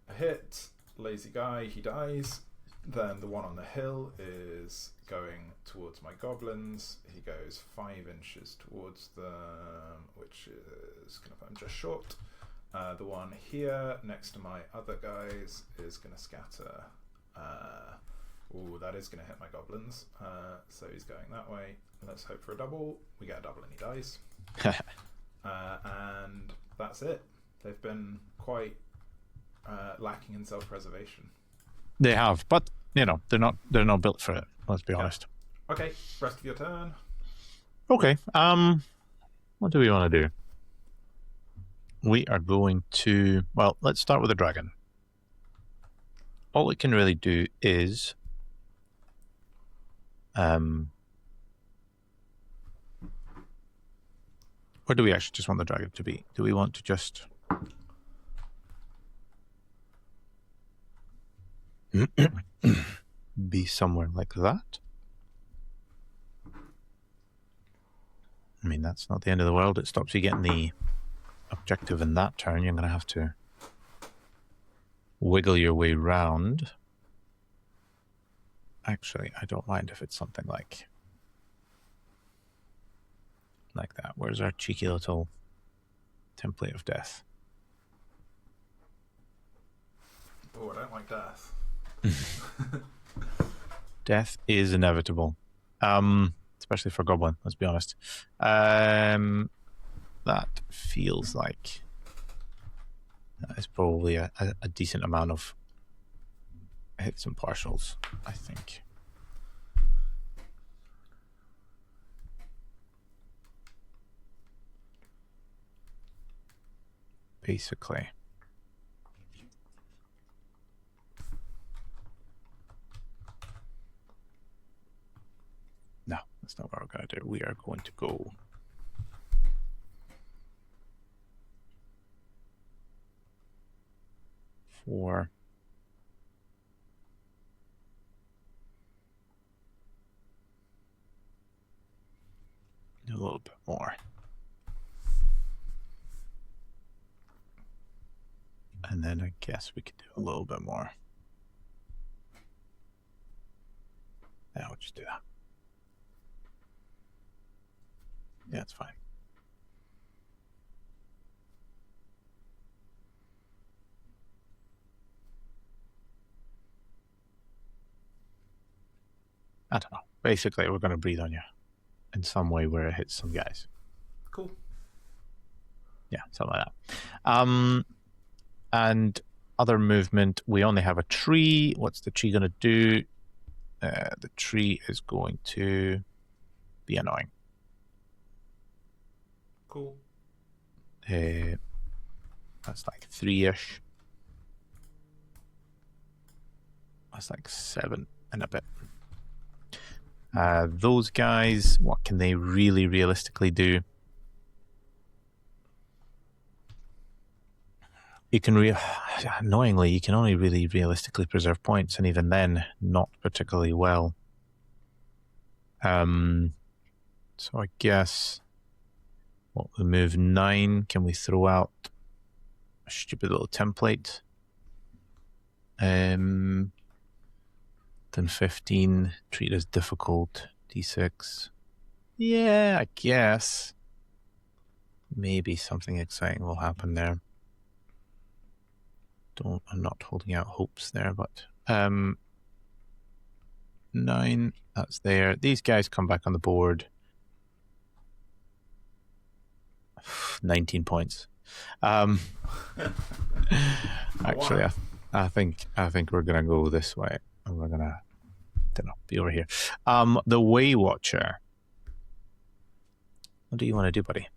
a hit, lazy guy, he dies. Then the one on the hill is going towards my goblins. He goes 5 inches towards them, which is going to put him just short. The one here next to my other guys is going to scatter. That is going to hit my goblins. So he's going that way. Let's hope for a double. We get a double and he dies. And that's it. They've been quite lacking in self-preservation. They have, but you know they're not built for it. Let's be honest. Okay, rest of your turn. Okay. What do we want to do? We are going to. Well, let's start with the dragon. All it can really do is. Where do we actually just want the dragon to be? Do we want to just. Be somewhere like that? I mean, that's not the end of the world. It stops you getting the objective in that turn. You're going to have to wiggle your way round. Actually, I don't mind if it's something like that. Where's our cheeky little template of death? Oh, I don't like death. Death is inevitable, especially for Goblin, let's be honest. That feels like that is probably a decent amount of hits and partials, I think. Basically. No, that's not what we're going to do. We are going to go for a little bit more. And then I guess we could do a little bit more. Yeah, we'll just do that. Yeah, it's fine. I don't know. Basically, we're going to breathe on you in some way where it hits some guys. Cool. Yeah, something like that. And other movement, we only have a tree. What's the tree going to do? The tree is going to be annoying. Cool. That's like 3-ish. That's like 7 and a bit. Those guys, what can they really realistically do? You can annoyingly, you can only really realistically preserve points, and even then, not particularly well. So I guess what we move 9. Can we throw out a stupid little template? Then 15. Treat as difficult. D6. Yeah, I guess. Maybe something exciting will happen there. I'm not holding out hopes there, but 9, that's there. These guys come back on the board. 19 points. Actually, I think we're gonna go this way, and we're gonna, be over here. The Way Watcher. What do you want to do, buddy?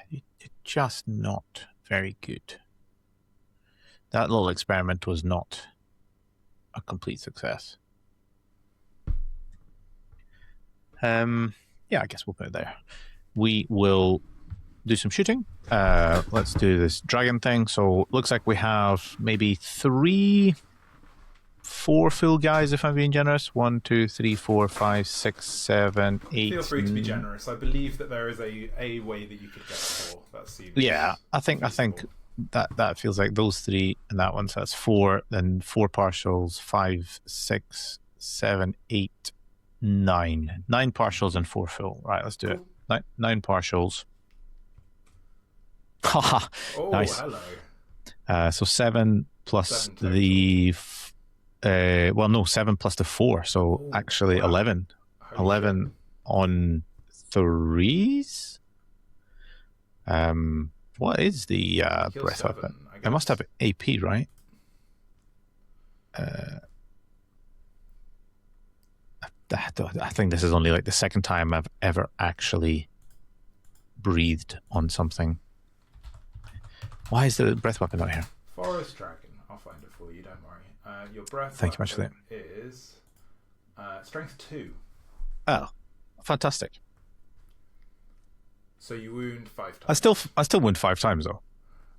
You're just not very good. That little experiment was not a complete success. Yeah, I guess we'll put it there. We will do some shooting. Let's do this dragon thing. So looks like we have maybe 4 full guys, if I'm being generous. 1, 2, 3, 4, 5, 6, 7, 8. Feel free to be generous. I believe that there is a way that you could get 4. That seems I think that feels like those 3 and that one. So that's 4. Then 4 partials. 5, 6, 7, 8, 9. 9 partials and 4 full. Right, let's do it. 9 partials. Haha. Oh, nice. Hello. So 7 plus the 7 plus the 4. So actually, wow. 11. Holy 11 shit. On 3s. What is the breath 7, weapon? I must have AP, right? I think this is only like the second time I've ever actually breathed on something. Why is the breath weapon not here? Forest Dragon. I'll find it for you, don't worry. Your breath Thank you much for that. Is strength 2. Oh, fantastic. So you wound 5 times. I still wound 5 times though.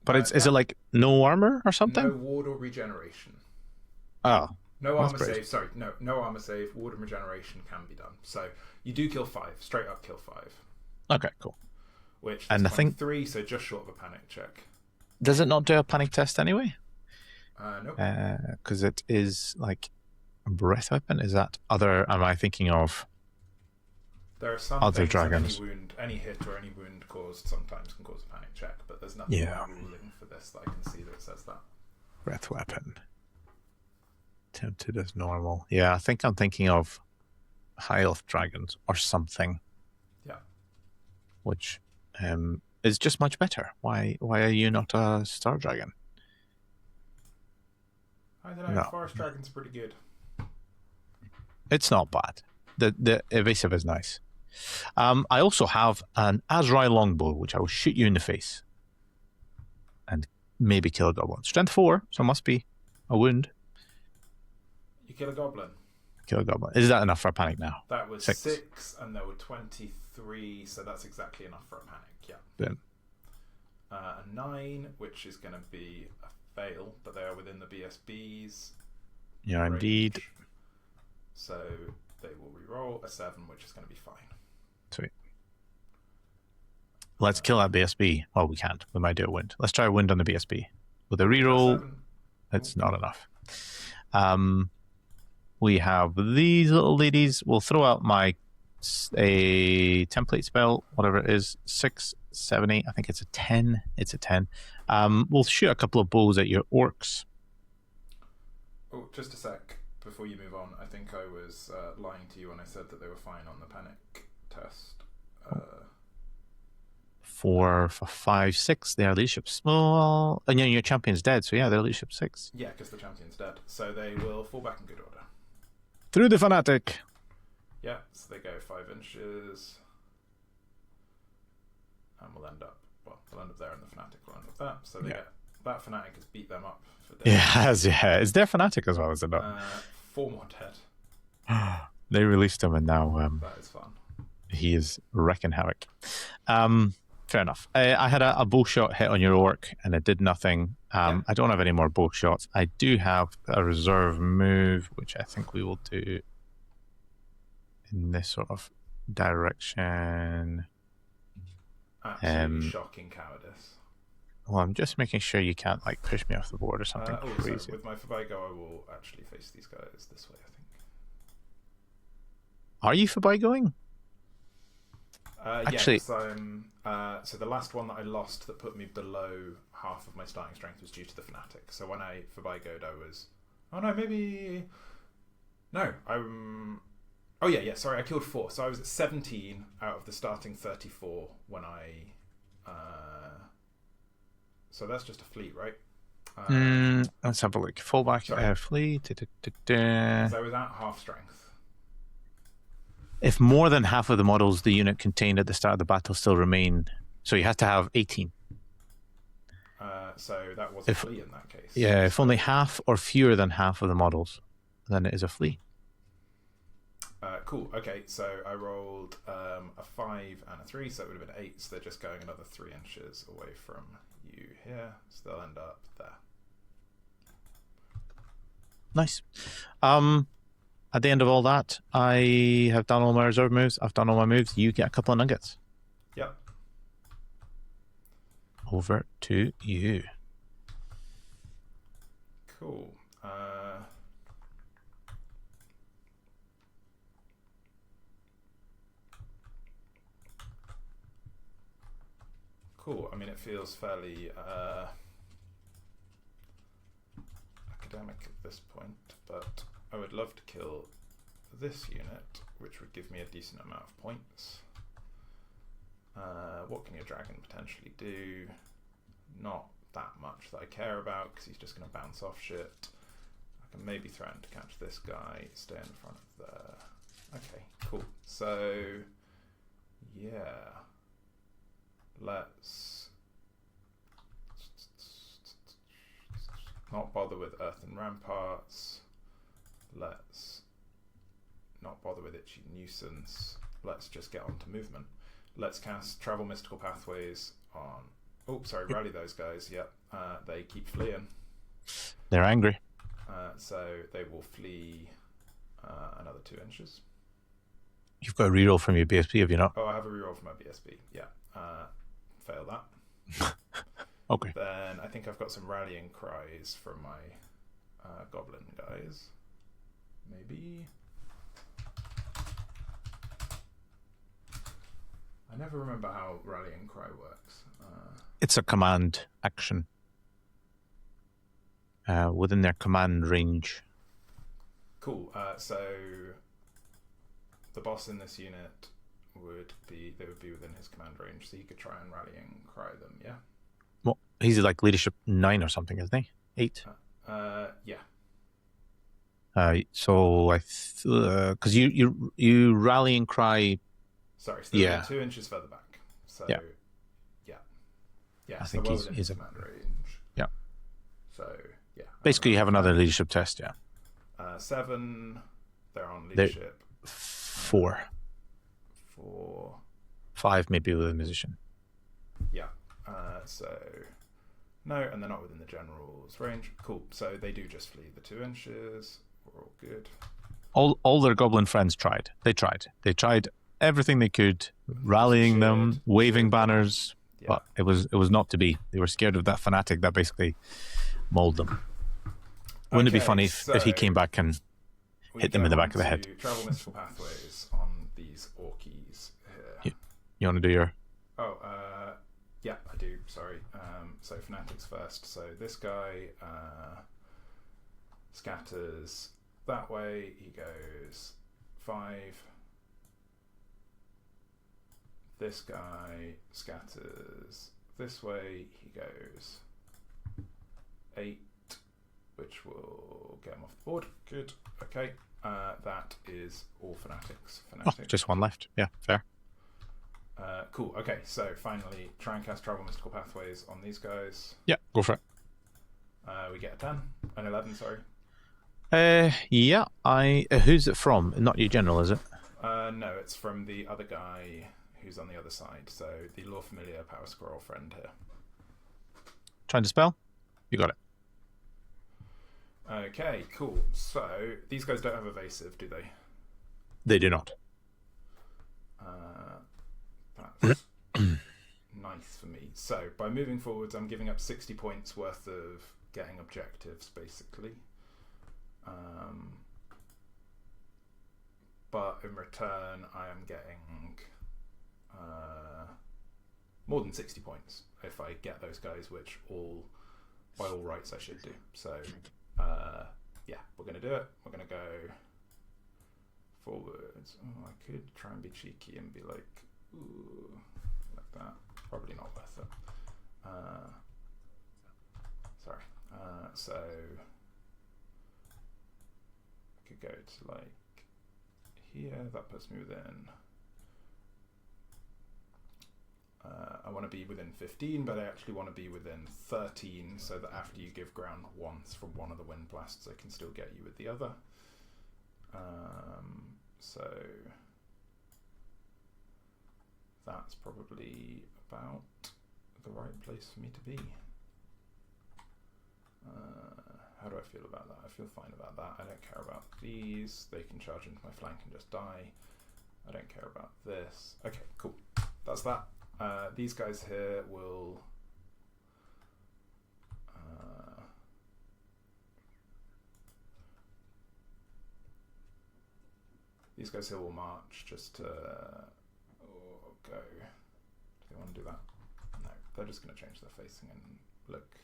But is it like no armor or something? No ward or regeneration. Oh. No armor save. Sorry, no armor save. Ward and regeneration can be done. So you do kill 5. Straight up kill 5. Okay, cool. Which is and I think 3, so just short of a panic check. Does it not do a panic test anyway? Nope. Because it is like a breath weapon. Is that other? Am I thinking of? There are some other things dragons. Any hit or any wound caused sometimes can cause a panic check, but there's nothing ruling for this that I can see that says that. Breath weapon. Tempted as normal. Yeah, I think I'm thinking of high elf dragons or something. Yeah. Which is just much better. Why are you not a star dragon? I don't know. Forest dragon's pretty good. It's not bad. The evasive is nice. I also have an Azrai longbow, which I will shoot you in the face and maybe kill a goblin. Strength 4, so it must be a wound. You kill a goblin. Kill a goblin. Is that enough for a panic now? That was 6 and there were 23, so that's exactly enough for a panic. Yeah. Then. A 9, which is going to be a fail, but they are within the BSBs. Yeah, range. Indeed. So they will re-roll a 7, which is going to be fine. Sweet. Let's kill that BSB. Well, we can't. We might do a wind. Let's try a wind on the BSB. With a re-roll, it's not enough. We have these little ladies. We'll throw out a template spell, whatever it is. 6, 7, 8. I think it's a 10. It's a 10. We'll shoot a couple of bows at your orcs. Oh, just a sec. before you move on, I think I was lying to you when I said that they were fine on the panic test. 4, 5, 6. They are leadership small. And your champion's dead, so yeah, they're leadership 6. Yeah, because the champion's dead. So they will fall back in good order. Through the fanatic. Yeah, so they go 5 inches. And we'll end up there, and the fanatic will end up there. So they get that fanatic has beat them up for dead. Yeah. Is their fanatic as well, is it not? 4 more dead. They released him, and now that is fun. He is wrecking havoc. Fair enough. I had a bow shot hit on your orc, and it did nothing. I don't have any more bow shots. I do have a reserve move, which I think we will do in this sort of direction. Absolutely shocking cowardice. Well, I'm just making sure you can't like push me off the board or something crazy. So with my Fabigo, I will actually face these guys this way, I think. Are you Fabigoing? Actually, so the last one that I lost that put me below half of my starting strength was due to the fanatic. So when I Fabigoed, I was... Oh no, maybe... No, Oh yeah, sorry, I killed 4. So I was at 17 out of the starting 34 when I... So that's just a fleet, right? Let's have a look. Fallback fleet. So I was at half strength. If more than half of the models the unit contained at the start of the battle still remain, so you have to have 18. So that was a fleet in that case. Yeah, if only half or fewer than half of the models, then it is a fleet. Cool. Okay, so I rolled a 5 and a 3, so it would have been 8. So they're just going another 3 inches away from you here. So they'll end up there. Nice. At the end of all that, I have done all my reserve moves. I've done all my moves. You get a couple of nuggets. Yep. Over to you. Cool. Cool. I mean, it feels fairly academic at this point, but I would love to kill this unit, which would give me a decent amount of points. What can your dragon potentially do? Not that much that I care about, because he's just going to bounce off shit. I can maybe threaten to catch this guy, stay in front of the... Okay, cool. So, yeah. Let's not bother with Earthen Ramparts. Let's not bother with Itchy Nuisance. Let's just get on to movement. Let's cast Travel Mystical Pathways on... Oh, sorry, rally those guys. Yep, they keep fleeing. They're angry. So they will flee another 2 inches. You've got a reroll from your BSB, have you not? Oh, I have a reroll from my BSB, yeah. Fail that. Okay. Then I think I've got some rallying cries from my goblin guys. Maybe. I never remember how rallying cry works. It's a command action. Within their command range. Cool. So the boss in this unit would be within his command range, so you could try and rallying cry them, yeah? Well, he's like leadership 9 or something, isn't he? 8? Yeah. So I, because you rallying cry. Sorry, so they're 2 inches further back. So yeah. I think he's a command range. Yeah. So yeah. Basically, you have another leadership test. Yeah. 7. They're on leadership. 4. 5 maybe with a musician. Yeah. So no, and they're not within the general's range. Cool. So they do just flee the 2 inches. We're all good. All their goblin friends tried. They tried everything they could, rallying them, waving banners, but it was not to be. They were scared of that fanatic that basically mauled them. Wouldn't it be funny if he came back and hit them in the back of the head? Travel mystical pathways on these orkies here. You want to do your... Oh, yeah, I do. Sorry. So fanatics first. So this guy scatters that way. He goes 5. This guy scatters this way. He goes 8, which will get him off the board. Good. Okay. That is all fanatics. Oh, just one left. Yeah, fair. Cool. Okay, so finally, try and cast Travel Mystical Pathways on these guys. Yeah, go for it. We get a 10, an 11, sorry. Yeah, who's it from? Not your general, is it? No, it's from the other guy who's on the other side. So the Lore Familiar Power Scroll friend here. Trying to spell? You got it. Okay, cool. So these guys don't have evasive, do they? They do not. That's nice for me. So by moving forwards, I'm giving up 60 points worth of getting objectives, basically. But in return, I am getting more than 60 points if I get those guys, which by all rights I should do. So yeah, we're going to do it. We're going to go forwards. Oh, I could try and be cheeky and be like, ooh, like that. Probably not worth it. Sorry. So I could go to like here. That puts me within. I want to be within 15, but I actually want to be within 13, so that after you give ground once from one of the wind blasts, I can still get you with the other. So that's probably about the right place for me to be. How do I feel about that? I feel fine about that. I don't care about these. They can charge into my flank and just die. I don't care about this. Okay, cool. That's that. These guys here will march just to go. Do they want to do that? No, they're just going to change their facing and look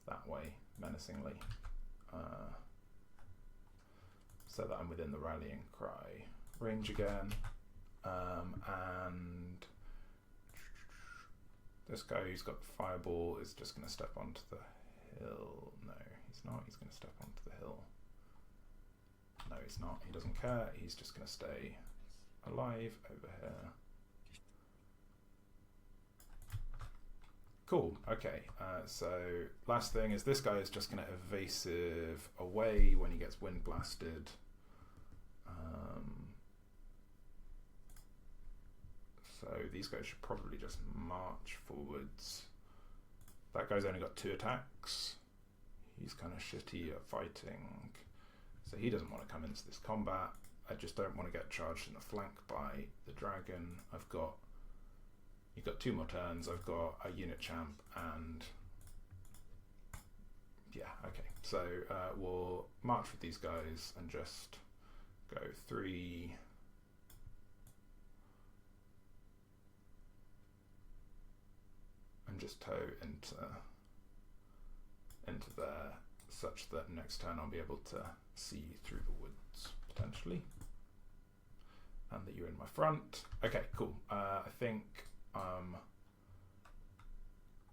that way menacingly, so that I'm within the rallying cry range again. And this guy who's got the fireball is just going to step onto the hill. No, he's not. He's going to step onto the hill. No, he's not. He doesn't care. He's just going to stay alive over here. Cool. Okay. So last thing is this guy is just going to evasive away when he gets wind blasted. So these guys should probably just march forwards. That guy's only got 2 attacks. He's kind of shitty at fighting. So he doesn't want to come into this combat. I just don't want to get charged in the flank by the dragon. You've got 2 more turns. I've got a unit champ and yeah, okay. So we'll march with these guys and just go 3. And just tow into there, such that next turn I'll be able to see you through the woods potentially, and that you're in my front. Okay, cool. I think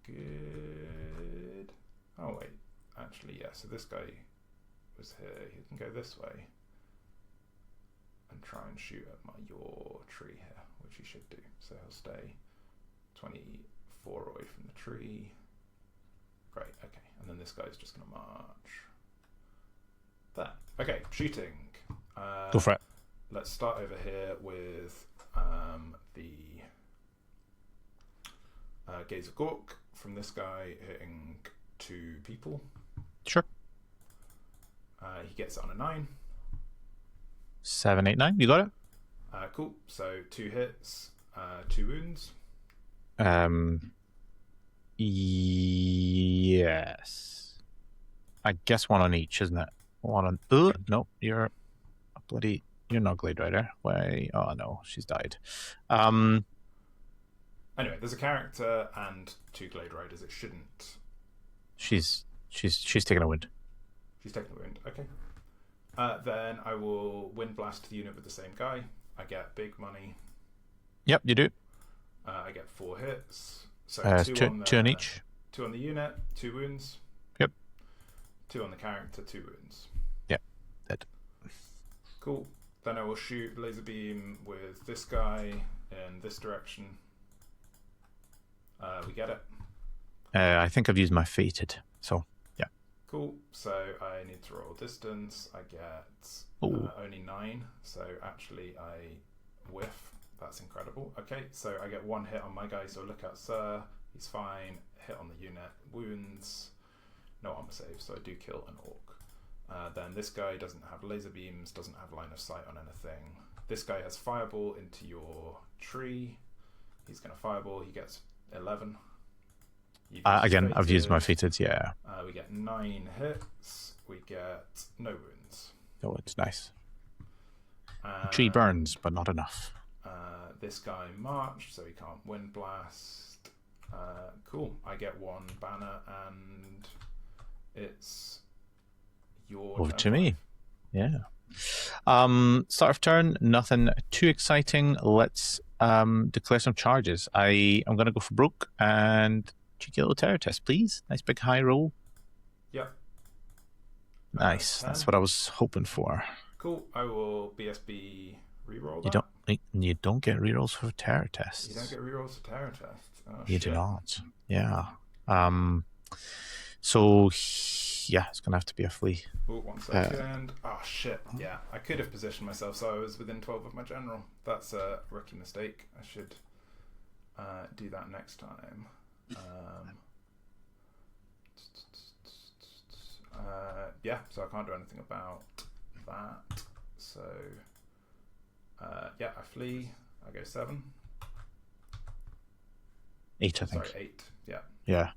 good. Oh wait, actually yeah. So this guy was here. He can go this way and try and shoot at your tree here, which he should do. So he'll stay 24 away from the tree. Great, okay. And then this guy's just going to march there. Okay, shooting. Go for it. Let's start over here with the Gaze of Gork from this guy hitting 2 people. Sure. He gets it on a 9. 7, 8, 9. You got it? Cool. So 2 hits, 2 wounds. Yes. I guess 1 on each, isn't it? 1 on. No, you're not Glade Rider. Why? Oh no, she's died. Anyway, there's a character and 2 Glade Riders. It shouldn't. She's taking a wound. She's taking a wound. Okay. Then I will wind blast the unit with the same guy. I get big money. Yep, you do. I get 4 hits. So two on each. 2 on the unit, 2 wounds. Yep. 2 on the character, 2 wounds. Yep, dead. Cool. Then I will shoot laser beam with this guy in this direction. We get it. I think I've used my fated, so yeah. Cool. So I need to roll distance. I get only 9. So actually I whiff. That's incredible. Okay, so I get 1 hit on my guy. So look at Sir. He's fine. Hit on the unit. Wounds. No armor save. So I do kill an orc. Then this guy doesn't have laser beams. Doesn't have line of sight on anything. This guy has fireball into your tree. He's going to fireball. He gets 11. Again, I've used my fated, yeah. We get 9 hits. We get no wounds. Oh, it's nice. The tree burns, but not enough. This guy marched, so he can't wind blast. Cool. I get 1 banner, and it's your over turn. to me. Yeah. Start of turn, nothing too exciting. Let's declare some charges. I'm going to go for broke and cheeky little terror test, please. Nice big high roll. Yep. Nice. That's what I was hoping for. Cool. I will BSB reroll that. You don't get rerolls for terror tests. You don't get rerolls for terror tests. Oh, you do not. Yeah. So yeah, it's gonna have to be a flea. Oh, 1 second. Oh shit. Yeah, I could have positioned myself so I was within 12 of my general. That's a rookie mistake. I should do that next time. Yeah, so I can't do anything about that. So yeah, I flee. I go 7. 8, I think. Sorry, 8. Yeah. Yeah.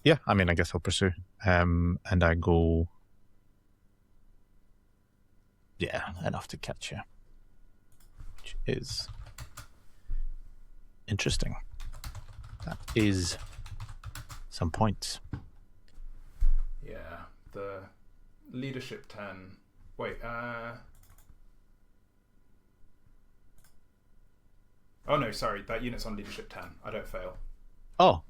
Yeah, I mean, I guess I'll pursue. And I go... Yeah, enough to catch you. Which is... interesting. That is some points. Yeah, the leadership 10... Wait, Oh no, sorry, that unit's on leadership 10. I don't fail. Oh.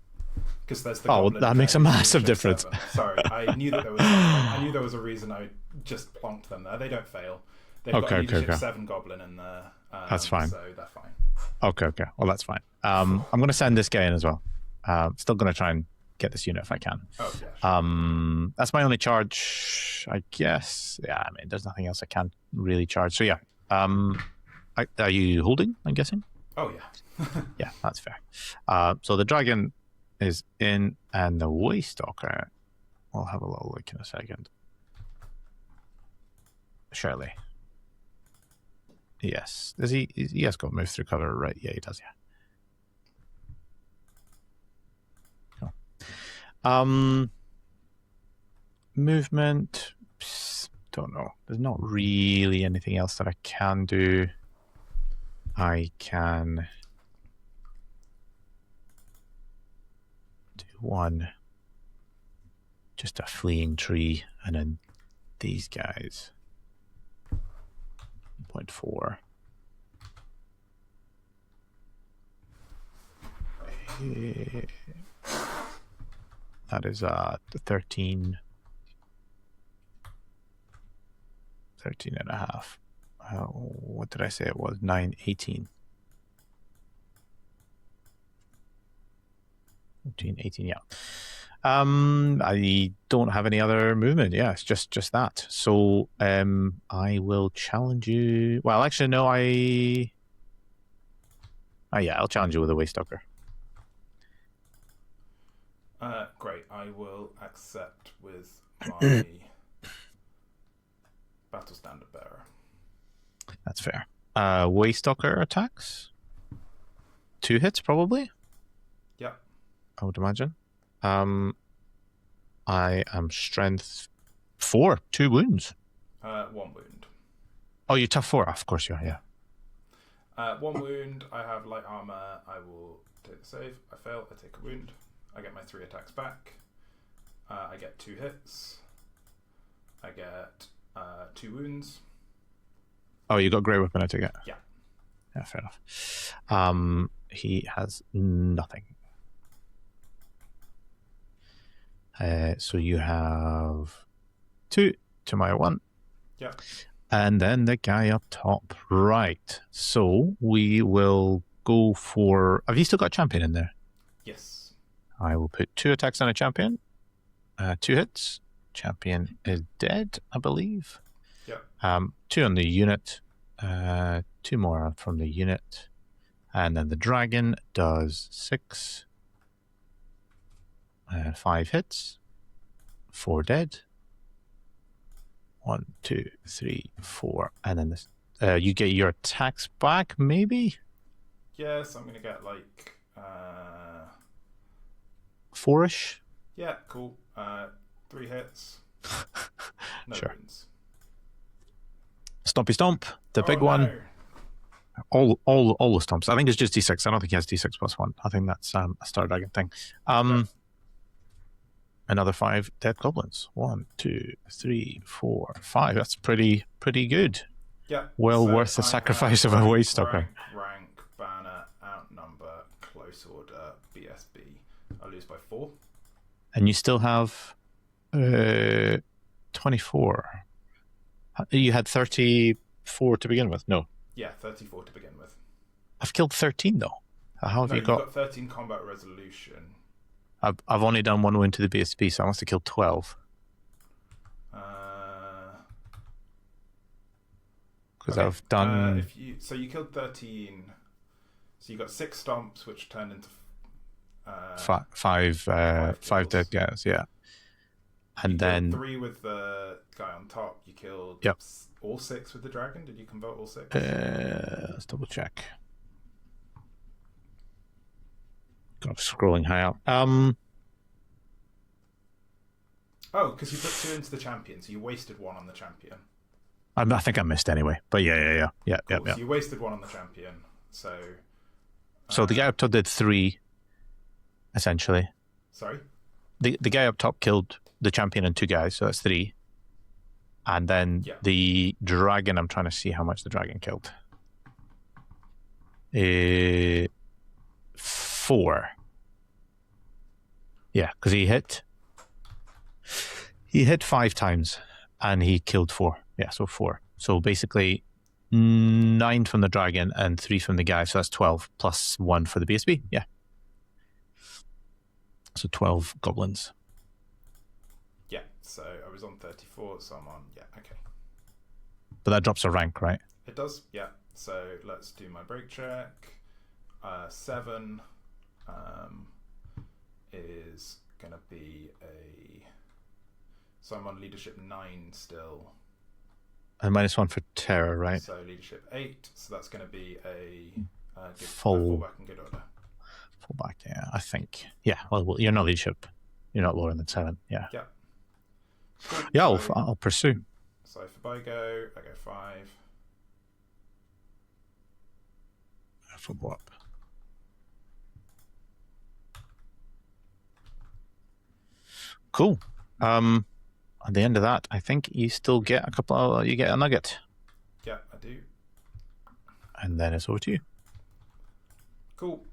Because there's the well, that makes a massive difference. 7. Sorry, I knew there was a reason I just plonked them there. They don't fail. They've got a leadership 7 goblin in there. That's fine. So they're fine. Okay. Well, that's fine. I'm going to send this guy in as well. Still going to try and get this unit if I can. Oh, yeah. Sure. That's my only charge, I guess. Yeah, I mean, there's nothing else I can really charge. So yeah. Are you holding, I'm guessing? Oh, yeah. Yeah, that's fair. So the dragon is in, and the Waystalker. We'll have a little look in a second. Surely. Yes. Does he has got move through cover, right? Yeah, he does, yeah. Cool. Movement. Don't know. There's not really anything else that I can do. I can do 1, just a fleeing tree, and then these guys. 0.4. That is 13 and a half. What did I say it was? 9, 18. 14, 18, yeah. I don't have any other movement. Yeah, it's just that. So I will challenge you. Well, actually, no, yeah, I'll challenge you with a Waystalker. Great. I will accept with my battle standard bearer. That's fair. Waystalker attacks. 2 hits, probably. Yeah. I would imagine. I am strength 4, 2 wounds. 1 wound. Oh, you tough 4, of course you are. Yeah. 1 wound. I have light armor. I will take the save. I fail. I take a wound. I get my 3 attacks back. I get 2 hits. I get 2 wounds. Oh, you got Grey Weapon, I take it? Yeah. Yeah, fair enough. He has nothing. So you have 2 to my 1. Yeah. And then the guy up top. Right. So we will go for... Have you still got champion in there? Yes. I will put 2 attacks on a champion. 2 hits. Champion is dead, I believe. Yeah. 2 on the unit. 2 more from the unit. And then the dragon does 6. 5 hits. 4 dead. 1, 2, 3, 4. And then this, you get your attacks back, maybe? Yes, I'm going to get like... 4-ish? Yeah, cool. 3 hits. No Sure. wounds. Stompy Stomp, the big one. All the stomps. I think it's just D6. I don't think he has D6 plus 1. I think that's a Star Dragon thing. Another 5 dead goblins. 1, 2, 3, 4, 5. That's pretty good. Yeah. Well worth the sacrifice of a Waystalker. Rank, banner, outnumber, close order, BSB. I lose by 4. And you still have 24. You had 34 to begin with? No. Yeah, 34 to begin with. I've killed 13 though. How have you got? You've got 13 combat resolution. I've only done 1 wound to the BSB, so I must have killed 12. Because okay. I've done... So you killed 13. So you got 6 stomps, which turned into... 5 dead guys, yeah. And you then... 3 with the guy on top. You killed all 6 with the dragon? Did you convert all 6? Let's double check. God, scrolling high up. Oh, because you put 2 into the champion, so you wasted 1 on the champion. I think I missed anyway, but yeah. Cool. So you wasted 1 on the champion, so... So the guy up top did 3, essentially. Sorry? The guy up top killed the champion and 2 guys, so that's 3. And then the dragon, I'm trying to see how much the dragon killed. 4. Yeah, because he hit 5 times and he killed 4. Yeah, so 4. So basically 9 from the dragon and 3 from the guy, so that's 12 plus 1 for the BSB. Yeah. So 12 goblins. Yeah, so I was on 34, so I'm on... Yeah, okay. But that drops a rank, right? It does, yeah. So let's do my break check. 7 is going to be a... So I'm on leadership 9 still. And -1 for terror, right? So leadership 8, so that's going to be a full back in good order. Full back, yeah, I think. Yeah, well, you're not leadership. You're not lower than 7, yeah. Yeah. Cool. Yeah, so, I'll pursue. So if I go 5. Football up. Cool. At the end of that, I think you still get a couple of, you get a nugget. Yeah, I do. And then it's over to you. Cool.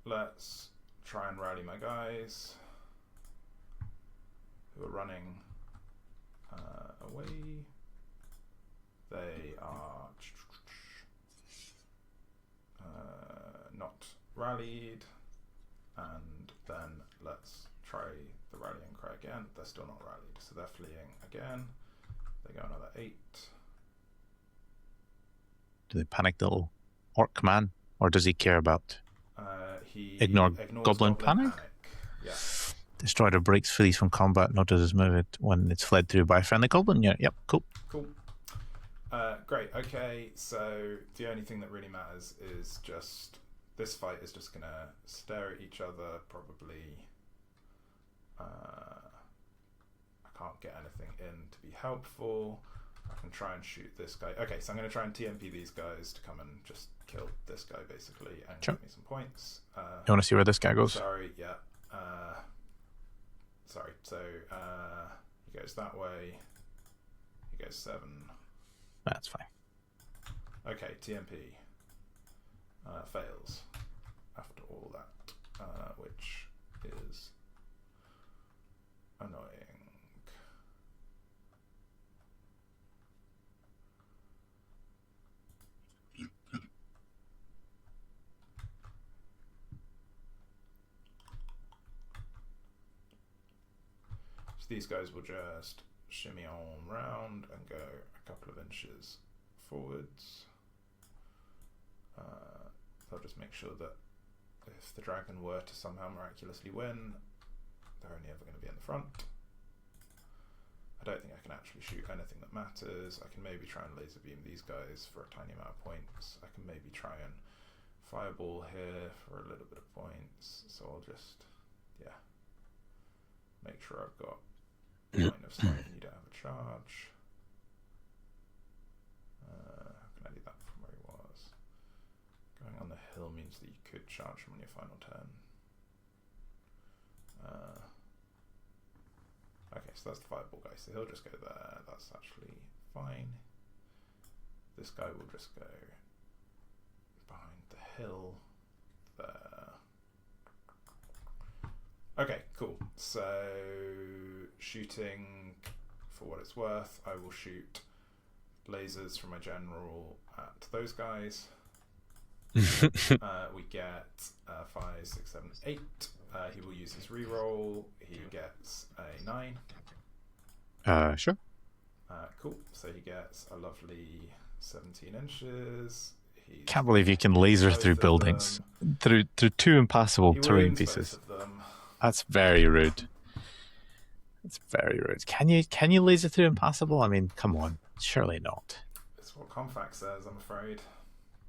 Let's try and rally my guys who are running away. They are not rallied, and then let's try the rallying cry again. They're still not rallied, so they're fleeing again. They go another 8. Do they panic the little orc man, or does he care about he ignores goblin panic? Yeah. Destroyer breaks free from combat, nor does it move it when it's fled through by a friendly goblin. Yeah, yep, cool. Cool. Great. Okay, so the only thing that really matters is just this fight is just gonna stare at each other. Probably, I can't get anything in to be helpful. I can try and shoot this guy. Okay, so I'm going to try and TMP these guys to come and just kill this guy basically and sure. give me some points. You want to see where this guy goes? Sorry, yeah. Sorry, so he goes that way. He goes 7. That's fine. Okay, TMP fails after all that, which is annoying. So these guys will just shimmy on round and go a couple of inches forwards. They'll just make sure that if the dragon were to somehow miraculously win, they're only ever going to be in the front. I don't think I can actually shoot anything that matters. I can maybe try and laser beam these guys for a tiny amount of points. I can maybe try and fireball here for a little bit of points. So I'll just, yeah, make sure I've got line of sight and you don't have a charge. How can I do that from where he was? Going on the hill means that you could charge him on your final turn. Okay, so that's the fireball guy, so he'll just go there. That's actually fine. This guy will just go behind the hill there. Okay, cool. So shooting, for what it's worth, I will shoot lasers from my general at those guys. We get 5, 6, 7, 8. He will use his reroll. He gets a 9. Sure. Cool. So he gets a lovely 17 inches. Can't believe you can laser through buildings, through two impassable terrain pieces. That's very rude. It's very rude. Can you laser through impassable? I mean, come on, surely not. It's what Confax says, I'm afraid.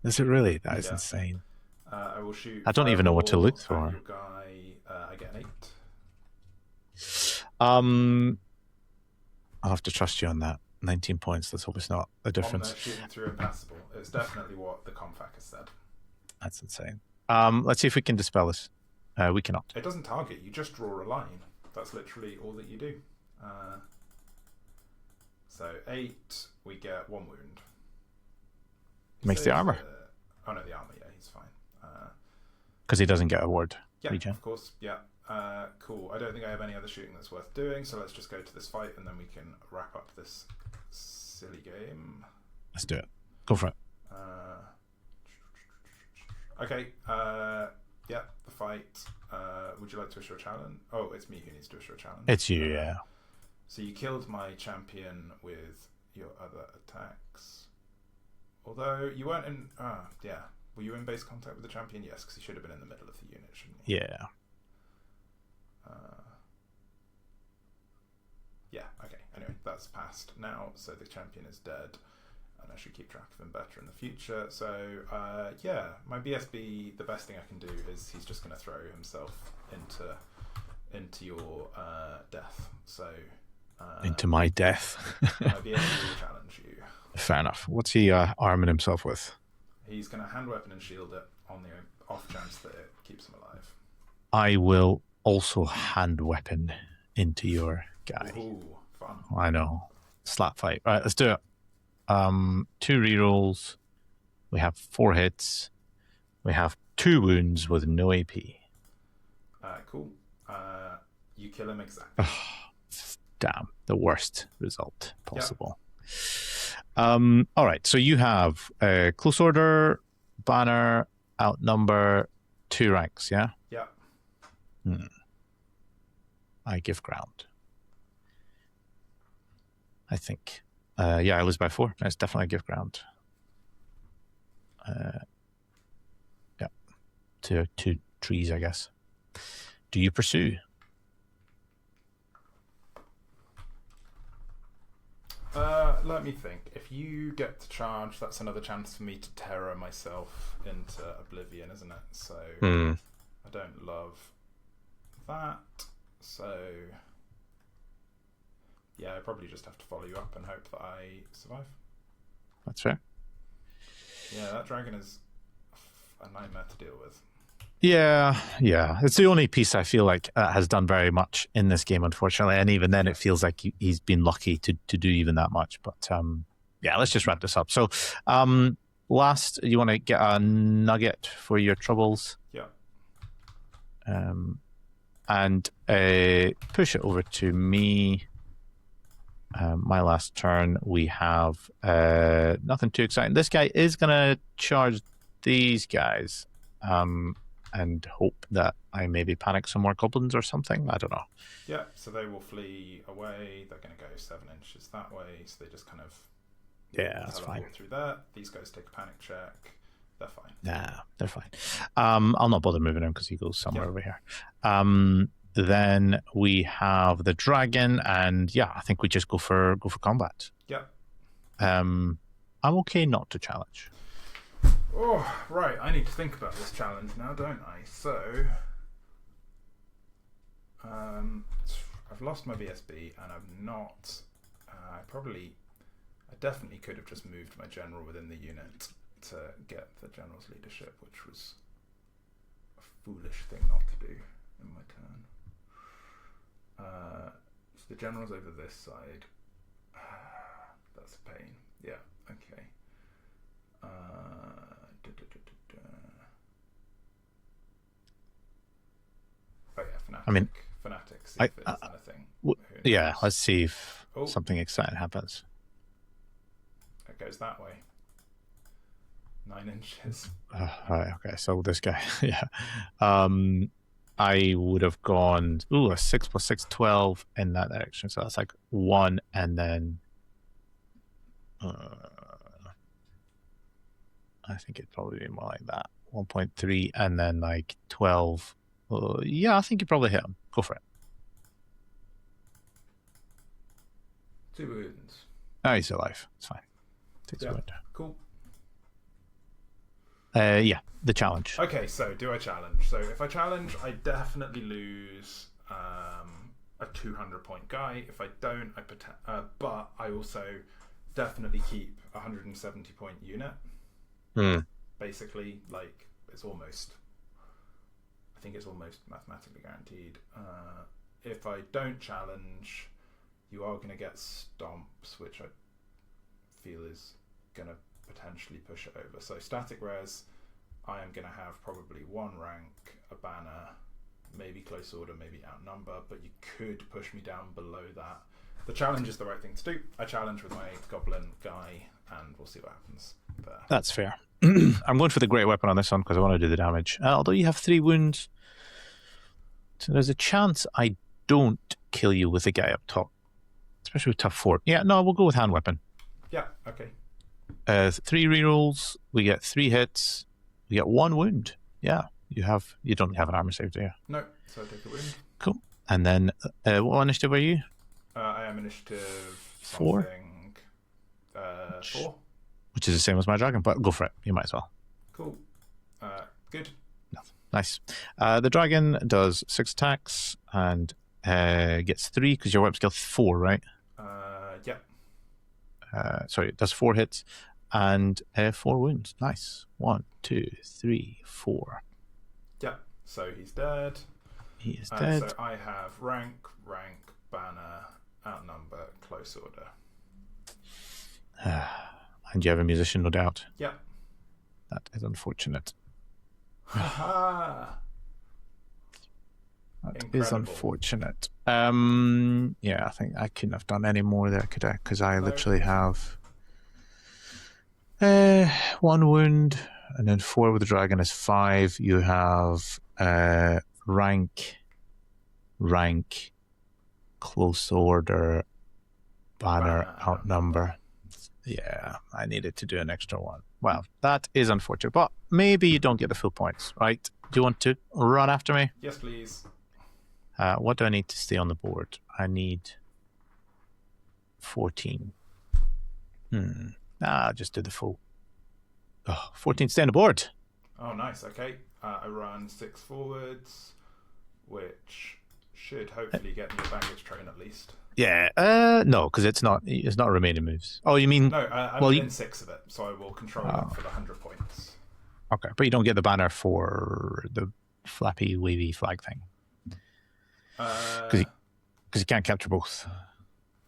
Is it really? That is insane. I will shoot. I don't even know what to look for. Your guy, I get an 8. I'll have to trust you on that. 19 points. That's obviously not the difference. Shooting through impassable. It's definitely what the Confax has said. That's insane. Let's see if we can dispel this. We cannot. It doesn't target. You just draw a line. That's literally all that you do. So 8, we get 1 wound. Makes the armor. Oh no, the armor. Yeah, he's fine. Because he doesn't get a ward. Yeah, regen. Of course. Yeah. Cool. I don't think I have any other shooting that's worth doing. So let's just go to this fight, and then we can wrap up this silly game. Let's do it. Go for it. Okay. Yeah, the fight. Would you like to issue a challenge? Oh, it's me who needs to issue a challenge. It's you, yeah. So you killed my champion with your other attacks. Although you weren't in... yeah. Were you in base contact with the champion? Yes, because he should have been in the middle of the unit, shouldn't he? Yeah. Yeah, okay. Anyway, that's passed now, so the champion is dead. And I should keep track of him better in the future. So, yeah, my BSB, the best thing I can do is he's just going to throw himself into your death. So... into my death. My BSB will challenge you. Fair enough. What's he arming himself with? He's going to hand weapon and shield it on the off chance that it keeps him alive. I will also hand weapon into your guy. Ooh, fun. I know. Slap fight. Right, let's do it. 2 rerolls. We have 4 hits. We have 2 wounds with no AP. Cool. You kill him exactly. Damn, the worst result possible. Yep. All right, so you have close order, banner, outnumber, 2 ranks, yeah? Yeah. I give ground. I think. Yeah, I lose by 4. That's definitely a give ground. Yeah. 2 trees, I guess. Do you pursue? Let me think. If you get to charge, that's another chance for me to terror myself into oblivion, isn't it? So I don't love that. So yeah, I probably just have to follow you up and hope that I survive. That's fair. Yeah, that dragon is a nightmare to deal with. Yeah. It's the only piece I feel like has done very much in this game, unfortunately. And even then, it feels like he's been lucky to do even that much. But yeah, let's just wrap this up. So, last, you want to get a nugget for your troubles? Yeah. And push it over to me. My last turn, we have nothing too exciting. This guy is going to charge these guys and hope that I maybe panic some more goblins or something. I don't know. Yeah, so they will flee away. They're going to go 7 inches that way. So they just kind of that's fine. Through there. These guys take a panic check. They're fine. Nah, they're fine. I'll not bother moving him because he goes somewhere over here. Then we have the dragon, and yeah, I think we just go for combat. Yeah. I'm okay not to challenge. Oh, right. I need to think about this challenge now, don't I? So, I've lost my BSB, and I've not. I definitely could have just moved my general within the unit to get the general's leadership, which was a foolish thing not to do in my turn. So the general's over this side. That's a pain. Yeah, okay. Oh yeah, Fnatic. I mean, Fnatic, see if it's anything. Yeah, let's see if something exciting happens. It goes that way. 9 inches. Right, okay, so this guy, yeah. I would have gone, a 6 + 6, 12 in that direction. So that's like 1, and then I think it'd probably be more like that. 1.3, and then like 12. Yeah, I think you probably hit him. Go for it. 2 wounds. Oh, he's alive. It's fine. Takes a wound. Cool. Yeah, the challenge. Okay, so do I challenge? So if I challenge, I definitely lose a 200-point guy. If I don't, but I also definitely keep a 170-point unit. Basically, like it's almost. I think it's almost mathematically guaranteed. If I don't challenge, you are going to get stomps, which I feel is going to potentially push it over. So static res, I am going to have probably 1 rank, a banner, maybe close order, maybe outnumber, but you could push me down below that. The challenge is the right thing to do. I challenge with my goblin guy, and we'll see what happens there. That's fair. I'm going for the great weapon on this one because I want to do the damage. Although you have 3 wounds, so there's a chance I don't kill you with the guy up top, especially with tough 4. Yeah, no, we'll go with hand weapon. Yeah, okay. 3 rerolls. We get 3 hits. We get 1 wound. Yeah, you don't have an armor save, do you? No, so I take a wound. Cool. And then, what initiative are you? I am initiative 4. 4. Which is the same as my dragon, but go for it. You might as well. Cool. Good. Nice. The dragon does 6 attacks and gets 3 because your weapon skill 4, right? Yeah. Sorry, it does 4 hits and 4 wounds. Nice. 1, 2, 3, 4. Yeah. So he's dead. He is dead. So I have rank, banner, outnumber, close order. And you have a musician, no doubt. Yeah. That is unfortunate. That is unfortunate. Yeah, I think I couldn't have done any more there, could I? Because I literally have 1 wound, and then 4 with the dragon is 5. You have rank, close order, banner, outnumber. Yeah, I needed to do an extra 1. Well, that is unfortunate, but maybe you don't get the full points, right? Do you want to run after me? Yes, please. What do I need to stay on the board? I need 14. I'll just do the full. 14, stay on the board. Oh, nice. Okay. I run 6 forwards, which should hopefully get me a baggage train at least. Yeah. No, because it's not remaining moves. Oh, you mean? No, I'm within 6 of it, so I will control them for the 100 points. Okay, but you don't get the banner for the flappy, wavy flag thing. Because you can't capture both.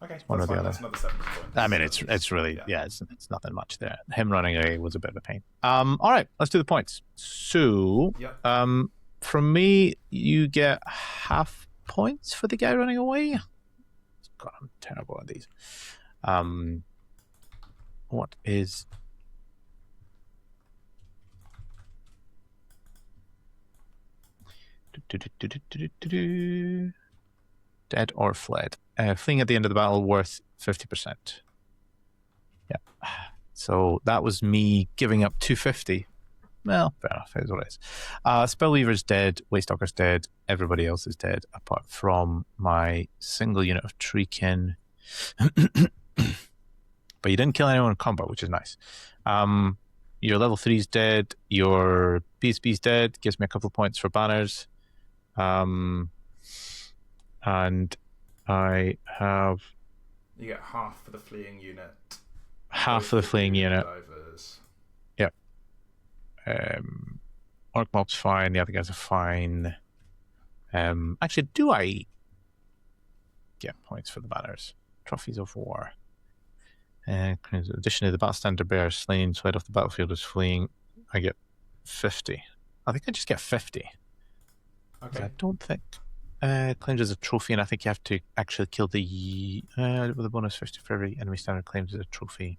Okay, one or that's the fine. other. That's another 70 points. I mean, it's really it's nothing much there. Him running away was a bit of a pain. All right, let's do the points. So, from me, you get half points for the guy running away. God, I'm terrible at these. What is? Dead or fled. Fleeing at the end of the battle worth 50%. Yeah. So that was me giving up 250. Well, fair enough. It is what it is. Spellweaver's dead. Waystalker's dead. Everybody else is dead, apart from my single unit of Treekin. But you didn't kill anyone in combat, which is nice. Your level 3's dead. Your BSB's dead. Gives me a couple of points for banners. And I have... You get half for the fleeing unit. Half for the fleeing unit. Divers. Yep. Orc mob's fine. The other guys are fine. Actually, do I get points for the banners? Trophies of War. Additionally, the battle standard bearer slain, slide off the battlefield is fleeing. I get 50. I think I just get 50. Okay. I don't think claims as a trophy, and I think you have to actually kill the with a bonus 50 for every enemy standard claims as a trophy.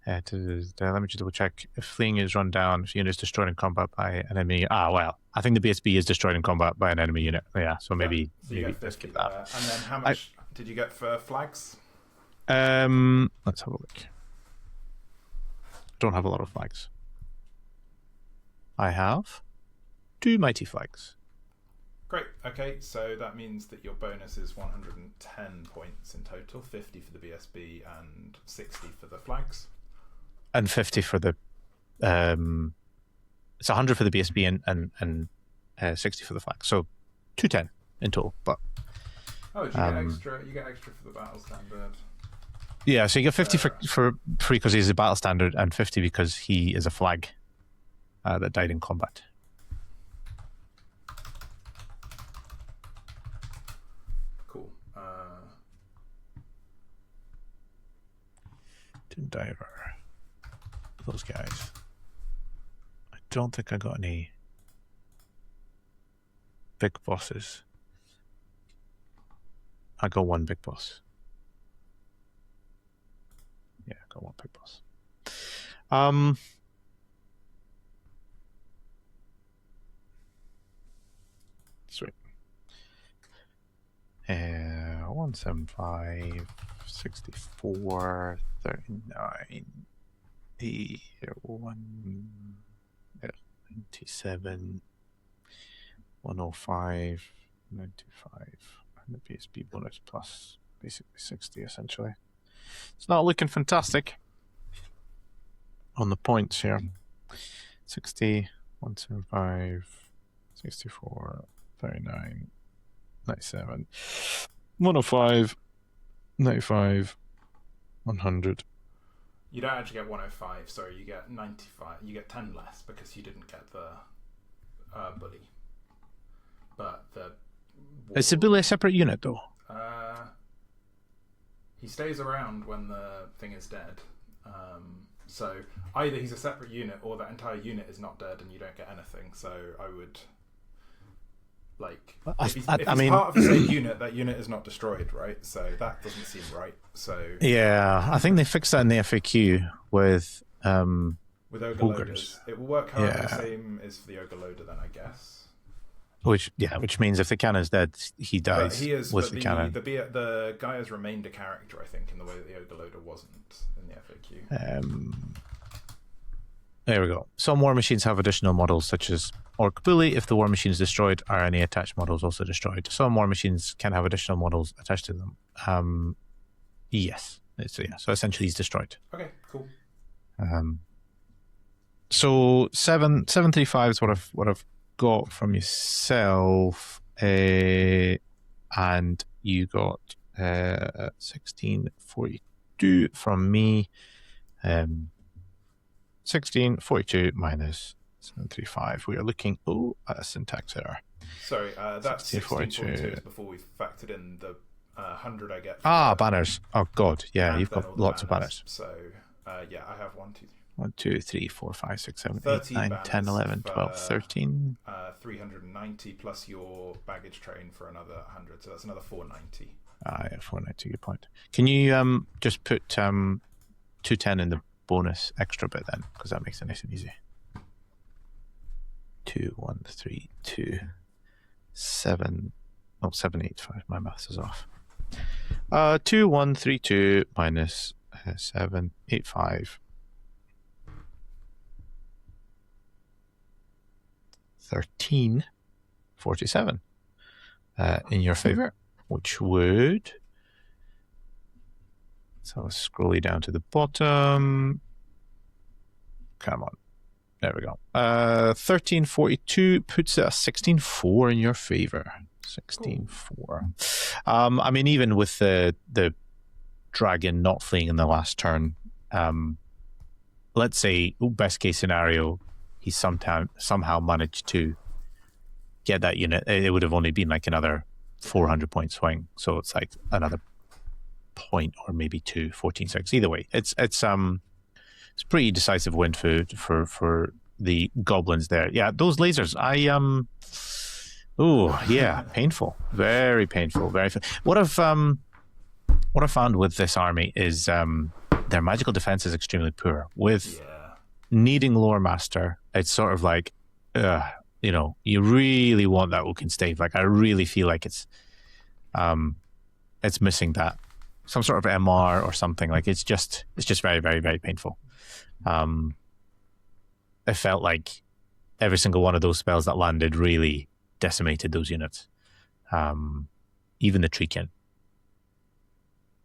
Let me just double check. If fleeing is run down, if unit is destroyed in combat by an enemy. Well, I think the BSB is destroyed in combat by an enemy unit. Yeah, so maybe so you get 50 skip that. And then how much did you get for flags? Let's have a look. Don't have a lot of flags. I have 2 mighty flags. Great. Okay, so that means that your bonus is 110 points in total, 50 for the BSB and 60 for the flags. And 50 for the it's 100 for the BSB and 60 for the flag. So 210 in total. But you get extra. You get extra for the battle standard. Yeah, so you get 50 for free because he's a battle standard, and 50 because he is a flag that died in combat. Cool. Didn't diver. Those guys. I don't think I got any big bosses. I got one big boss. Yeah, I got one big boss. Sweet. 175, 64, 39, 97, 105, 95, and the PSP bonus plus basically 60 essentially. It's not looking fantastic on the points here. 60, 175, 64, 39, 97, 105, 95, 100. You don't actually get 105, sorry, you get 95. You get 10 less because you didn't get the bully. But the... Is the bully a separate unit, though? He stays around when the thing is dead. So either he's a separate unit or that entire unit is not dead and you don't get anything. So I would... if he's part of the same unit, that unit is not destroyed, right? So that doesn't seem right. So yeah, I think they fixed that in the FAQ with Ogre Loaders. It will work however the same as for the Ogre Loader, then I guess. Which means if the cannon's dead, he dies. But he is, with the cannon. The guy has remained a character, I think, in the way that the Ogre Loader wasn't in the FAQ. There we go. Some war machines have additional models, such as Orc Bully. If the war machine is destroyed, are any attached models also destroyed? Some war machines can have additional models attached to them. Yes. So essentially, he's destroyed. Okay, cool. So 735 is what I've got from yourself, and you got 1642 from me. 1642 minus 735. We are looking. A syntax error. Sorry, that's 1642 before we've factored in the 100 I get. Banners. Oh God, yeah, you've got lots of banners. So yeah, I have 1, 2, 3. 1, 2, 3, 4, 5, 6, 7, 8, 9, 10, 11, 12, 13. 390 plus your baggage train for another 100, so that's another 490. Yeah, 490. Good point. Can you just put 210 in the bonus extra bit then, because that makes it nice and easy. 2, 1, 3, 2, 7. Oh, 785. My maths is off. 2, 1, 3, 2 minus 785. 1347 in your favor, which would. So I'll scroll you down to the bottom. Come on. There we go. 1342 puts it at 16-4 in your favor. 16-4. I mean, even with the dragon not fleeing in the last turn, let's say best case scenario, he somehow managed to get that unit. It would have only been like another 400 point swing, so it's like another point or maybe 2, 14-6. Either way, it's pretty decisive win for the goblins there. Yeah, those lasers. Painful, very painful, very. What I've found with this army is their magical defense is extremely poor. With needing lore master, it's sort of like, you really want that Oaken stave. Like I really feel like it's missing that, some sort of MR or something. Like it's just very, very, very painful. It felt like every single one of those spells that landed really decimated those units. Even the Treekin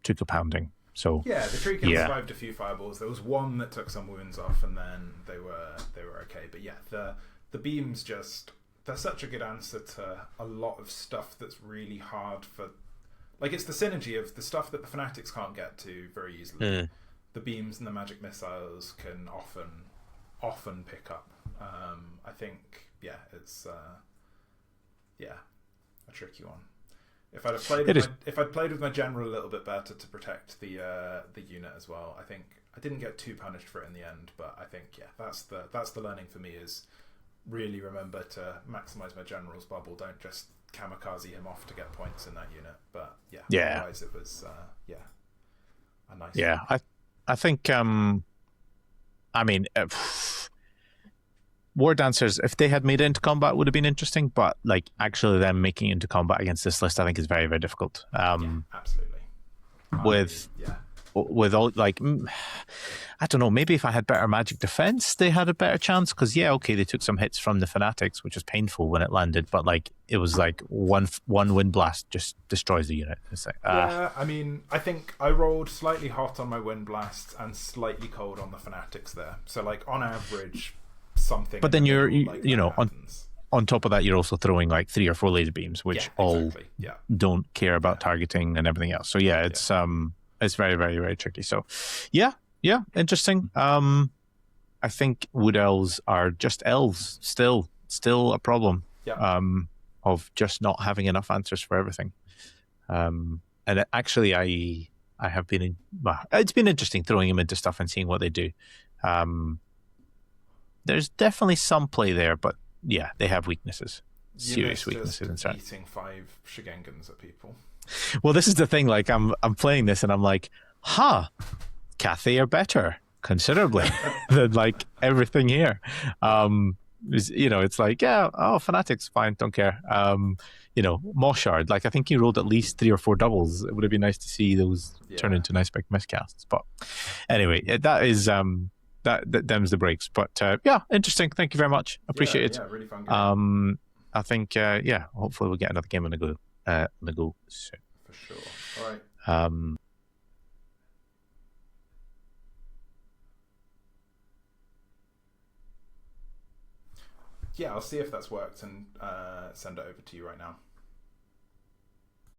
took a pounding. So yeah, the Treekin survived a few fireballs. There was one that took some wounds off, and then they were okay. But yeah, the beams they're such a good answer to a lot of stuff that's really hard for. Like it's the synergy of the stuff that the Fanatics can't get to very easily. The beams and the magic missiles can often pick up. I think it's a tricky one. If I'd played with my general a little bit better to protect the unit as well, I think I didn't get too punished for it in the end. But I think that's the learning for me is really remember to maximize my general's bubble. Don't just kamikaze him off to get points in that unit. But otherwise it was a nice. Yeah, I think War Dancers, if they had made it into combat, would have been interesting, but like actually them making it into combat against this list, I think is very, very difficult. Absolutely. With all like, I don't know, maybe if I had better magic defense, they had a better chance. Because they took some hits from the Fanatics, which was painful when it landed, but like it was like one wind blast just destroys the unit. It's like, I mean, I think I rolled slightly hot on my wind blasts and slightly cold on the Fanatics there. So like on average. Something, but then on top of that, you're also throwing like 3 or 4 laser beams, which don't care about targeting and everything else. So it's very, very, very tricky. So interesting. I think wood elves are just elves still a problem of just not having enough answers for everything. And actually, I have been it's been interesting throwing them into stuff and seeing what they do. There's definitely some play there, but they have weaknesses. Serious weaknesses inside. Eating 5 Shigengans at people. Well, this is the thing. Like, I'm playing this, and I'm like, Cathay are better considerably than like everything here. It's like, Fanatics, fine, don't care. Moshard, like I think he rolled at least 3 or 4 doubles. It would have been nice to see those turn into nice big miscasts. But anyway, that is. That dems the breaks, but interesting. Thank you very much. Appreciate it. Yeah, really fun game. I think hopefully we'll get another game on the go soon. For sure. All right. I'll see if that's worked and send it over to you right now.